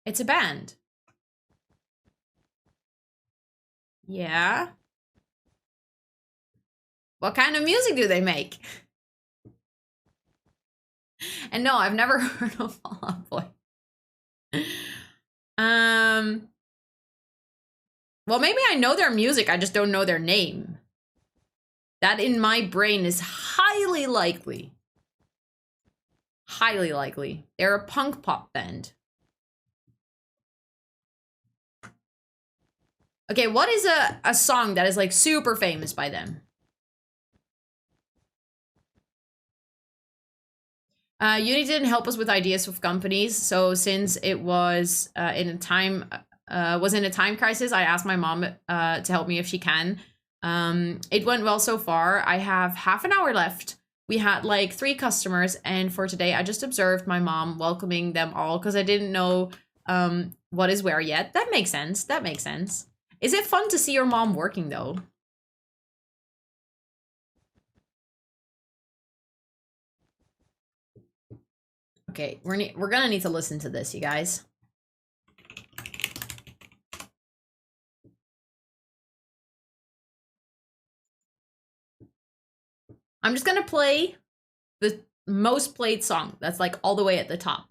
It's a band. Yeah? What kind of music do they make? And no, I've never heard of Fall Out Boy. Well, maybe I know their music, I just don't know their name. That in my brain is highly likely. Highly likely. They're a punk pop band. Okay, what is a song that is like super famous by them? Uni didn't help us with ideas of companies, so since it was in a time crisis, I asked my mom to help me if she can. It went well so far. I have half an hour left. We had like 3 customers, and for today I just observed my mom welcoming them all because I didn't know what is where yet. That makes sense. That makes sense. Is it fun to see your mom working though? Okay, we're gonna need to listen to this, you guys. I'm just gonna play the most played song that's like all the way at the top.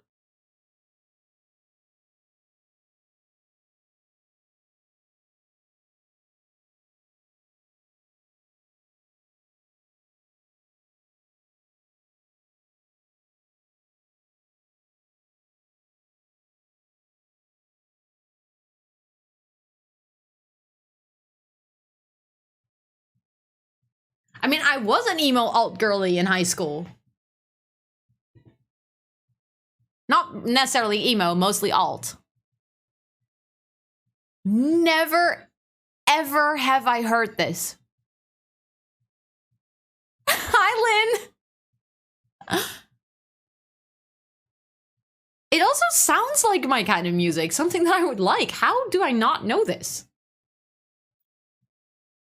I mean, I was an emo alt girly in high school. Not necessarily emo, mostly alt. Never, ever have I heard this. Hi, Lynn. It also sounds like my kind of music, something that I would like. How do I not know this?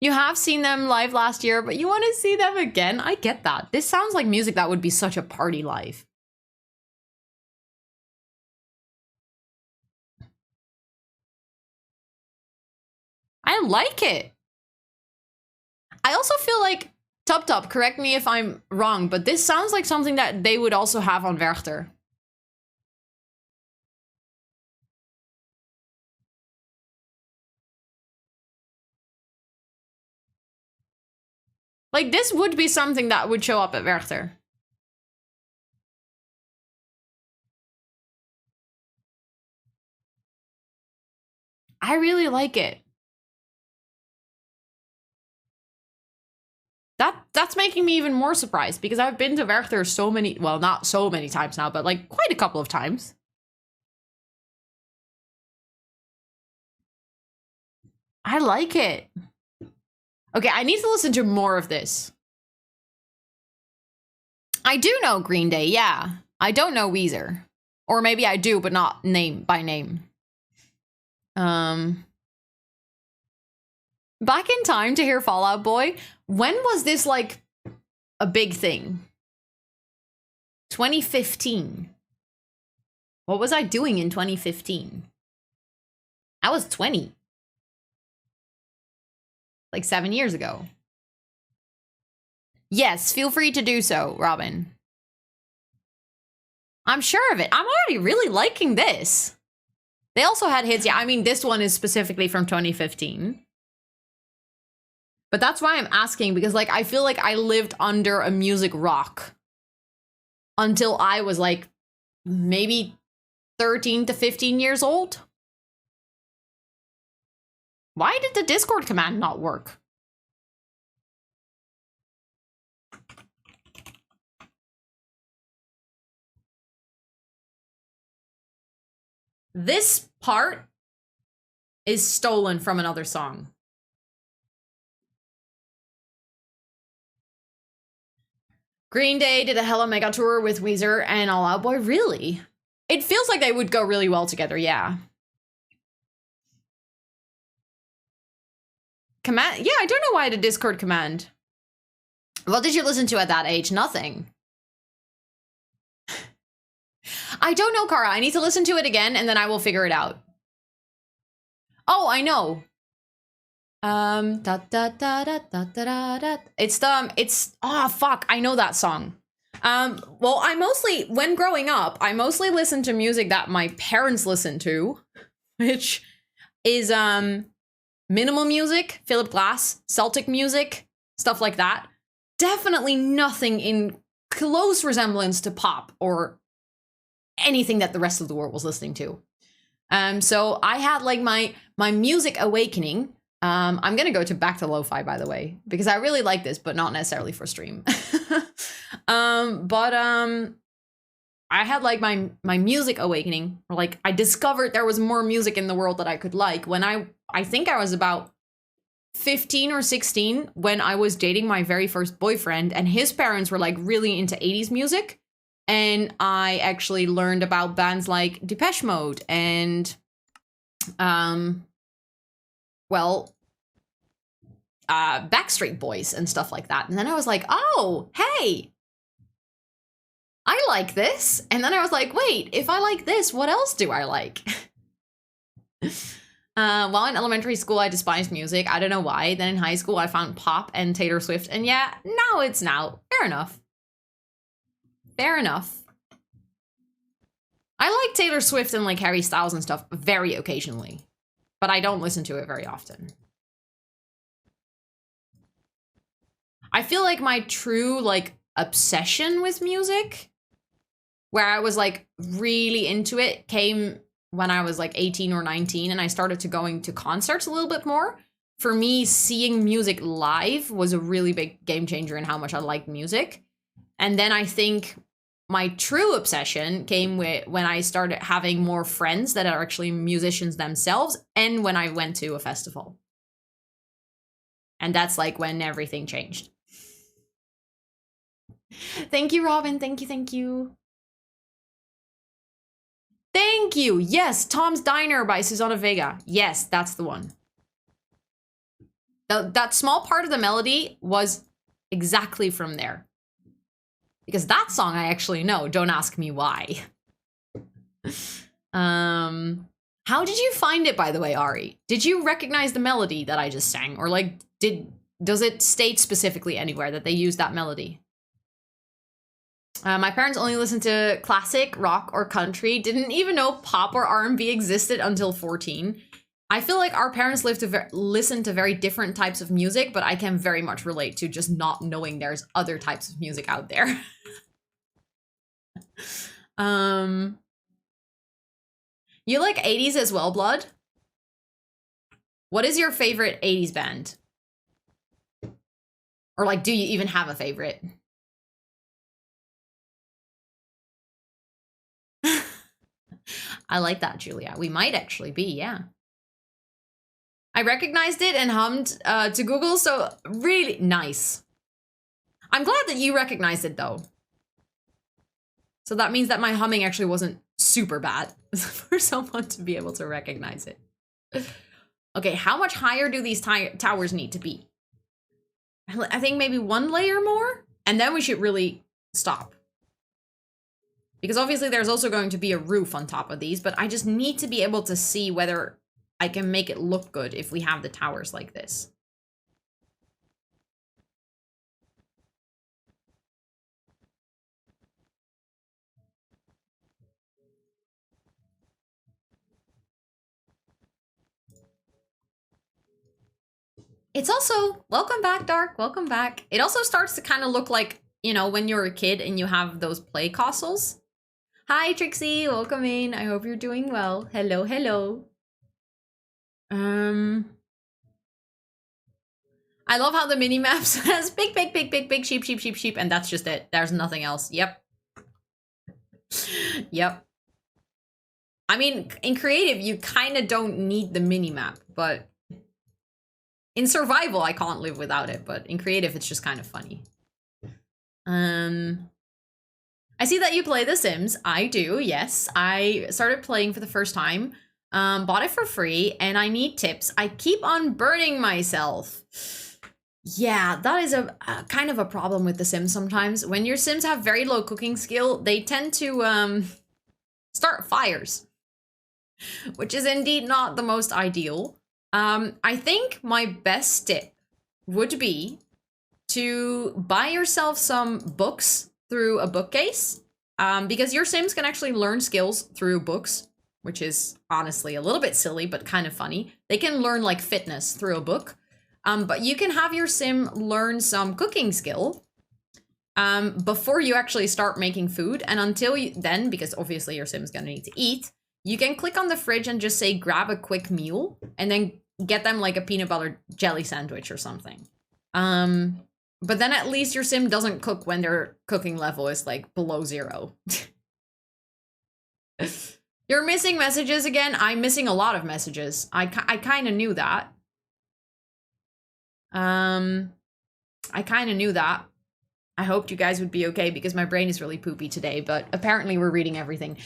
You have seen them live last year, but you want to see them again? I get that. This sounds like music that would be such a party live. I like it. I also feel like, Top, correct me if I'm wrong, but this sounds like something that they would also have on Werchter. Like, this would be something that would show up at Werchter. I really like it. That's making me even more surprised because I've been to Werchter so many, well, not so many times now, but like quite a couple of times. I like it. Okay, I need to listen to more of this. I do know Green Day, yeah. I don't know Weezer. Or maybe I do, but not name by name. Back in time to hear Fall Out Boy. When was this like a big thing? 2015. What was I doing in 2015? I was 20. Like 7 years ago. Yes, feel free to do so, Robin. I'm sure of it. I'm already really liking this. They also had hits. Yeah, I mean, this one is specifically from 2015. But that's why I'm asking, because like I feel like I lived under a music rock until I was like maybe 13 to 15 years old. Why did the Discord command not work? This part is stolen from another song. Green Day did a hella mega tour with Weezer and All Out Boy. Really? It feels like they would go really well together, yeah. Command? Yeah, I don't know why the Discord command. What did you listen to at that age? Nothing. I don't know, Kara. I need to listen to it again and then I will figure it out. Oh, I know. It's oh fuck, I know that song. Well, when growing up, I mostly listened to music that my parents listened to, which is minimal music, Philip Glass, Celtic music, stuff like that. Definitely nothing in close resemblance to pop or anything that the rest of the world was listening to. So I had like my music awakening. I'm gonna go back to lo-fi, by the way, because I really like this, but not necessarily for stream. I had like my music awakening, or like I discovered there was more music in the world that I could like when I think I was about 15 or 16 when I was dating my very first boyfriend, and his parents were like really into 80s music. And I actually learned about bands like Depeche Mode and, Backstreet Boys and stuff like that. And then I was like, oh, hey, I like this. And then I was like, wait, if I like this, what else do I like? While in elementary school, I despised music. I don't know why. Then in high school, I found pop and Taylor Swift. And yeah, now it's now. Fair enough. Fair enough. I like Taylor Swift and like Harry Styles and stuff very occasionally, but I don't listen to it very often. I feel like my true like obsession with music, where I was like really into it, came when I was like 18 or 19 and I started to going to concerts a little bit more. For me, seeing music live was a really big game changer in how much I liked music. And then I think my true obsession came when I started having more friends that are actually musicians themselves, and when I went to a festival. And that's like when everything changed. Thank you, Robin. Thank you, thank you. Thank you. Yes, Tom's Diner by Susanna Vega. Yes, that's the one. That small part of the melody was exactly from there. Because that song I actually know. Don't ask me why. How did you find it, by the way, Ari? Did you recognize the melody that I just sang? Or like, does it state specifically anywhere that they used that melody? My parents only listened to classic, rock, or country. Didn't even know pop or R&B existed until 14. I feel like our parents listen to very different types of music, but I can very much relate to just not knowing there's other types of music out there. You like 80s as well, Blood? What is your favorite 80s band? Or like, do you even have a favorite? I like that, Julia. We might actually be, yeah. I recognized it and hummed to Google, so really nice. I'm glad that you recognized it, though. So that means that my humming actually wasn't super bad for someone to be able to recognize it. Okay, how much higher do these towers need to be? I think maybe one layer more, and then we should really stop. Because obviously there's also going to be a roof on top of these, but I just need to be able to see whether I can make it look good if we have the towers like this. It's also, welcome back, Dark, welcome back. It also starts to kind of look like, you know, when you're a kid and you have those play castles. Hi, Trixie, welcome in. I hope you're doing well. Hello, hello. I love how the mini-map says big, big, big, big, big, sheep, sheep, sheep, sheep, and that's just it. There's nothing else. Yep. Yep. I mean, in creative, you kind of don't need the mini-map, but in survival, I can't live without it, but in creative, it's just kind of funny. I see that you play The Sims. I do, yes. I started playing for the first time, bought it for free, and I need tips. I keep on burning myself. Yeah, that is a kind of a problem with The Sims sometimes. When your Sims have very low cooking skill, they tend to start fires, which is indeed not the most ideal. I think my best tip would be to buy yourself some books through a bookcase, because your Sims can actually learn skills through books. which is honestly a little bit silly, but kind of funny. They can learn like fitness through a book. But you can have your sim learn some cooking skill before you actually start making food. And until you then, because obviously your sim's gonna need to eat, you can click on the fridge and just say, grab a quick meal, and then get them like a peanut butter jelly sandwich or something. But then at least your sim doesn't cook when their cooking level is like below 0. You're missing messages again? I'm missing a lot of messages. I kind of knew that. I kind of knew that. I hoped you guys would be okay because my brain is really poopy today, but apparently we're reading everything.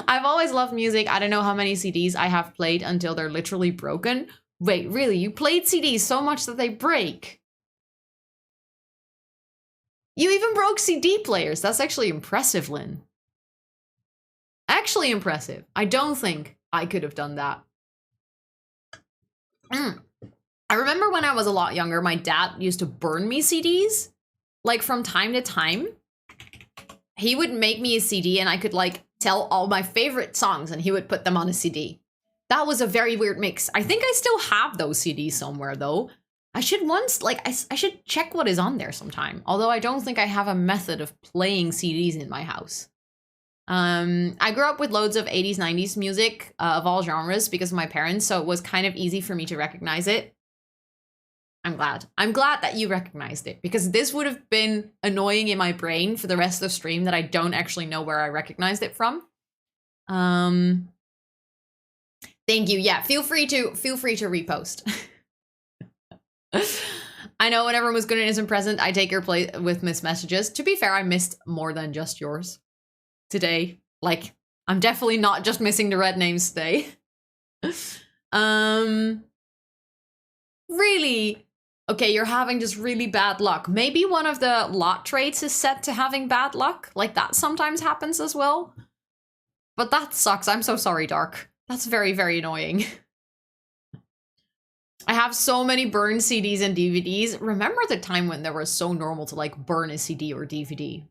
I've always loved music. I don't know how many CDs I have played until they're literally broken. Wait, really? You played CDs so much that they break? You even broke CD players. That's actually impressive, Lynn. Actually impressive. I don't think I could have done that. I remember when I was a lot younger, my dad used to burn me CDs. Like from time to time. He would make me a CD and I could like tell all my favorite songs and he would put them on a CD. That was a very weird mix. I think I still have those CDs somewhere though. I should I should check what is on there sometime. Although I don't think I have a method of playing CDs in my house. I grew up with loads of 80s, 90s music of all genres because of my parents, so it was kind of easy for me to recognize it. I'm glad. I'm glad that you recognized it because this would have been annoying in my brain for the rest of the stream that I don't actually know where I recognized it from. Thank you. Yeah, feel free to repost. I know when everyone was good and isn't present, I take your place with missed messages. To be fair, I missed more than just yours today. Like, I'm definitely not just missing the red names today. Really? Okay, you're having just really bad luck. Maybe one of the lot traits is set to having bad luck. Like, that sometimes happens as well. But that sucks. I'm so sorry, Dark. That's very, very annoying. I have so many burned CDs and DVDs. Remember the time when there was so normal to like burn a CD or DVD?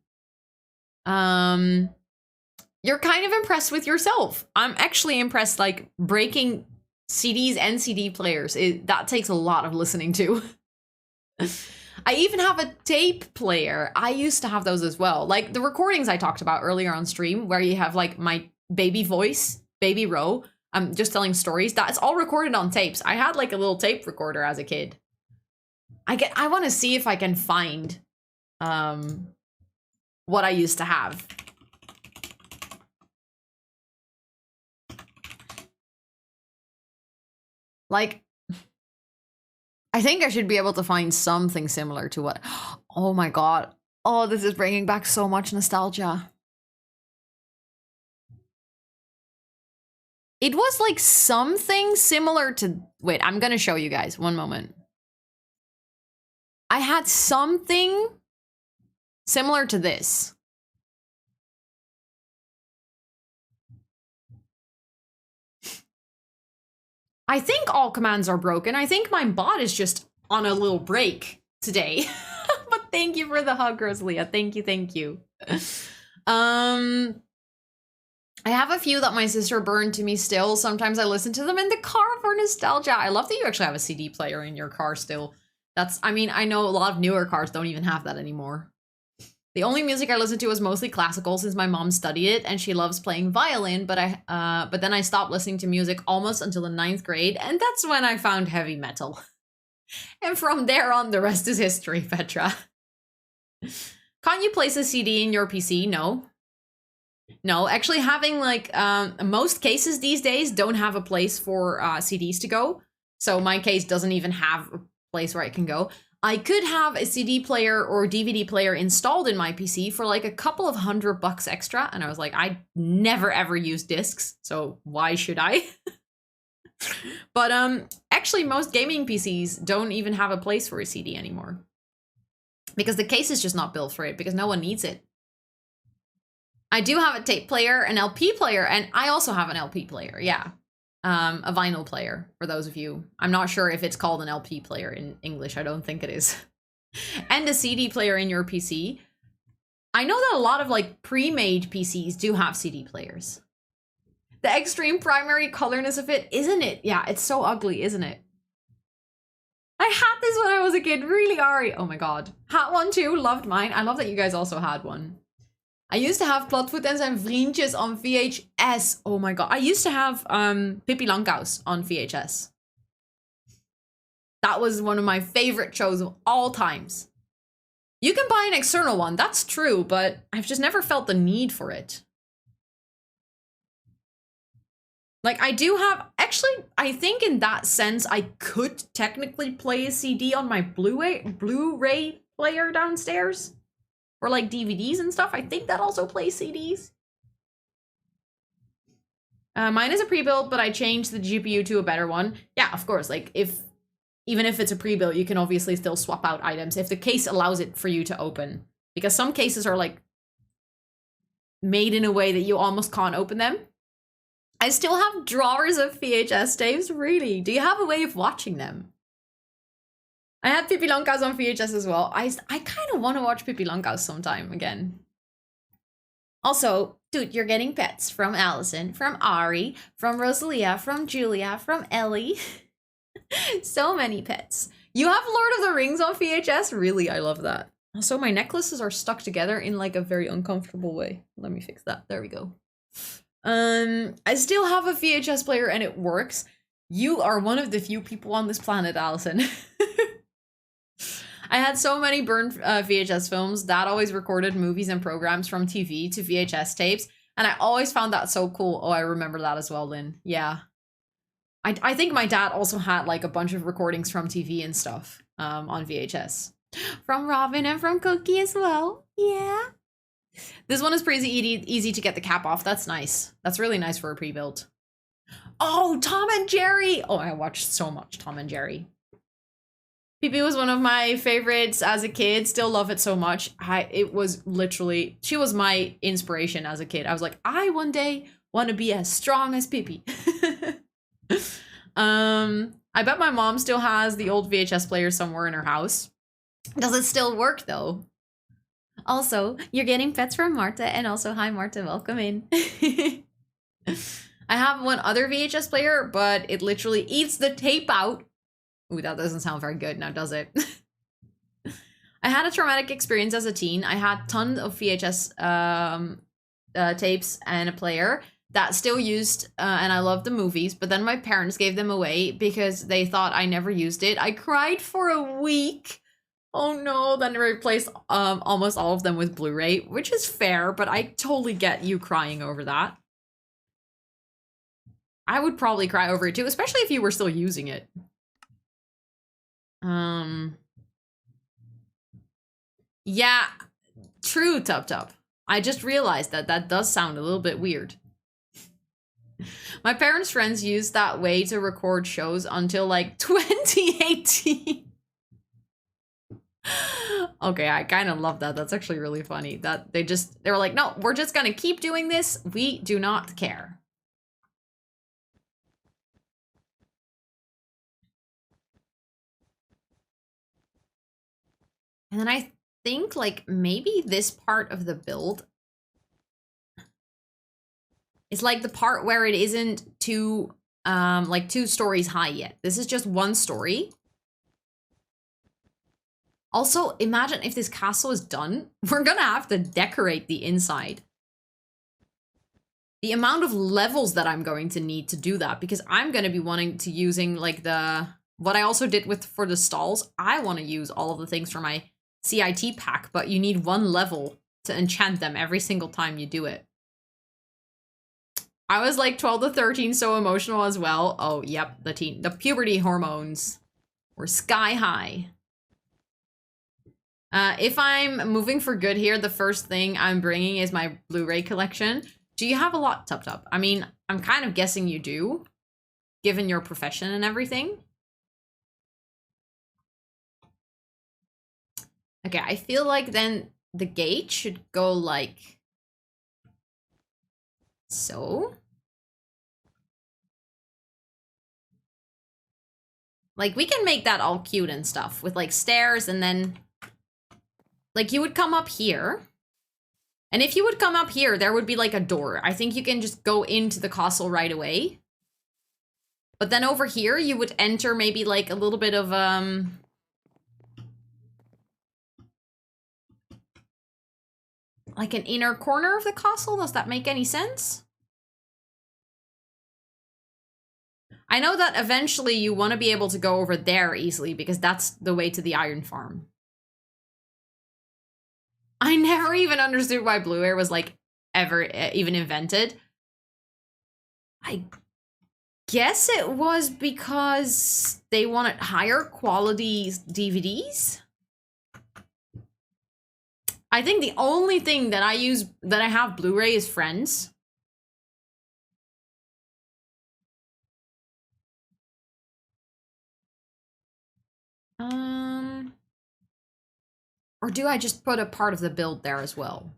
You're kind of impressed with yourself. I'm actually impressed, like breaking CDs and CD players. That takes a lot of listening to. I even have a tape player. I used to have those as well. Like the recordings I talked about earlier on stream where you have like my baby voice, baby Ro. I'm just telling stories. That's all recorded on tapes. I had like a little tape recorder as a kid. I want to see if I can find what I used to have. Like, I think I should be able to find something similar to what... Oh my god. Oh, this is bringing back so much nostalgia. It was like something similar to... Wait, I'm gonna show you guys. One moment. I had something similar to this. I think all commands are broken. I think my bot is just on a little break today. But thank you for the hug, Rosalia. Thank you, thank you. I have a few that my sister burned to me still. Sometimes I listen to them in the car for nostalgia. I love that you actually have a CD player in your car still. That's, I mean, I know a lot of newer cars don't even have that anymore. The only music I listen to is mostly classical since my mom studied it and she loves playing violin, but then I stopped listening to music almost until the 9th grade, and that's when I found heavy metal. And from there on, the rest is history, Petra. Can't you place a CD in your PC? No. No, actually having like, most cases these days don't have a place for CDs to go. So my case doesn't even have a place where it can go. I could have a CD player or DVD player installed in my PC for like a couple of $100 extra. And I was like, I never ever use discs, so why should I? But actually most gaming PCs don't even have a place for a CD anymore. Because the case is just not built for it, because no one needs it. I do have a tape player, an LP player, and I also have an LP player, yeah. A vinyl player, for those of you. I'm not sure if it's called an LP player in English. I don't think it is. And a CD player in your PC. I know that a lot of like pre-made PCs do have CD players. The extreme primary colorness of it, isn't it? Yeah, it's so ugly, isn't it? I had this when I was a kid, really, Ari. Oh my god. Had one too, loved mine. I love that you guys also had one. I used to have Platvoet en zijn vriendjes on VHS. Oh my god. I used to have Pippi Langkous on VHS. That was one of my favorite shows of all times. You can buy an external one, that's true, but I've just never felt the need for it. Like, I do have, actually, I think in that sense, I could technically play a CD on my Blu-ray player downstairs. Or like DVDs and stuff. I think that also plays CDs. Mine is a pre-built, but I changed the GPU to a better one. Yeah, of course, like, even if it's a pre-built, you can obviously still swap out items if the case allows it for you to open. Because some cases are, like, made in a way that you almost can't open them. I still have drawers of VHS tapes, really? Do you have a way of watching them? I had Pippi Langkous on VHS as well. I kind of want to watch Pippi Langkous sometime again. Also, dude, you're getting pets from Allison, from Ari, from Rosalia, from Julia, from Ellie. So many pets. You have Lord of the Rings on VHS? Really, I love that. Also, my necklaces are stuck together in like a very uncomfortable way. Let me fix that. There we go. I still have a VHS player and it works. You are one of the few people on this planet, Allison. I had so many burned VHS films. Dad always recorded movies and programs from TV to VHS tapes. And I always found that so cool. Oh, I remember that as well, Lynn. Yeah. I think my dad also had like a bunch of recordings from TV and stuff on VHS. From Robin and from Cookie as well. Yeah. This one is pretty easy to get the cap off. That's nice. That's really nice for a pre-built. Oh, Tom and Jerry. Oh, I watched so much Tom and Jerry. Pippi was one of my favorites as a kid. Still love it so much. It was literally, she was my inspiration as a kid. I was like, I one day want to be as strong as Pippi. I bet my mom still has the old VHS player somewhere in her house. Does it still work though? Also, you're getting pets from Marta, and also hi Marta, welcome in. I have one other VHS player, but it literally eats the tape out. Ooh, that doesn't sound very good now, does it? I had a traumatic experience as a teen. I had tons of VHS tapes and a player that still used, and I loved the movies, but then my parents gave them away because they thought I never used it. I cried for a week. Oh no, then I replaced almost all of them with Blu-ray, which is fair, but I totally get you crying over that. I would probably cry over it too, especially if you were still using it. Yeah, true, Tub. I just realized that does sound a little bit weird. My parents' friends used that way to record shows until like 2018. Okay, I kind of love that. That's actually really funny. That they were like, no, we're just gonna keep doing this. We do not care. And then I think like maybe this part of the build is like the part where it isn't too like 2 stories high yet. This is just 1 story. Also, imagine if this castle is done, we're gonna have to decorate the inside. The amount of levels that I'm going to need to do that, because I'm gonna be wanting to using like what I also did for the stalls, I want to use all of the things for my CIT pack, but you need 1 level to enchant them every single time you do it. I was like 12 to 13, so emotional as well. Oh, yep, the puberty hormones were sky high. If I'm moving for good here, the first thing I'm bringing is my Blu-ray collection. Do you have a lot, Tub? I mean, I'm kind of guessing you do, given your profession and everything. Okay, I feel like then the gate should go like so. Like, we can make that all cute and stuff with like stairs, and then like you would come up here And if you would come up here, there would be like a door. I think you can just go into the castle right away. But then over here, you would enter maybe like a little bit of, like an inner corner of the castle. Does that make any sense? I know that eventually you want to be able to go over there easily because that's the way to the iron farm. I never even understood why blue air was like ever even invented. I guess it was because they wanted higher quality DVDs. I think the only thing that I have Blu-ray is Friends. Or do I just put a part of the build there as well?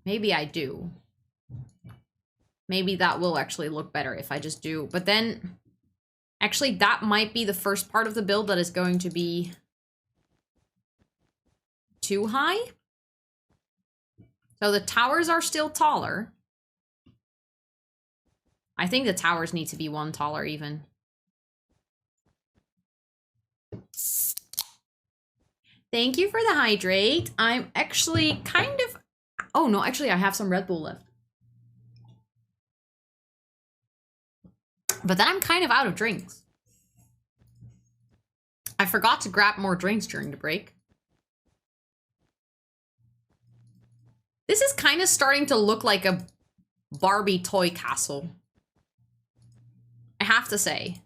Maybe I do. Maybe that will actually look better if I just do. But then, actually, that might be the first part of the build that is going to be too high. So the towers are still taller. I think the towers need to be one taller even. Thank you for the hydrate. I'm actually kind of... Oh, no, actually, I have some Red Bull left. But then I'm kind of out of drinks. I forgot to grab more drinks during the break. This is kind of starting to look like a Barbie toy castle. I have to say.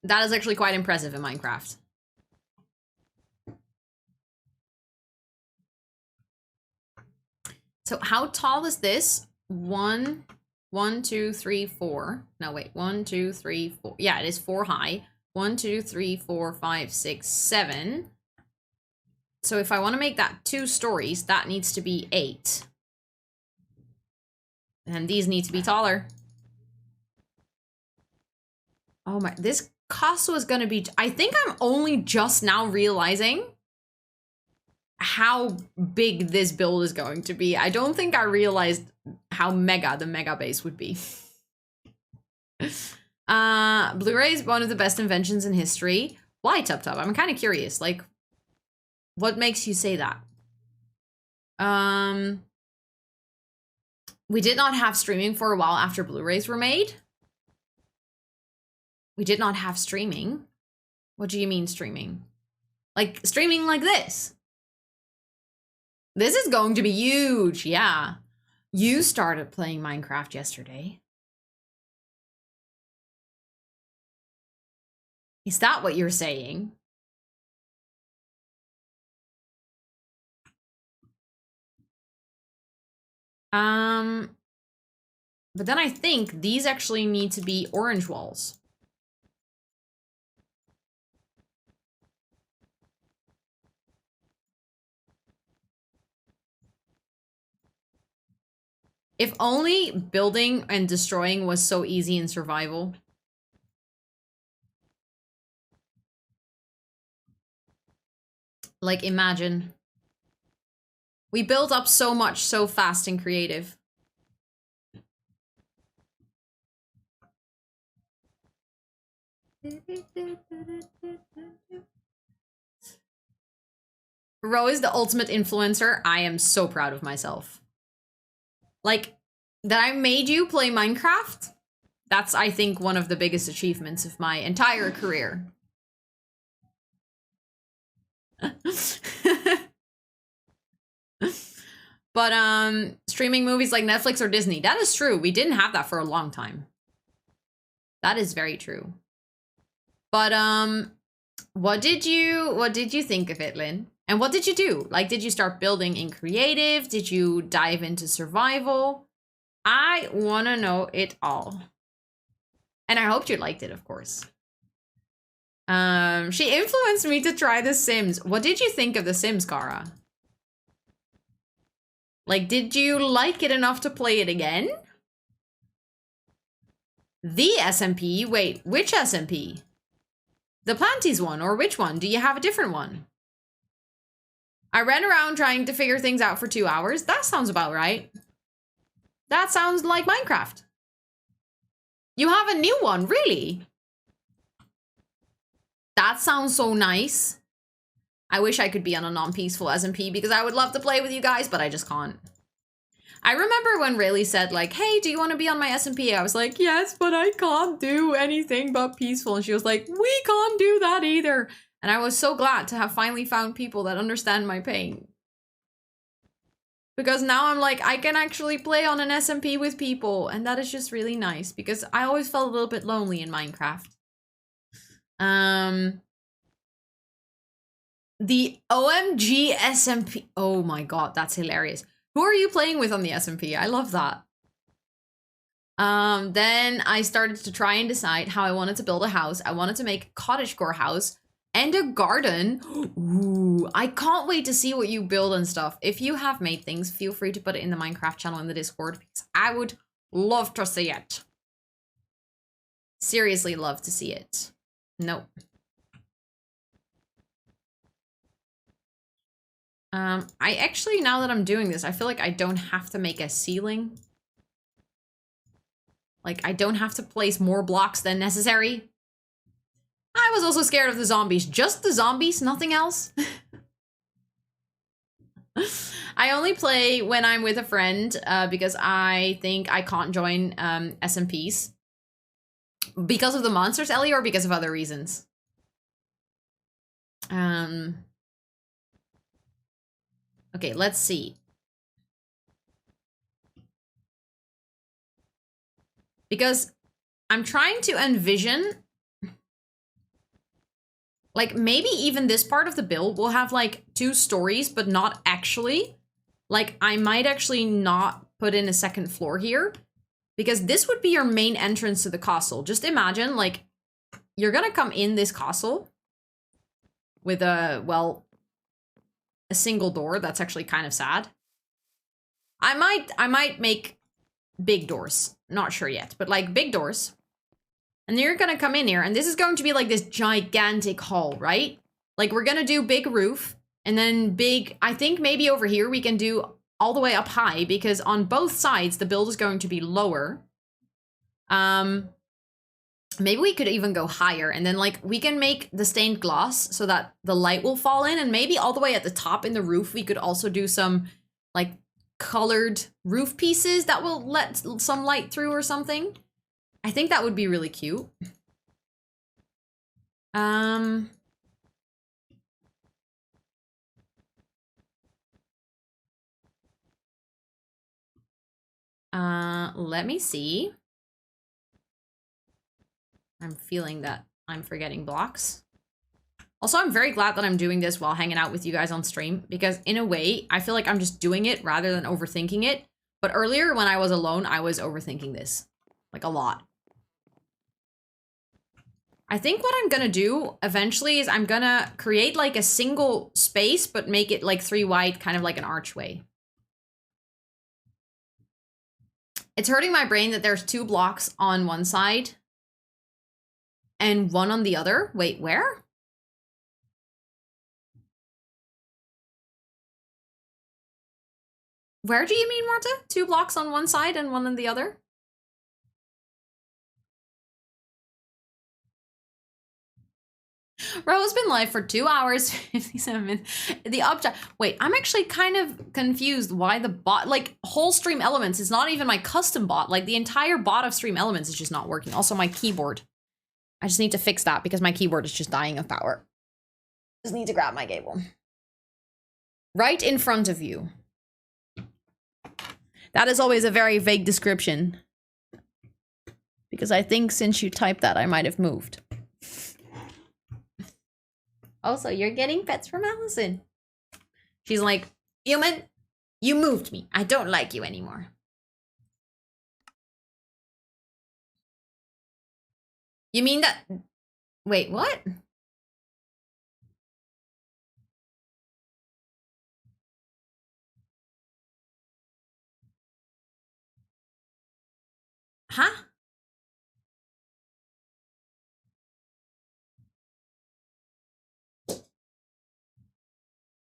That is actually quite impressive in Minecraft. So how tall is this? 1, 2, 3, 4. No, wait. 1, 2, 3, 4. Yeah, it is 4 high. 1, 2, 3, 4, 5, 6, 7. So if I want to make that 2 stories, that needs to be 8. And these need to be taller. Oh my, this castle is going to be... I think I'm only just now realizing how big this build is going to be. I don't think I realized how mega the Megabase would be. Blu-ray is one of the best inventions in history. Why, Tub Tub? I'm kind of curious. Like, what makes you say that? We did not have streaming for a while after Blu-rays were made. We did not have streaming. What do you mean streaming? Like, streaming like this. This is going to be huge, yeah. You started playing Minecraft yesterday. Is that what you're saying? But then I think these actually need to be orange walls. If only building and destroying was so easy in survival. Like, imagine. We built up so much so fast and creative. Ro is the ultimate influencer. I am so proud of myself. Like, that I made you play Minecraft? That's, I think, one of the biggest achievements of my entire career. But, streaming movies like Netflix or Disney, that is true. We didn't have that for a long time. That is very true. But, what did you think of it, Lynn? And what did you do? Like, did you start building in creative? Did you dive into survival? I want to know it all. And I hoped you liked it, of course. She influenced me to try The Sims. What did you think of The Sims, Kara? Like, did you like it enough to play it again? The SMP? Wait, which SMP? The Planties one, or which one? Do you have a different one? I ran around trying to figure things out for 2 hours. That sounds about right. That sounds like Minecraft. You have a new one, really? That sounds so nice. I wish I could be on a non-peaceful SMP because I would love to play with you guys, but I just can't. I remember when Rayleigh said like, hey, do you want to be on my SMP? I was like, yes, but I can't do anything but peaceful. And she was like, we can't do that either. And I was so glad to have finally found people that understand my pain. Because now I'm like, I can actually play on an SMP with people. And that is just really nice because I always felt a little bit lonely in Minecraft. The OMG SMP. Oh my god, that's hilarious. Who are you playing with on the SMP? I love that. Then I started to try and decide how I wanted to build a house. I wanted to make a cottagecore house and a garden. Ooh, I can't wait to see what you build and stuff. If you have made things, feel free to put it in the Minecraft channel in the Discord because I would love to see it. Seriously love to see it. Nope. I actually, now that I'm doing this, I feel like I don't have to make a ceiling. Like, I don't have to place more blocks than necessary. I was also scared of the zombies. Just the zombies, nothing else. I only play when I'm with a friend because I think I can't join SMPs. Because of the monsters, Ellie, or because of other reasons? Okay, let's see. Because I'm trying to envision, like, maybe even this part of the build will have, like, 2 stories, but not actually. Like, I might actually not put in a second floor here. Because this would be your main entrance to the castle. Just imagine, like, you're gonna come in this castle with a, well, a single door. That's actually kind of sad. I might make big doors. Not sure yet, but like big doors. And then you're gonna come in here and this is going to be like this gigantic hall, right? Like we're gonna do big roof and then big, I think maybe over here we can do all the way up high because on both sides the build is going to be lower. Maybe we could even go higher and then like we can make the stained glass so that the light will fall in and maybe all the way at the top in the roof we could also do some like colored roof pieces that will let some light through or something. I think that would be really cute. Let me see. I'm feeling that I'm forgetting blocks. Also, I'm very glad that I'm doing this while hanging out with you guys on stream because in a way, I feel like I'm just doing it rather than overthinking it. But earlier when I was alone, I was overthinking this like a lot. I think what I'm gonna do eventually is I'm gonna create like a single space, but make it like 3 wide, kind of like an archway. It's hurting my brain that there's 2 blocks on one side and 1 on the other. Wait, where? Where do you mean, Marta? 2 blocks on one side and 1 on the other? Ro's been live for 2 hours, 57 minutes. The object. Wait, I'm actually kind of confused why the bot, like whole Stream Elements is not even my custom bot. Like the entire bot of Stream Elements is just not working. Also my keyboard. I just need to fix that because my keyboard is just dying of power. Just need to grab my cable. Right in front of you. That is always a very vague description. Because I think since you typed that, I might have moved. Also, you're getting pets from Allison. She's like, human, you moved me. I don't like you anymore. You mean that... Wait, what? Huh?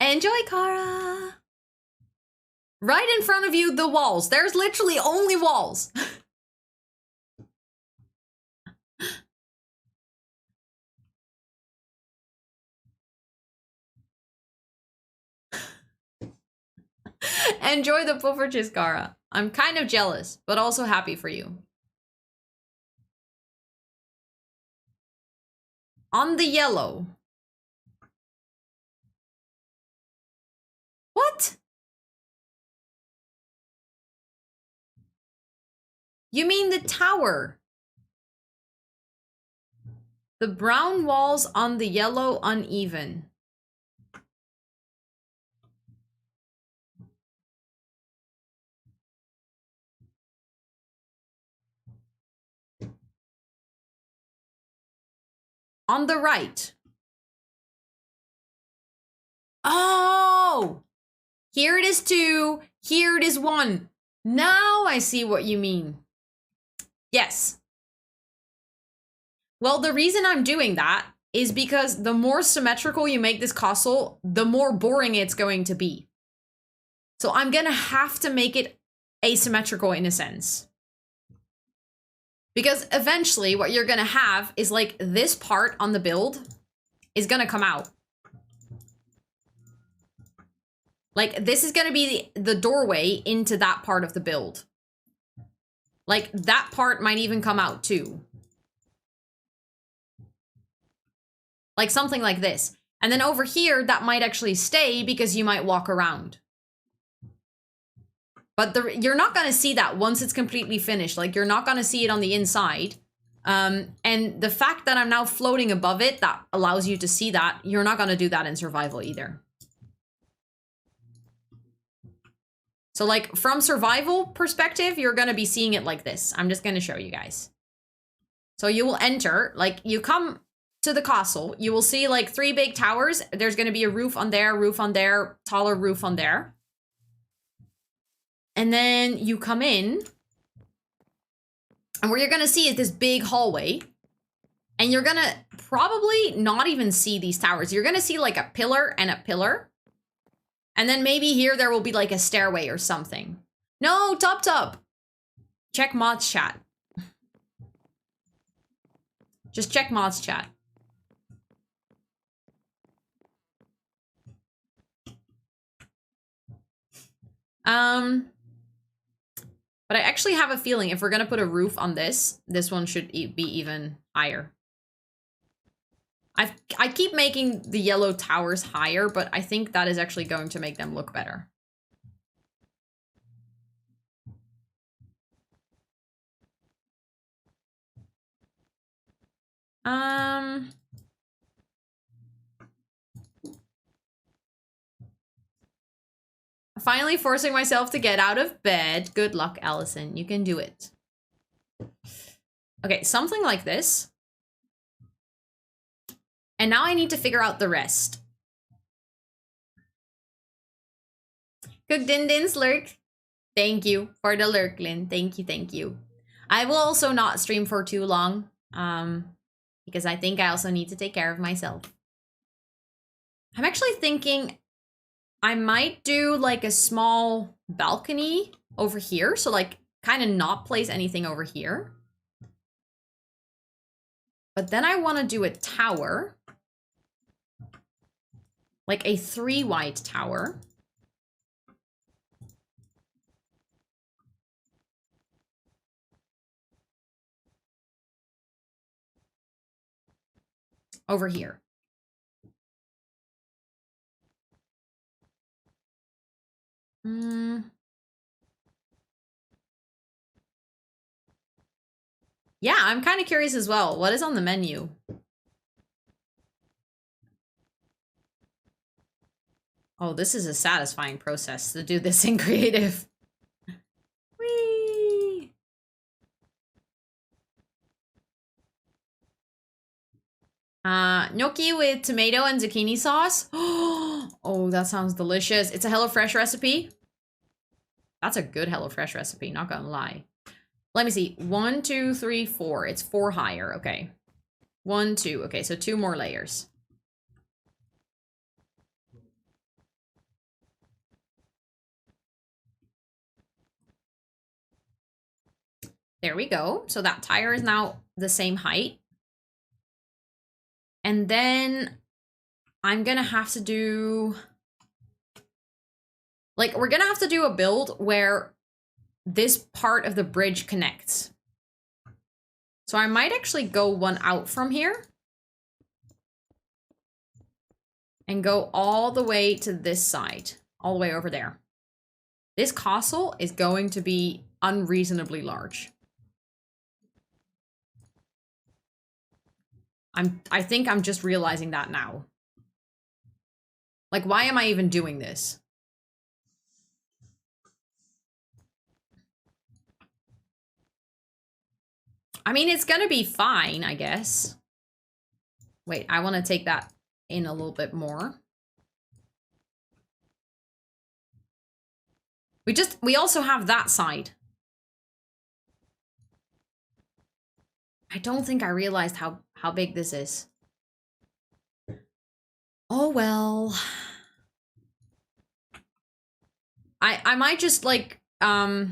Enjoy, Kara. Right in front of you, the walls. There's literally only walls. Enjoy the puffertjes, Kara. I'm kind of jealous, but also happy for you. On the yellow. What? You mean the tower? The brown walls on the yellow uneven. On the right. Oh! Here it is 2. Here it is 1. Now I see what you mean. Yes. Well, the reason I'm doing that is because the more symmetrical you make this castle, the more boring it's going to be. So I'm gonna have to make it asymmetrical in a sense. Because eventually what you're gonna have is like this part on the build is gonna come out. Like this is gonna be the doorway into that part of the build. Like that part might even come out too. Like something like this. And then over here, that might actually stay because you might walk around. But you're not going to see that once it's completely finished. Like you're not going to see it on the inside. And the fact that I'm now floating above it, that allows you to see that. You're not going to do that in survival either. So like from survival perspective, you're going to be seeing it like this. I'm just going to show you guys. So you will enter, like you come to the castle, you will see like 3 big towers. There's going to be a roof on there, taller roof on there. And then you come in, and what you're going to see is this big hallway. And you're going to probably not even see these towers. You're going to see like a pillar and a pillar. And then maybe here there will be like a stairway or something. No, top. Check mods chat. Just check mods chat. But I actually have a feeling if we're gonna put a roof on this, this one should be even higher. I keep making the yellow towers higher, but I think that is actually going to make them look better. Finally forcing myself to get out of bed. Good luck, Allison. You can do it. Okay, something like this. And now I need to figure out the rest. Cook Din Din's lurk. Thank you for the lurk, Lynn. Thank you. I will also not stream for too long. Because I think I also need to take care of myself. I'm actually thinking I might do like a small balcony over here. So like kind of not place anything over here. But then I want to do a tower. Like a 3 white tower. Over here. Yeah, I'm kind of curious as well. What is on the menu? Oh, this is a satisfying process to do this in creative. Whee! Gnocchi with tomato and zucchini sauce. Oh, that sounds delicious. It's a HelloFresh recipe. That's a good HelloFresh recipe, not gonna lie. Let me see. 1, 2, 3, 4. It's 4 higher. Okay. 1, 2. Okay, so 2 more layers. There we go. So that tire is now the same height. And then I'm gonna have to do... Like, we're gonna have to do a build where this part of the bridge connects. So I might actually go one out from here. And go all the way to this side. All the way over there. This castle is going to be unreasonably large. I think I'm just realizing that now. Like, why am I even doing this? I mean, it's gonna be fine, I guess. Wait, I want to take that in a little bit more. We also have that side. I don't think I realized how big this is. Oh, well. I might just, like, I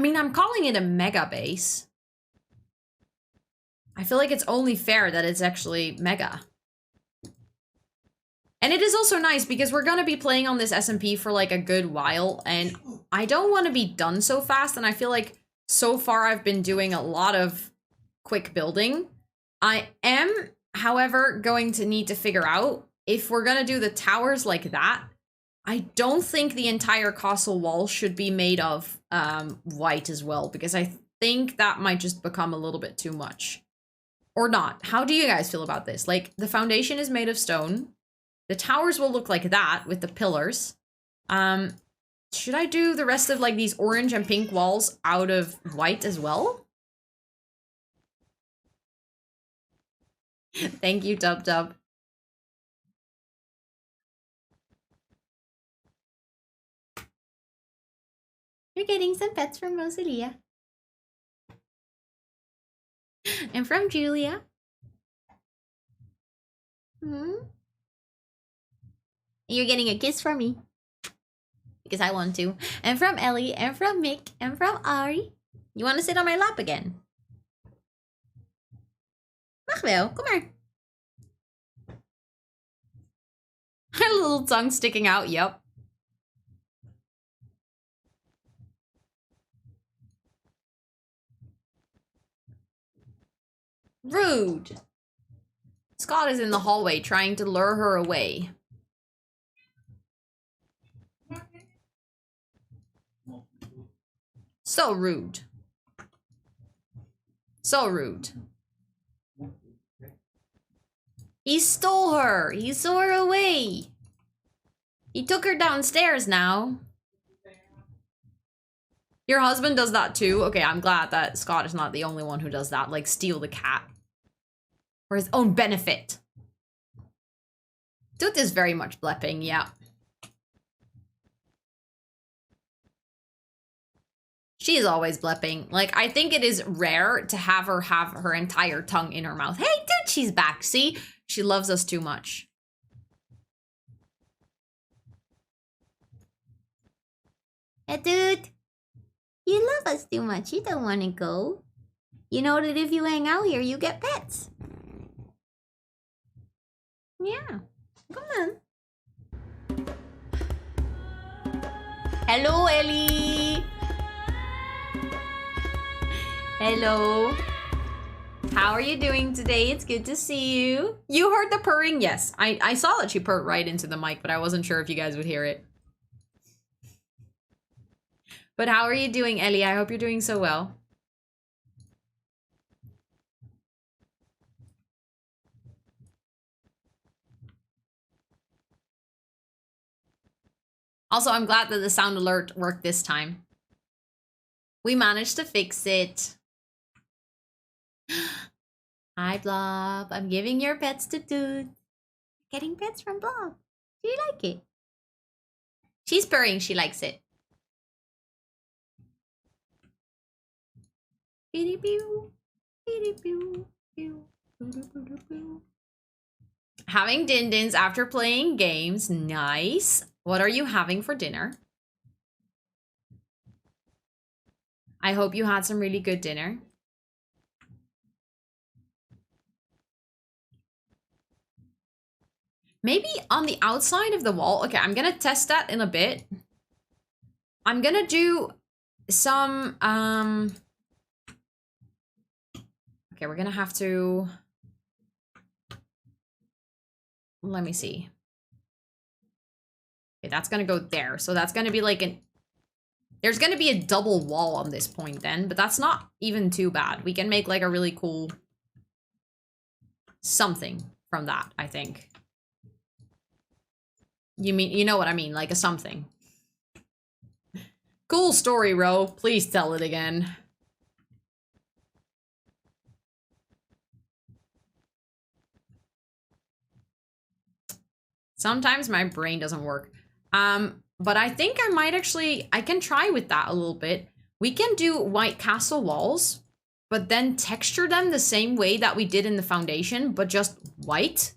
mean, I'm calling it a Megabase. I feel like it's only fair that it's actually mega. And it is also nice because we're gonna be playing on this SMP for like a good while, and I don't want to be done so fast, and I feel like so far I've been doing a lot of quick building. I am, however, going to need to figure out if we're gonna do the towers like that. I don't think the entire castle wall should be made of white as well, because I think that might just become a little bit too much. Or not. How do you guys feel about this? Like, the foundation is made of stone. The towers will look like that with the pillars. Should I do the rest of like these orange and pink walls out of white as well? Thank you, Dub Dub. You're getting some pets from Rosalia. And from Julia. You're getting a kiss from me. Because I want to. And from Ellie, and from Mick, and from Ari. You want to sit on my lap again? Mag wel, kom maar. A little tongue sticking out, yep. Rude. Scott is in the hallway trying to lure her away. So rude. So rude. He stole her. He stole her away. He took her downstairs now. Your husband does that too? Okay, I'm glad that Scott is not the only one who does that. Like, steal the cat. For his own benefit. Toot is very much blepping, yeah. She is always blepping. Like, I think it is rare to have her entire tongue in her mouth. Hey, dude, she's back. See? She loves us too much. Hey, dude. You love us too much. You don't want to go. You know that if you hang out here, you get pets. Yeah. Come on. Hello, Ellie. Hello. How are you doing today? It's good to see you. You heard the purring? Yes. I saw that she purred right into the mic, but I wasn't sure if you guys would hear it. But how are you doing, Ellie? I hope you're doing so well. Also, I'm glad that the sound alert worked this time. We managed to fix it. Hi, Blob. I'm giving your pets to Dude. Getting pets from Blob. Do you like it? She's purring. She likes it. Having din-dins after playing games. Nice. What are you having for dinner? I hope you had some really good dinner. Maybe on the outside of the wall. Okay, I'm gonna test that in a bit. I'm gonna do some, okay, we're gonna have to, let me see. Okay, that's gonna go there. So that's gonna be like there's gonna be a double wall on this point then, but that's not even too bad. We can make like a really cool something from that, I think. You know what I mean, like a something. Cool story, Ro. Please tell it again. Sometimes my brain doesn't work. But I think I might actually, I can try with that a little bit. We can do white castle walls, but then texture them the same way that we did in the foundation, but just white.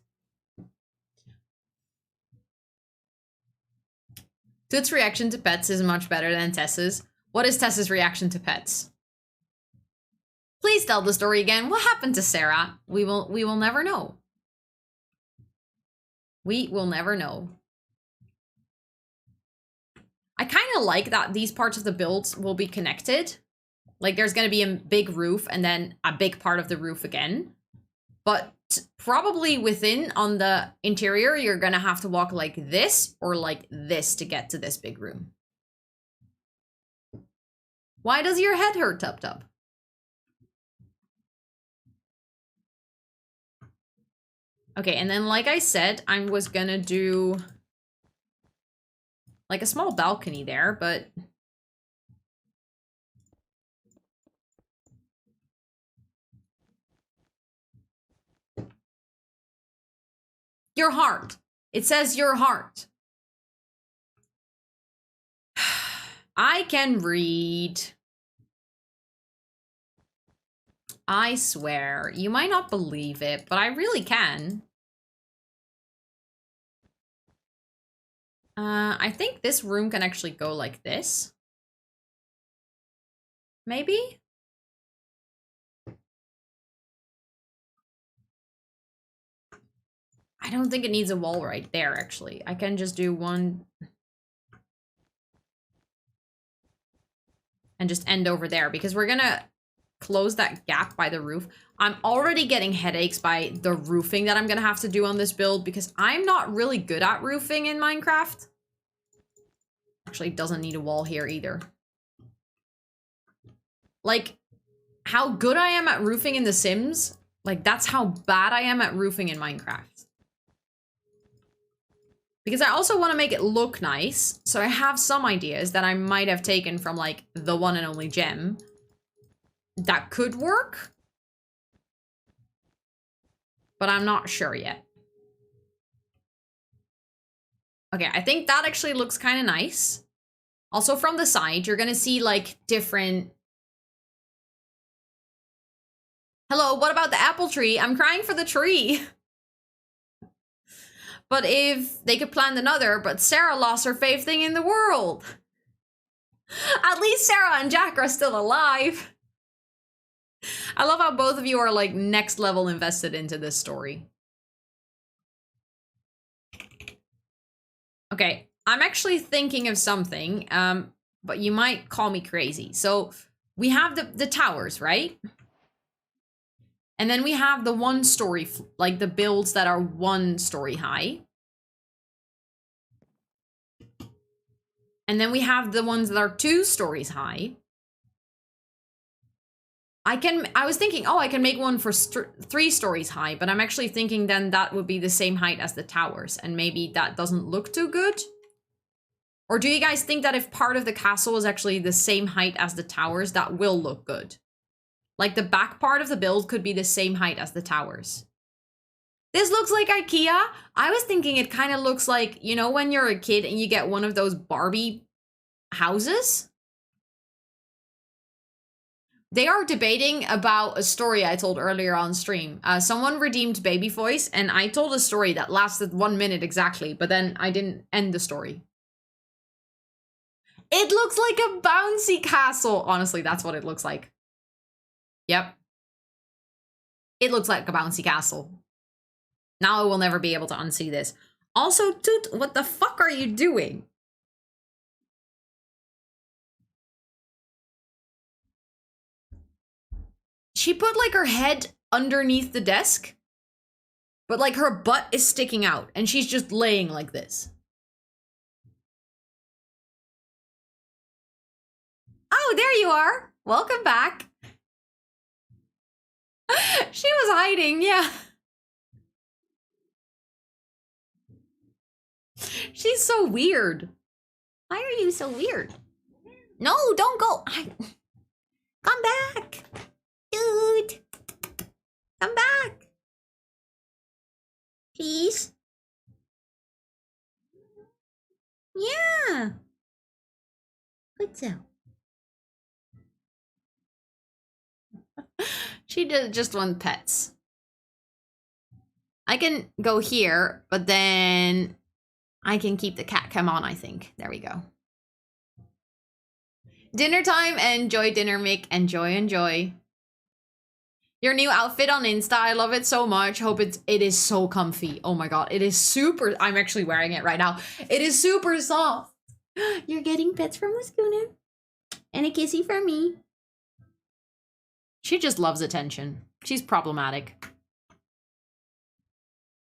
Toot's reaction to pets is much better than Tess's. What is Tess's reaction to pets? Please tell the story again. What happened to Sarah? We will never know. We will never know. I kind of like that these parts of the builds will be connected. Like there's going to be a big roof and then a big part of the roof again. But probably within on the interior, you're going to have to walk like this or like this to get to this big room. Why does your head hurt, Tub Tub? Okay, and then like I said, I was going to do like a small balcony there, but your heart. It says your heart. I can read. I swear. You might not believe it, but I really can. I think this room can actually go like this. Maybe? I don't think it needs a wall right there, actually. I can just do one. And just end over there, because we're gonna close that gap by the roof. I'm already getting headaches by the roofing that I'm gonna have to do on this build, because I'm not really good at roofing in Minecraft. Actually, it doesn't need a wall here either. Like, how good I am at roofing in The Sims, like, that's how bad I am at roofing in Minecraft. Because I also want to make it look nice, so I have some ideas that I might have taken from, like, the one and only gem. That could work. But I'm not sure yet. Okay, I think that actually looks kind of nice. Also, from the side, you're gonna see, like, different... Hello, what about the apple tree? I'm crying for the tree. But if they could plant another, but Sarah lost her favorite thing in the world. At least Sarah and Jack are still alive. I love how both of you are like next level invested into this story. Okay, I'm actually thinking of something, but you might call me crazy. So we have the towers, right? And then we have the one story, like the builds that are one story high. And then we have the ones that are 2 stories high. I was thinking, oh, I can make one for 3 stories high, but I'm actually thinking then that would be the same height as the towers, and maybe that doesn't look too good. Or do you guys think that if part of the castle is actually the same height as the towers, that will look good? Like the back part of the build could be the same height as the towers. This looks like IKEA. I was thinking it kind of looks like, you know, when you're a kid and you get one of those Barbie houses? They are debating about a story I told earlier on stream. Someone redeemed baby voice, and I told a story that lasted 1 minute exactly, but then I didn't end the story. It looks like a bouncy castle. Honestly, that's what it looks like. Yep. It looks like a bouncy castle. Now I will never be able to unsee this. Also, Toot, what the fuck are you doing? She put like her head underneath the desk, but like her butt is sticking out and she's just laying like this. Oh, there you are. Welcome back. She was hiding, yeah. She's so weird. Why are you so weird? No, don't go. Come back. Dude. Come back. Please. Yeah. What's up? She just want pets. I can go here, but then I can keep the cat cam on, I think. There we go. Dinner time. Enjoy dinner, Mick. Enjoy, enjoy. Your new outfit on Insta. I love it so much. Hope it is so comfy. Oh my god. It is super. I'm actually wearing it right now. It is super soft. You're getting pets from Muskuna. And a kissy from me. She just loves attention. She's problematic.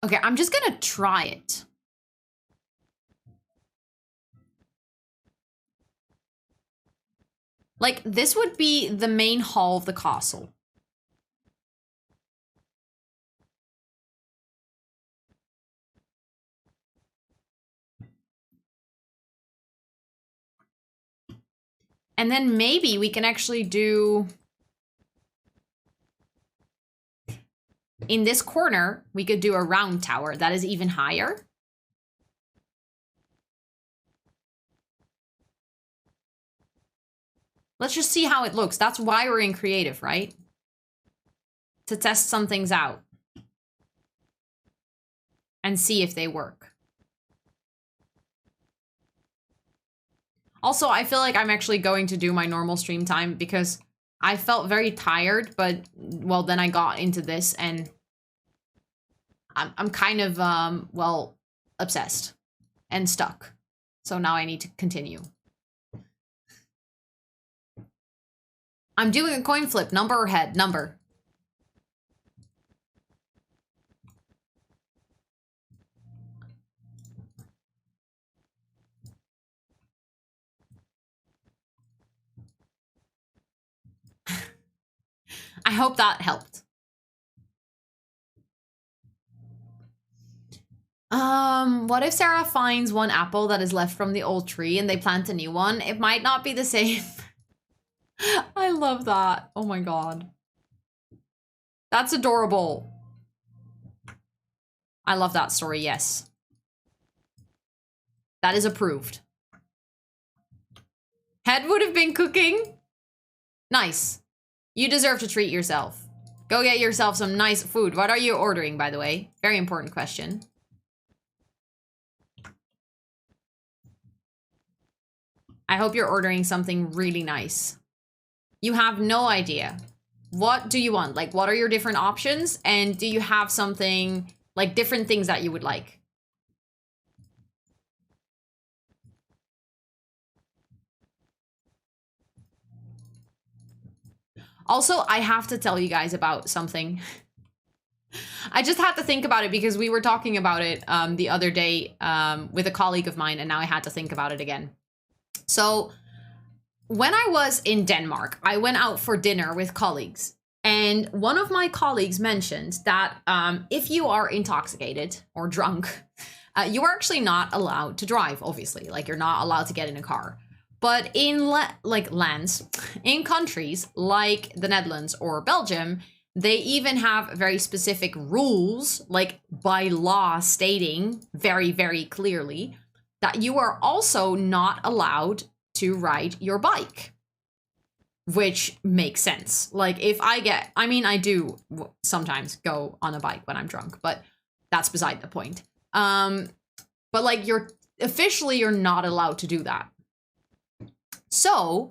Okay, I'm just gonna try it. Like, this would be the main hall of the castle. And then maybe we can actually do... In this corner, we could do a round tower that is even higher. Let's just see how it looks. That's why we're in creative, right? To test some things out. And see if they work. Also, I feel like I'm actually going to do my normal stream time because I felt very tired, but, well, then I got into this and I'm kind of, well, obsessed and stuck. So now I need to continue. I'm doing a coin flip. Number or head? Number. I hope that helped. What if Sarah finds one apple that is left from the old tree and they plant a new one? It might not be the same. I love that. Oh my god. That's adorable. I love that story, yes. That is approved. Head would have been cooking. Nice. You deserve to treat yourself. Go get yourself some nice food. What are you ordering, by the way? Very important question. I hope you're ordering something really nice. You have no idea. What do you want? Like, what are your different options? And do you have something, like, different things that you would like? Also, I have to tell you guys about something. I just had to think about it because we were talking about it the other day with a colleague of mine, and now I had to think about it again. So when I was in Denmark, I went out for dinner with colleagues. And one of my colleagues mentioned that if you are intoxicated or drunk, you are actually not allowed to drive, obviously. Like, you're not allowed to get in a car. But in in countries like the Netherlands or Belgium, they even have very specific rules, like by law stating very, very clearly that you are also not allowed to ride your bike. Which makes sense. Like, if I do sometimes go on a bike when I'm drunk, but that's beside the point. But like, you're not allowed to do that. So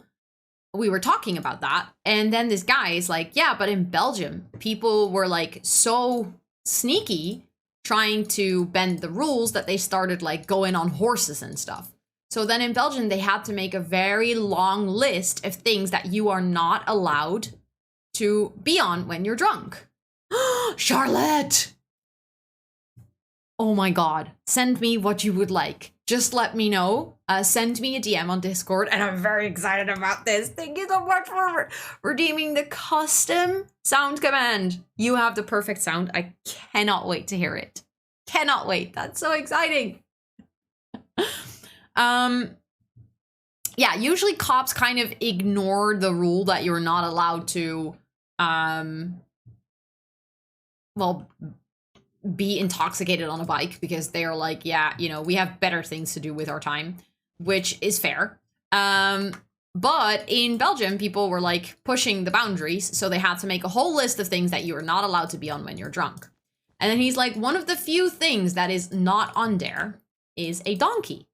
we were talking about that. And then this guy is like, yeah, but in Belgium, people were like so sneaky trying to bend the rules that they started like going on horses and stuff. So then in Belgium, they had to make a very long list of things that you are not allowed to be on when you're drunk. Charlotte! Oh my god, send me what you would like. Just let me know. Send me a DM on Discord, and I'm very excited about this. Thank you so much for redeeming the custom sound command. You have the perfect sound. I cannot wait to hear it. Cannot wait. That's so exciting. Yeah, usually cops kind of ignore the rule that you're not allowed to, well, be intoxicated on a bike because they're like, yeah, you know, we have better things to do with our time, which is fair. But in Belgium, people were like pushing the boundaries, so they had to make a whole list of things that you are not allowed to be on when you're drunk. And then he's like, one of the few things that is not on there is a donkey.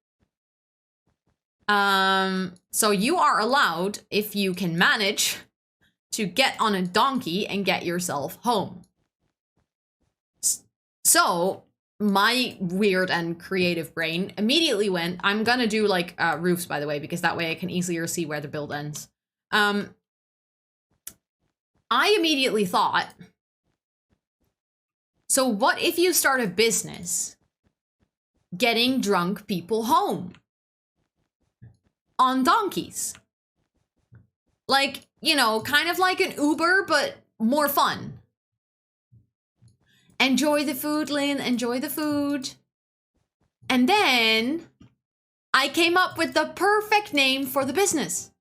So you are allowed, if you can manage, to get on a donkey and get yourself home. So my weird and creative brain immediately went, I'm gonna do like roofs, by the way, because that way I can easier see where the build ends. I immediately thought, so what if you start a business getting drunk people home on donkeys? Like, you know, kind of like an Uber, but more fun. Enjoy the food, Lynn, enjoy the food. And then I came up with the perfect name for the business.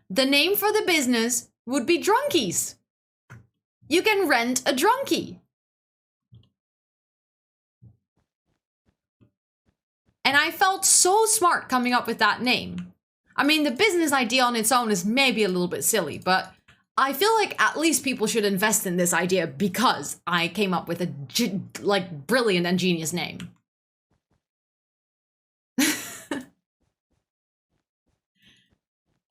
The name for the business would be Drunkies. You can rent a drunkie. And I felt so smart coming up with that name. I mean, the business idea on its own is maybe a little bit silly, but I feel like at least people should invest in this idea because I came up with a like brilliant and genius name.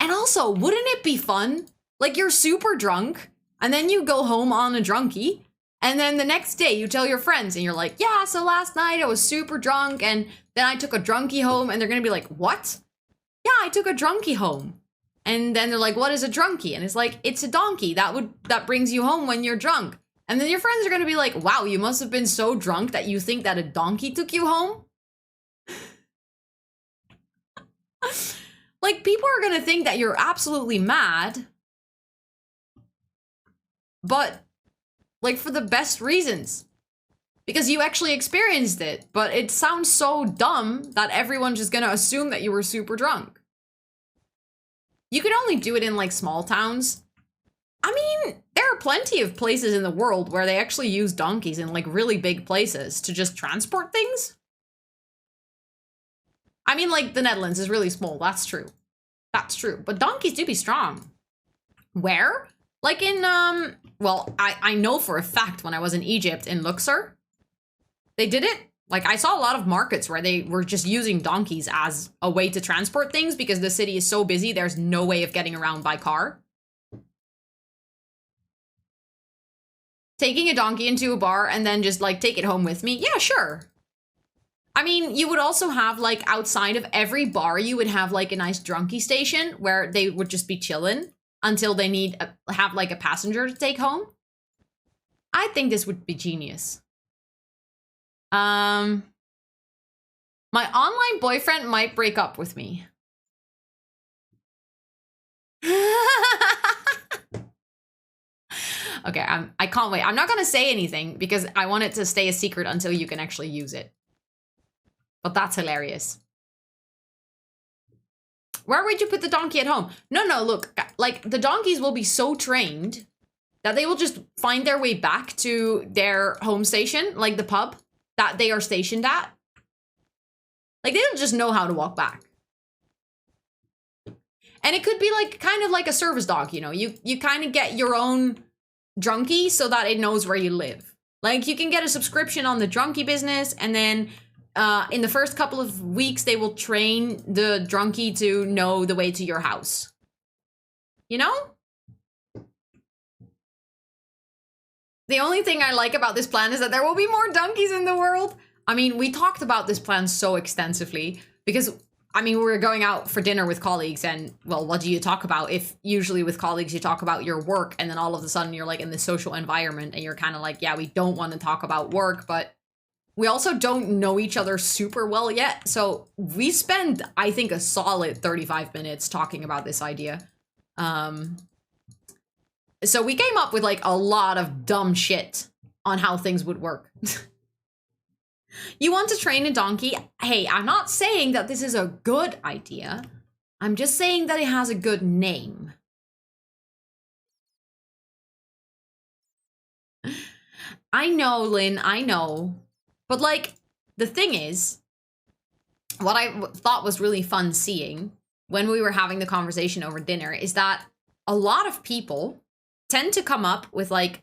And also, wouldn't it be fun? Like you're super drunk and then you go home on a drunkie and then the next day you tell your friends and you're like, yeah, so last night I was super drunk and then I took a drunkie home, and they're gonna be like, what? Yeah, I took a drunkie home. And then they're like, what is a drunkie? And it's like, it's a donkey that brings you home when you're drunk. And then your friends are gonna be like, wow, you must have been so drunk that you think that a donkey took you home? Like, people are gonna think that you're absolutely mad. But, like, for the best reasons. Because you actually experienced it, but it sounds so dumb that everyone's just gonna assume that you were super drunk. You could only do it in like small towns. I mean, there are plenty of places in the world where they actually use donkeys in like really big places to just transport things. I mean, like the Netherlands is really small, that's true. That's true, but donkeys do be strong. Where? Like in, well, I know for a fact when I was in Egypt, in Luxor, they did it. Like, I saw a lot of markets where they were just using donkeys as a way to transport things because the city is so busy, there's no way of getting around by car. Taking a donkey into a bar and then just, like, take it home with me? Yeah, sure. I mean, you would also have, like, outside of every bar, you would have, like, a nice drunkie station where they would just be chilling until they have, like, a passenger to take home. I think this would be genius. My online boyfriend might break up with me. Okay, I can't wait. I'm not gonna say anything because I want it to stay a secret until you can actually use it. But that's hilarious. Where would you put the donkey at home? No, look, like the donkeys will be so trained that they will just find their way back to their home station, like the pub that they are stationed at. Like, they don't just know how to walk back. And it could be like, kind of like a service dog, you know? You kind of get your own drunkie so that it knows where you live. Like, you can get a subscription on the drunkie business, and then in the first couple of weeks, they will train the donkey to know the way to your house. You know? The only thing I like about this plan is that there will be more donkeys in the world. I mean, we talked about this plan so extensively because, I mean, we were going out for dinner with colleagues and, well, what do you talk about? If usually with colleagues, you talk about your work and then all of a sudden you're like in this social environment and you're kind of like, yeah, we don't want to talk about work, but we also don't know each other super well yet. So we spend, I think, a solid 35 minutes talking about this idea. So we came up with like a lot of dumb shit on how things would work. You want to train a donkey? Hey, I'm not saying that this is a good idea. I'm just saying that it has a good name. I know, Lynn, I know. But like, the thing is, what I thought was really fun seeing when we were having the conversation over dinner is that a lot of people tend to come up with like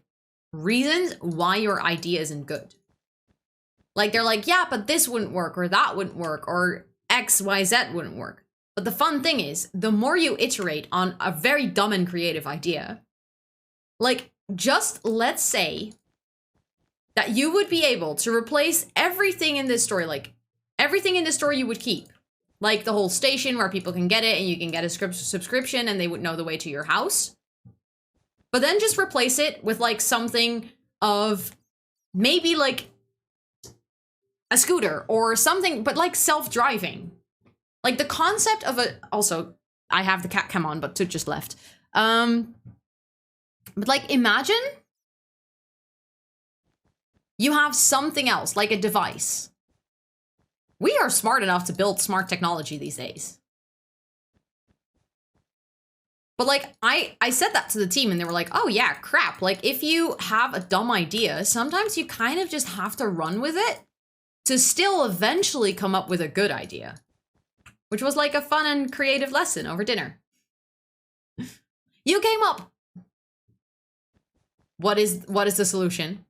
reasons why your idea isn't good. Like they're like, yeah, but this wouldn't work or that wouldn't work or X, Y, Z wouldn't work. But the fun thing is the more you iterate on a very dumb and creative idea, like just let's say that you would be able to replace everything in this story, like everything in this story you would keep. Like the whole station where people can get it and you can get a subscription and they would know the way to your house. But then just replace it with like something of maybe like a scooter or something, but like self-driving. Like the concept of a, also, I have the cat cam on, but Toot just left. But like imagine you have something else, like a device. We are smart enough to build smart technology these days. But like, I said that to the team and they were like, oh yeah, crap. Like if you have a dumb idea, sometimes you kind of just have to run with it to still eventually come up with a good idea. Which was like a fun and creative lesson over dinner. You came up. What is the solution?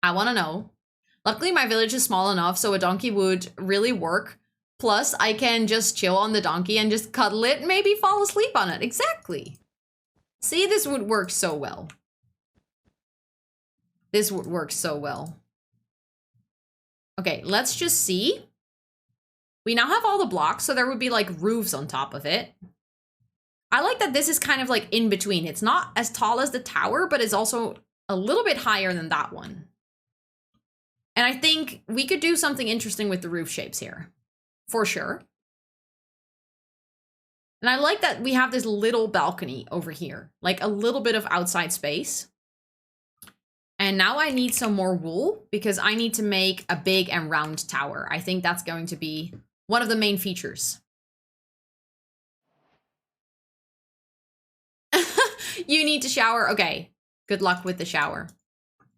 I want to know. Luckily, my village is small enough, so a donkey would really work. Plus, I can just chill on the donkey and just cuddle it and maybe fall asleep on it. Exactly. See, this would work so well. This would work so well. Okay, let's just see. We now have all the blocks, so there would be like roofs on top of it. I like that this is kind of like in between. It's not as tall as the tower, but it's also a little bit higher than that one. And I think we could do something interesting with the roof shapes here. For sure. And I like that we have this little balcony over here. Like a little bit of outside space. And now I need some more wool because I need to make a big and round tower. I think that's going to be one of the main features. You need to shower. Okay. Good luck with the shower.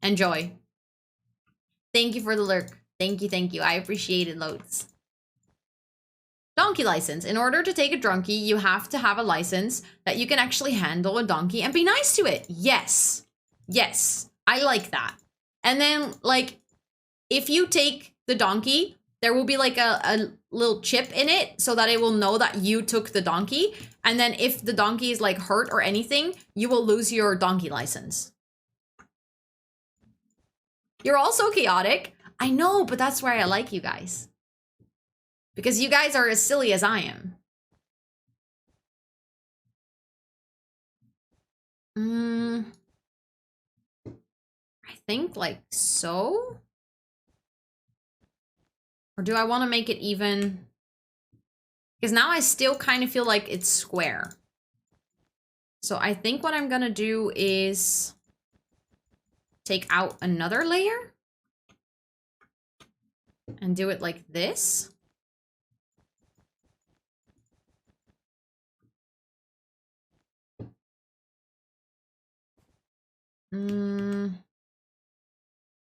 Enjoy. Thank you for the lurk. Thank you. I appreciate it loads. Donkey license. In order to take a donkey, you have to have a license that you can actually handle a donkey and be nice to it. Yes. Yes. I like that. And then, like, if you take the donkey, there will be like a little chip in it so that it will know that you took the donkey. And then if the donkey is like hurt or anything, you will lose your donkey license. You're also chaotic. I know, but that's why I like you guys. Because you guys are as silly as I am. I think like so. Or do I want to make it even? Because now I still kind of feel like it's square. So I think what I'm going to do is take out another layer and do it like this.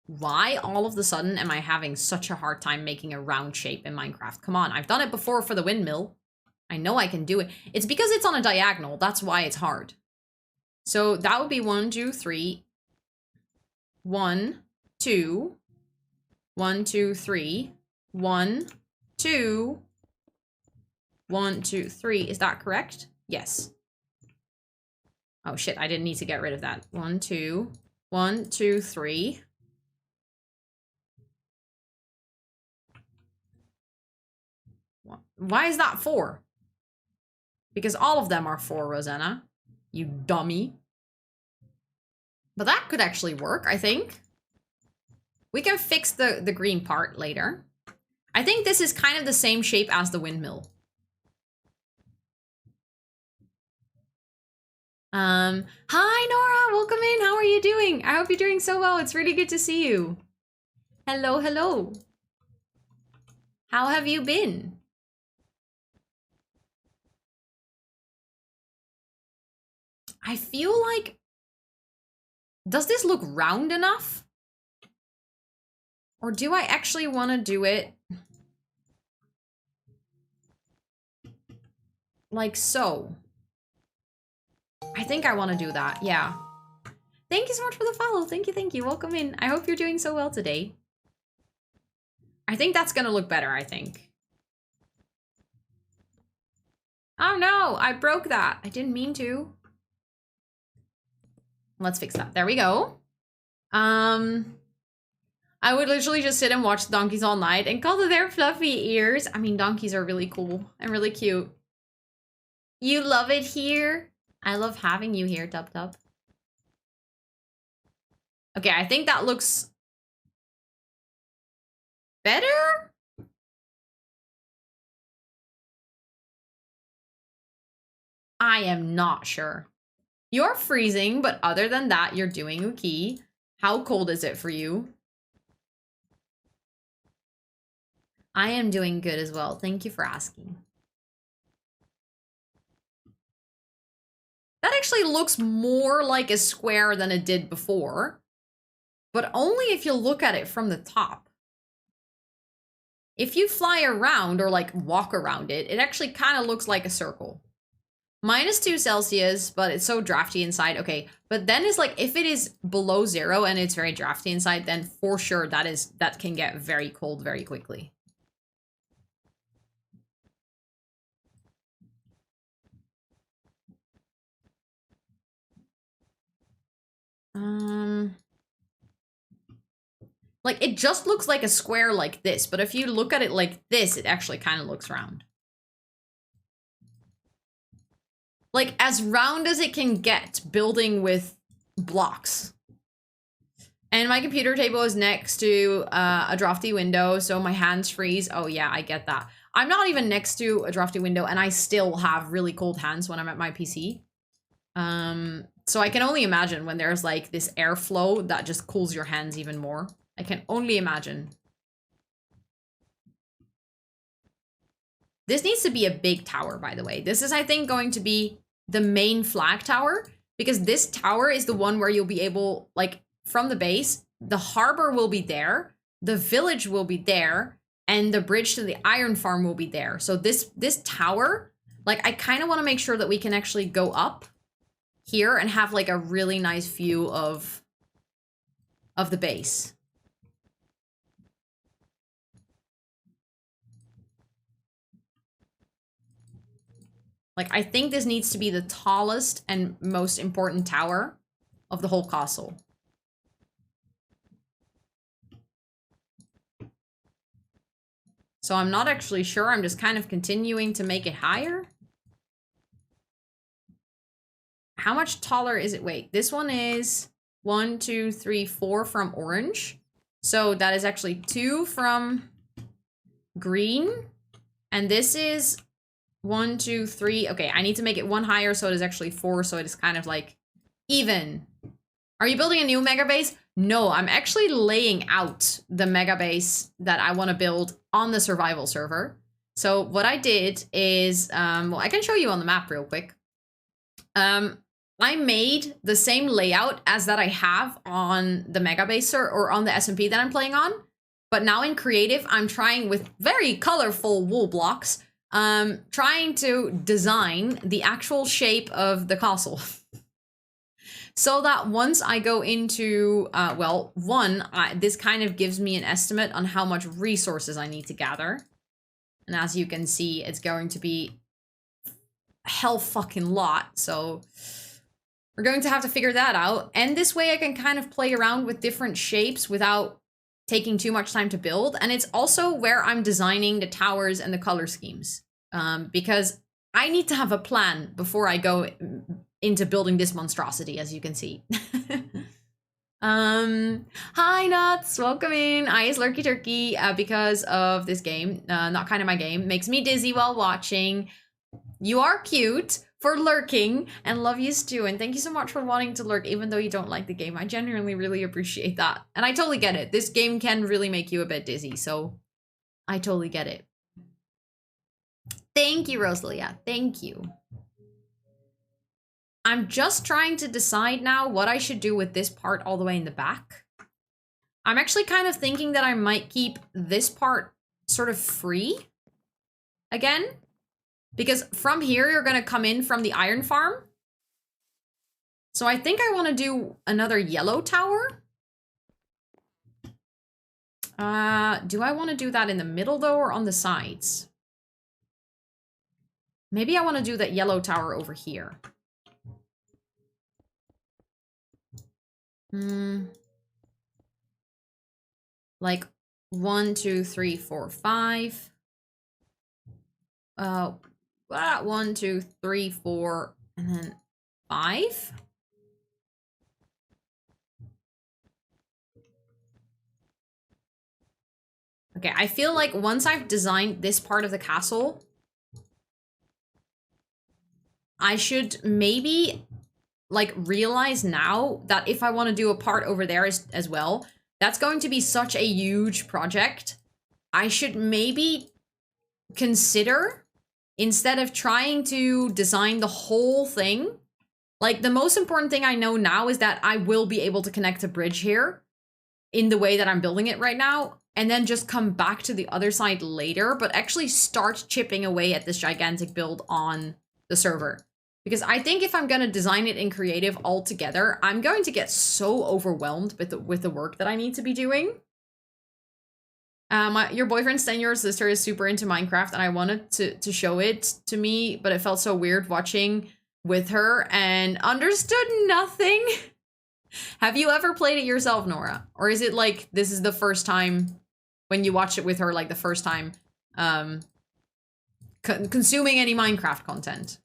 Why all of a sudden am I having such a hard time making a round shape in Minecraft? Come on, I've done it before for the windmill. I know I can do it. It's because it's on a diagonal. That's why it's hard. So that would be 1, 2, 3. 1, 2. 1, 2, 3. 1, 2, 1, 2, 3. Is that correct? Yes. Oh shit, I didn't need to get rid of that. 1, 2, 1, 2, 3. Why is that 4? Because all of them are 4, Rosanna. You dummy. But that could actually work, I think. We can fix the green part later. I think this is kind of the same shape as the windmill. Hi Nora, welcome in. How are you doing? I hope you're doing so well. It's really good to see you. Hello, hello. How have you been? I feel like, does this look round enough? Or do I actually want to do it like so? I think I want to do that, yeah. Thank you so much for the follow. Thank you, thank you. Welcome in. I hope you're doing so well today. I think that's gonna look better, I think. Oh no, I broke that. I didn't mean to. Let's fix that. There we go. I would literally just sit and watch donkeys all night and call to their fluffy ears. I mean, donkeys are really cool and really cute. You love it here? I love having you here, Tub Tub. Okay, I think that looks better? I am not sure. You're freezing, but other than that, you're doing okay. How cold is it for you? I am doing good as well. Thank you for asking. That actually looks more like a square than it did before, but only if you look at it from the top. If you fly around or like walk around it, it actually kind of looks like a circle. -2 Celsius, but it's so drafty inside. Okay, but then it's like if it is below 0 and it's very drafty inside, then for sure that can get very cold very quickly. Like it just looks like a square like this, but if you look at it like this, it actually kind of looks round. Like as round as it can get, building with blocks. And my computer table is next to a drafty window, so my hands freeze. Oh yeah, I get that. I'm not even next to a drafty window, and I still have really cold hands when I'm at my PC. So I can only imagine when there's like this airflow that just cools your hands even more. I can only imagine. This needs to be a big tower, by the way. This is, I think, going to be the main flag tower, because this tower is the one where you'll be able, like, from the base, the harbor will be there, the village will be there, and the bridge to the iron farm will be there. So this tower, like, I kind of want to make sure that we can actually go up here and have, like, a really nice view of the base. Like, I think this needs to be the tallest and most important tower of the whole castle. So I'm not actually sure. I'm just kind of continuing to make it higher. How much taller is it? Wait, this one is 1, 2, 3, 4 from orange. So that is actually 2 from green. And this is 1, 2, 3. Okay, I need to make it 1 higher, so it is actually 4, so it is kind of like even. Are you building a new Megabase? No, I'm actually laying out the Megabase that I want to build on the survival server. So what I did is, well, I can show you on the map real quick. I made the same layout as that I have on the Megabase or on the SMP that I'm playing on. But now in creative, I'm trying with very colorful wool blocks, trying to design the actual shape of the castle. so that once I go into, well, this kind of gives me an estimate on how much resources I need to gather. And as you can see, it's going to be a hell fucking lot, so we're going to have to figure that out. And this way I can kind of play around with different shapes without taking too much time to build. And it's also where I'm designing the towers and the color schemes. Because I need to have a plan before I go into building this monstrosity, as you can see. Hi Nuts, welcome in. I is Lurky Turkey because of this game, not kind of my game. Makes me dizzy while watching. You are cute for lurking and love you Stu, and thank you so much for wanting to lurk even though you don't like the game. I genuinely really appreciate that. And I totally get it. This game can really make you a bit dizzy, so I totally get it. Thank you, Rosalia. Thank you. I'm just trying to decide now what I should do with this part all the way in the back. I'm actually kind of thinking that I might keep this part sort of free again. Because from here, you're going to come in from the iron farm. So I think I want to do another yellow tower. Do I want to do that in the middle, though, or on the sides? Maybe I want to do that yellow tower over here. Like 1, 2, 3, 4, 5. 1, 2, 3, 4, and then 5. Okay, I feel like once I've designed this part of the castle, I should maybe like realize now that if I want to do a part over there as well, that's going to be such a huge project. I should maybe consider, instead of trying to design the whole thing, like the most important thing I know now is that I will be able to connect a bridge here in the way that I'm building it right now, and then just come back to the other side later, but actually start chipping away at this gigantic build on the server. Because I think if I'm going to design it in creative altogether, I'm going to get so overwhelmed with the work that I need to be doing. Your boyfriend's 10-year-old sister is super into Minecraft, and I wanted to show it to me, but it felt so weird watching with her and understood nothing. Have you ever played it yourself, Nora? Or is it like this is the first time when you watch it with her, like the first time consuming any Minecraft content?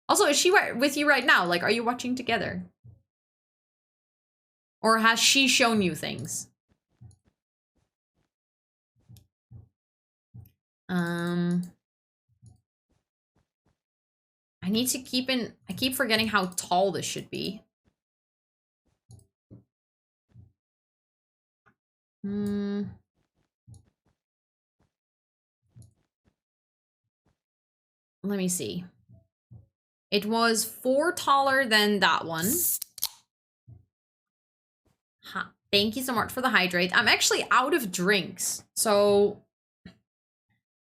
Also, is she with you right now? Like, are you watching together? Or has she shown you things? I need to I keep forgetting how tall this should be. Let me see. It was 4 taller than that one. Thank you so much for the hydrate. I'm actually out of drinks, so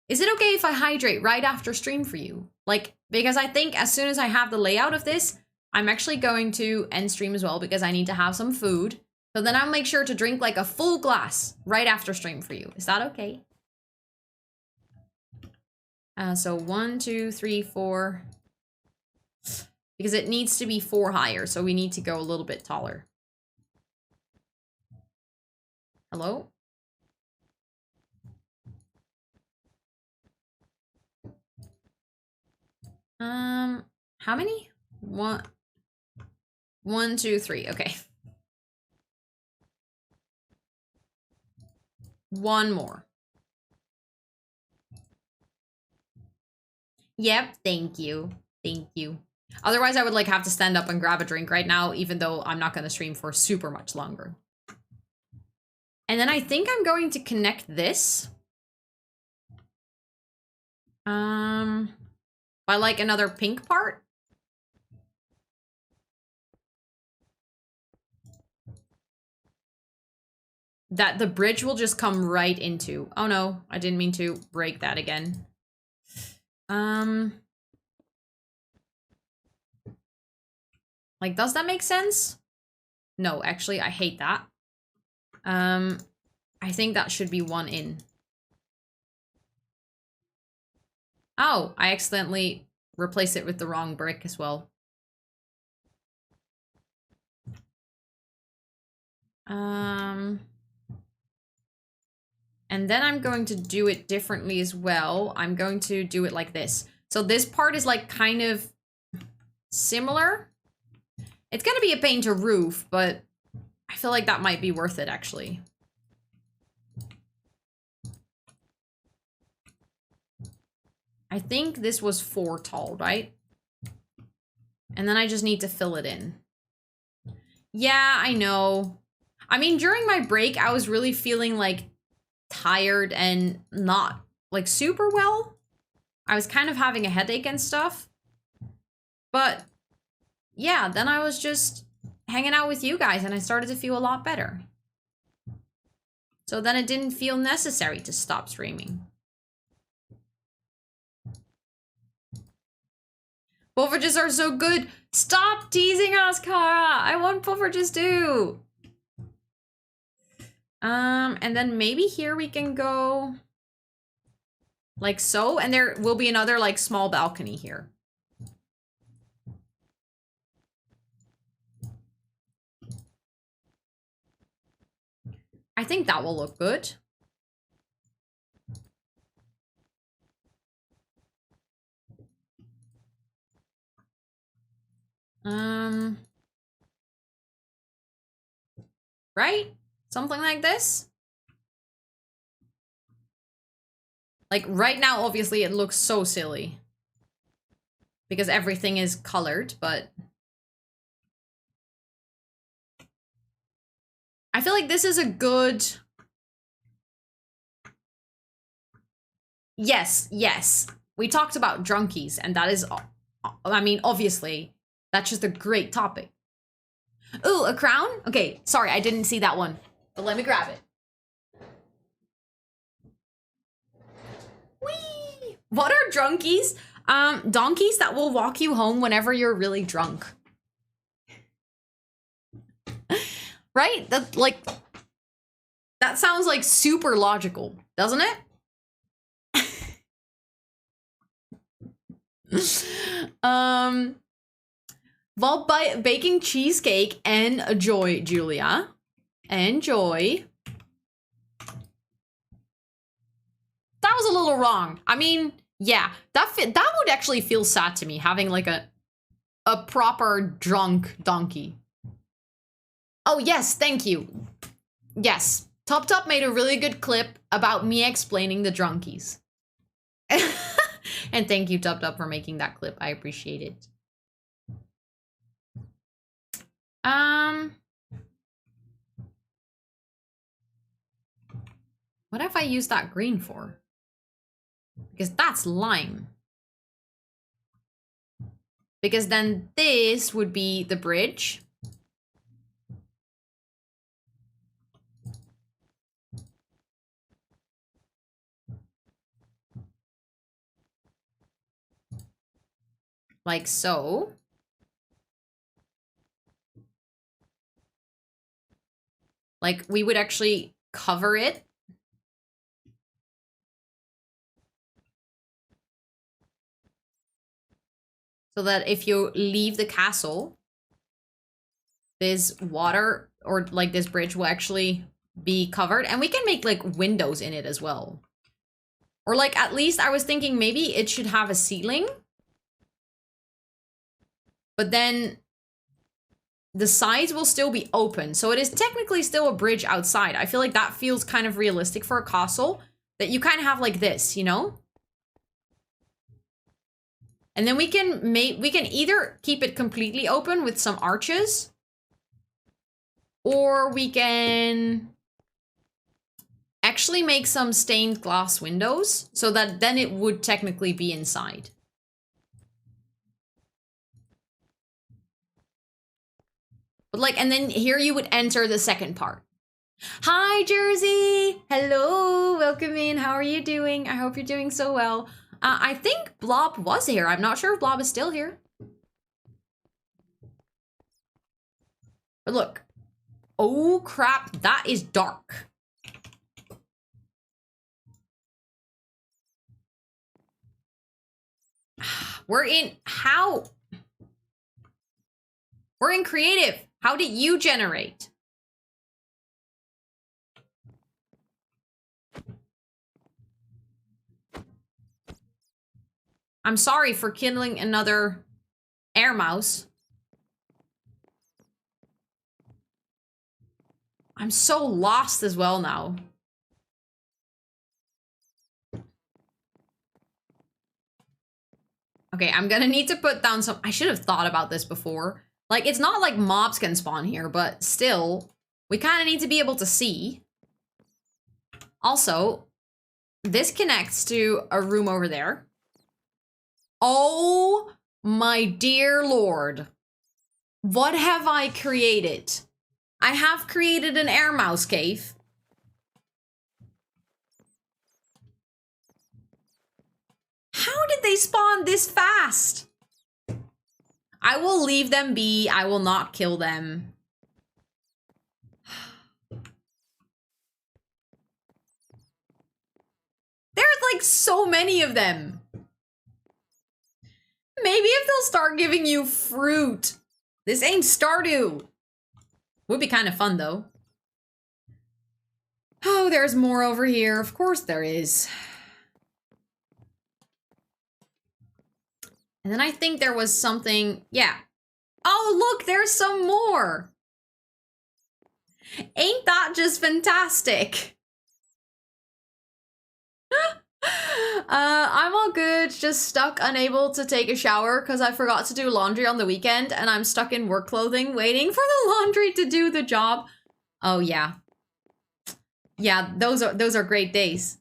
is it okay if I hydrate right after stream for you? Like, because I think as soon as I have the layout of this, I'm actually going to end stream as well because I need to have some food. So then I'll make sure to drink like a full glass right after stream for you. Is that okay? So 1, 2, 3, 4. Because it needs to be 4 higher, so we need to go a little bit taller. Hello? How many? 1, 2, 3. Okay. 1 more. Yep, thank you. Thank you. Otherwise, I would like have to stand up and grab a drink right now, even though I'm not going to stream for super much longer. And then I think I'm going to connect this. By like another pink part. That the bridge will just come right into. Oh no, I didn't mean to break that again. Like, does that make sense? No, actually, I hate that. I think that should be 1 in. Oh, I accidentally replaced it with the wrong brick as well. And then I'm going to do it differently as well. I'm going to do it like this. So this part is like kind of similar. It's gonna be a paint a roof, but I feel like that might be worth it actually. I think this was 4 tall, right? And then I just need to fill it in. Yeah, I know. I mean, during my break, I was really feeling like tired and not like super well. I was kind of having a headache and stuff. But yeah, then I was just hanging out with you guys and I started to feel a lot better. So then it didn't feel necessary to stop streaming. Pufferges are so good. Stop teasing us, Kara. I want pufferges too. And then maybe here we can go like so, and there will be another like small balcony here. I think that will look good. Right? Something like this. Like right now, obviously it looks so silly because everything is colored, but I feel like this is a good... Yes, yes. We talked about drunkies, and that is, I mean, obviously, that's just a great topic. Ooh, a crown? Okay, sorry, I didn't see that one, but let me grab it. Whee! What are drunkies? Donkeys that will walk you home whenever you're really drunk. Right? That, like, that sounds like super logical, doesn't it? While baking cheesecake, enjoy, Julia. Enjoy. That was a little wrong. I mean, yeah, that would actually feel sad to me, having like a proper drunk donkey. Oh yes, thank you. Yes, Top made a really good clip about me explaining the drunkies. And thank you, Top for making that clip. I appreciate it. What have I used that green for? Because that's lime. Because then this would be the bridge. Like so. Like we would actually cover it. So that if you leave the castle, this water or like this bridge will actually be covered. And we can make like windows in it as well. Or like at least I was thinking maybe it should have a ceiling. But then the sides will still be open. So it is technically still a bridge outside. I feel like that feels kind of realistic for a castle. That you kind of have like this, you know? And then we can either keep it completely open with some arches. Or we can actually make some stained glass windows. So that then it would technically be inside. But like, and then here you would enter the second part. Hi, Jersey. Hello, welcome in. How are you doing? I hope you're doing so well. I think Blob was here. I'm not sure if Blob is still here. But look. Oh crap, that is dark. We're in We're in creative. How did you generate? I'm sorry for killing another air mouse. I'm so lost as well now. Okay, I'm gonna need to put down some... I should have thought about this before. Like, it's not like mobs can spawn here, but still, we kind of need to be able to see. Also, this connects to a room over there. Oh my dear lord. What have I created? I have created an air mouse cave. How did they spawn this fast? I will leave them be. I will not kill them. There's like so many of them. Maybe if they'll start giving you fruit. This ain't Stardew. Would be kind of fun though. Oh, there's more over here. Of course there is. And then I think there was something, yeah. Oh, look, there's some more. Ain't that just fantastic? I'm all good, just stuck, unable to take a shower because I forgot to do laundry on the weekend and I'm stuck in work clothing waiting for the laundry to do the job. Oh yeah. Yeah, those are great days.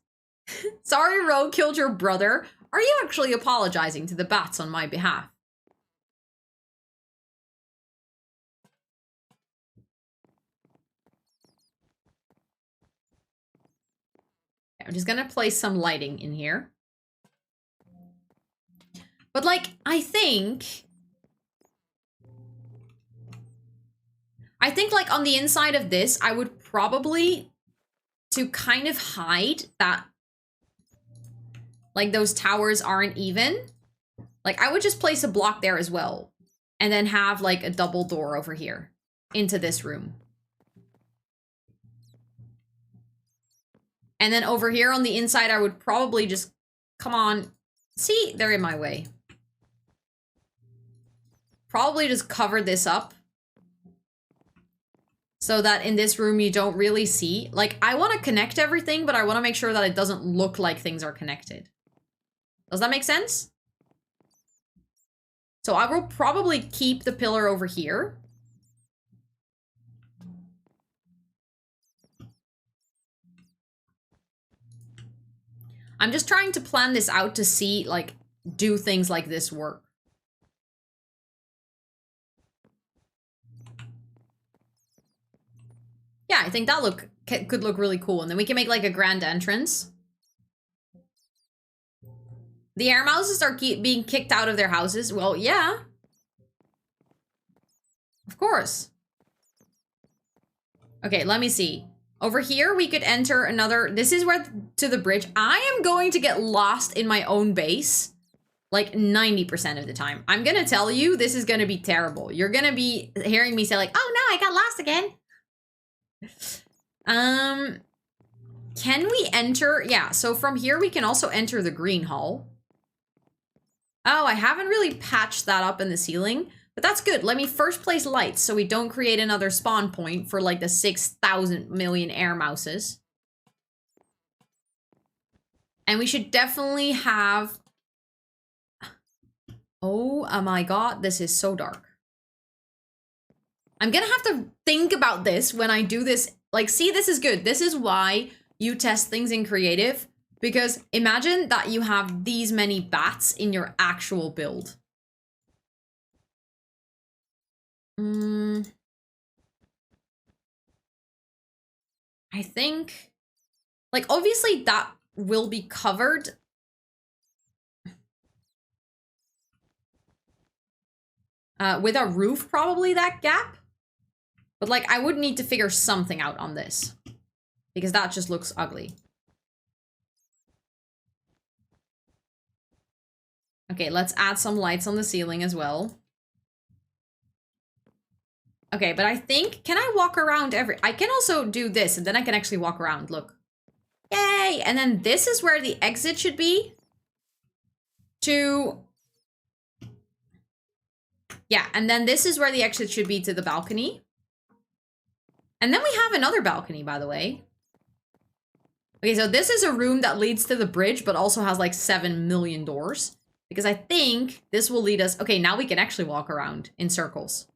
Sorry Ro killed your brother. Are you actually apologizing to the bats on my behalf? I'm just gonna place some lighting in here. But like, I think like on the inside of this, I would probably, to kind of hide that like those towers aren't even, like I would just place a block there as well. And then have like a double door over here into this room. And then over here on the inside, I would probably just, come on. See, they're in my way. Probably just cover this up. So that in this room you don't really see. Like, I want to connect everything, but I want to make sure that it doesn't look like things are connected. Does that make sense? So I will probably keep the pillar over here. I'm just trying to plan this out to see, like, do things like this work? Yeah, I think that could look really cool. And then we can make, like, a grand entrance. The air mouses are being kicked out of their houses. Well, yeah. Of course. Okay, let me see. Over here, we could enter another... This is where to the bridge. I am going to get lost in my own base. Like 90% of the time. I'm gonna tell you, this is gonna be terrible. You're gonna be hearing me say like, oh no, I got lost again. Can we enter? Yeah, so from here we can also enter the green hall. Oh, I haven't really patched that up in the ceiling, but that's good. Let me first place lights so we don't create another spawn point for like the 6,000 million air mouses. And we should definitely have... Oh my god, this is so dark. I'm gonna have to think about this when I do this. Like, see, this is good. This is why you test things in creative. Because imagine that you have these many bats in your actual build. I think... Like, obviously that will be covered... with a roof, probably, that gap. But like, I would need to figure something out on this. Because that just looks ugly. Okay, let's add some lights on the ceiling as well. Okay, but I think, can I walk around I can also do this, and then I can actually walk around, look. Yay! And then this is where the exit should be. Yeah, and then this is where the exit should be to the balcony. And then we have another balcony, by the way. Okay, so this is a room that leads to the bridge, but also has like 7 million doors. Because I think this will lead us... Okay, now we can actually walk around in circles.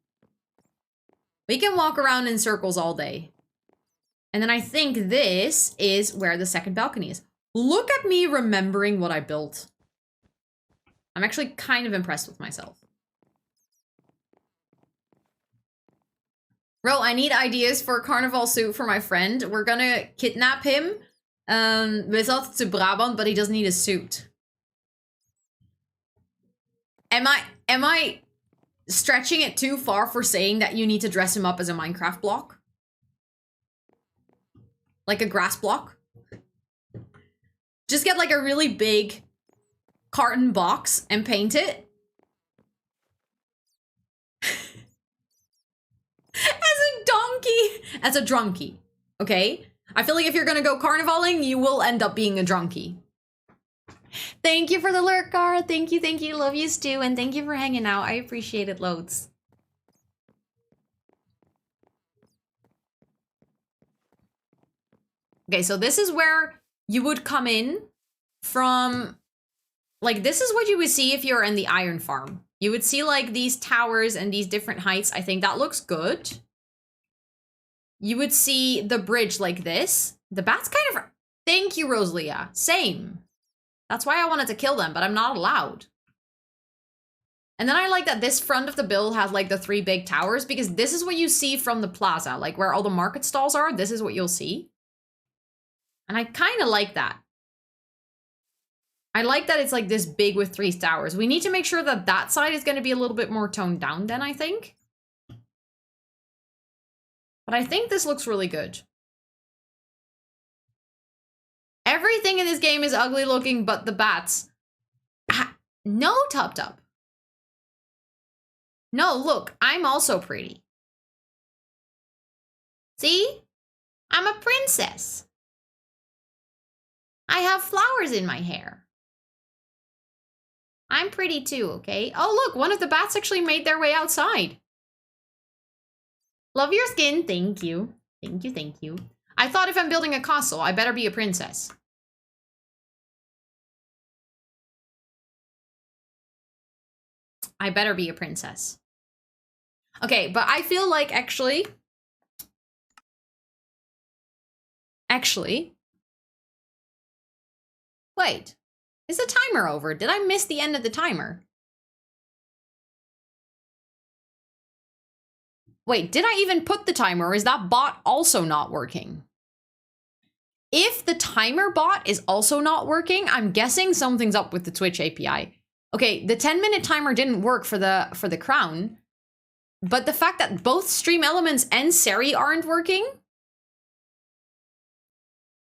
We can walk around in circles all day. And then I think this is where the second balcony is. Look at me remembering what I built. I'm actually kind of impressed with myself. Bro, I need ideas for a carnival suit for my friend. We're gonna kidnap him with us to Brabant, but he doesn't need a suit. Am I stretching it too far for saying that you need to dress him up as a Minecraft block? Like a grass block? Just get like a really big carton box and paint it. As a donkey. As a drunkie. Okay? I feel like if you're gonna go carnivaling, you will end up being a drunkie. Thank you for the lurk, Cara. Thank you, thank you. Love you, Stu. And thank you for hanging out. I appreciate it loads. Okay, so this is where you would come in from... Like, this is what you would see if you're in the iron farm. You would see, like, these towers and these different heights. I think that looks good. You would see the bridge like this. The bats kind of... Thank you, Rosalia. Same. That's why I wanted to kill them, but I'm not allowed. And then I like that this front of the build has, like, the 3 big towers, because this is what you see from the plaza. Like, where all the market stalls are, this is what you'll see. And I kind of like that. I like that it's like this big with 3 towers. We need to make sure that that side is going to be a little bit more toned down then, I think. But I think this looks really good. Everything in this game is ugly looking but the bats. No, Tub Tub. No, look, I'm also pretty. See? I'm a princess. I have flowers in my hair. I'm pretty too, okay? Oh, look, one of the bats actually made their way outside. Love your skin. Thank you. Thank you, thank you. I thought if I'm building a castle, I better be a princess. I better be a princess. Okay, but I feel like actually... Wait. Is the timer over? Did I miss the end of the timer? Wait, did I even put the timer, or is that bot also not working? If the timer bot is also not working, I'm guessing something's up with the Twitch API. Okay, the 10-minute timer didn't work for the crown, but the fact that both Stream Elements and Seri aren't working?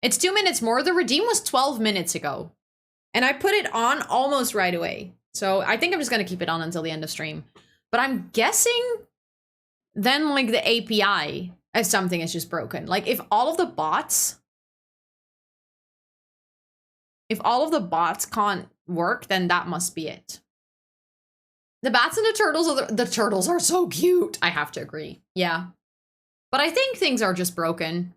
It's 2 minutes more. The redeem was 12 minutes ago. And I put it on almost right away. So I think I'm just going to keep it on until the end of stream. But I'm guessing then like the API as something is just broken. Like if all of the bots can't work, then that must be it. The bats and the turtles are so cute. I have to agree. Yeah. But I think things are just broken.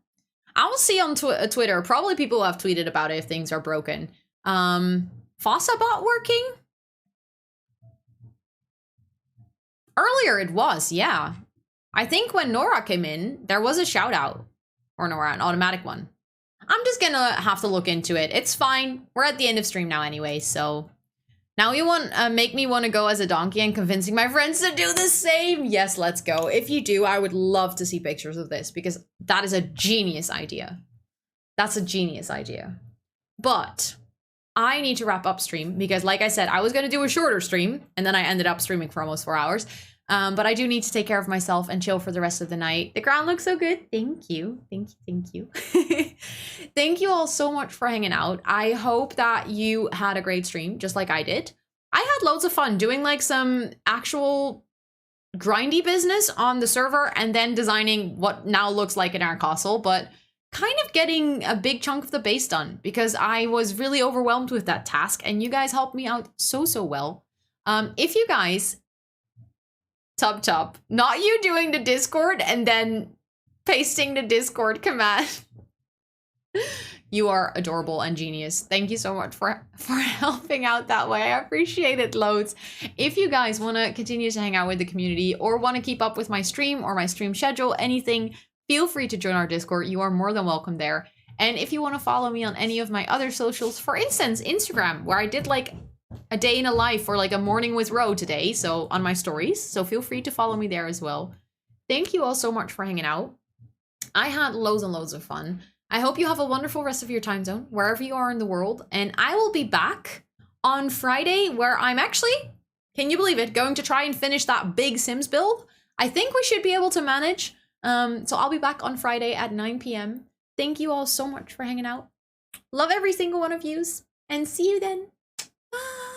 I'll see on Twitter. Probably people have tweeted about it if things are broken. Fossa bot working? Earlier it was, yeah. I think when Nora came in, there was a shout out. Or Nora, an automatic one. I'm just gonna have to look into it. It's fine. We're at the end of stream now anyway, so... Now you want make me want to go as a donkey and convincing my friends to do the same? Yes, let's go. If you do, I would love to see pictures of this, because that is a genius idea. That's a genius idea. But... I need to wrap up stream because, like I said, I was going to do a shorter stream and then I ended up streaming for almost 4 hours. But I do need to take care of myself and chill for the rest of the night. The ground looks so good. Thank you. Thank you. Thank you. Thank you all so much for hanging out. I hope that you had a great stream, just like I did. I had loads of fun doing like some actual grindy business on the server and then designing what now looks like an art castle, but kind of getting a big chunk of the base done because I was really overwhelmed with that task and you guys helped me out so well. If you guys, Tub, not you doing the Discord and then pasting the Discord command. You are adorable and genius. Thank you so much for helping out that way. I appreciate it loads. If you guys want to continue to hang out with the community or want to keep up with my stream or my stream schedule, anything, feel free to join our Discord. You are more than welcome there. And if you want to follow me on any of my other socials, for instance, Instagram, where I did like a day in a life or like a morning with Ro today, so on my stories. So feel free to follow me there as well. Thank you all so much for hanging out. I had loads and loads of fun. I hope you have a wonderful rest of your time zone, wherever you are in the world. And I will be back on Friday where I'm actually, can you believe it, going to try and finish that big Sims build. I think we should be able to manage. So I'll be back on Friday at 9 p.m. Thank you all so much for hanging out. Love every single one of yous and see you then. Bye.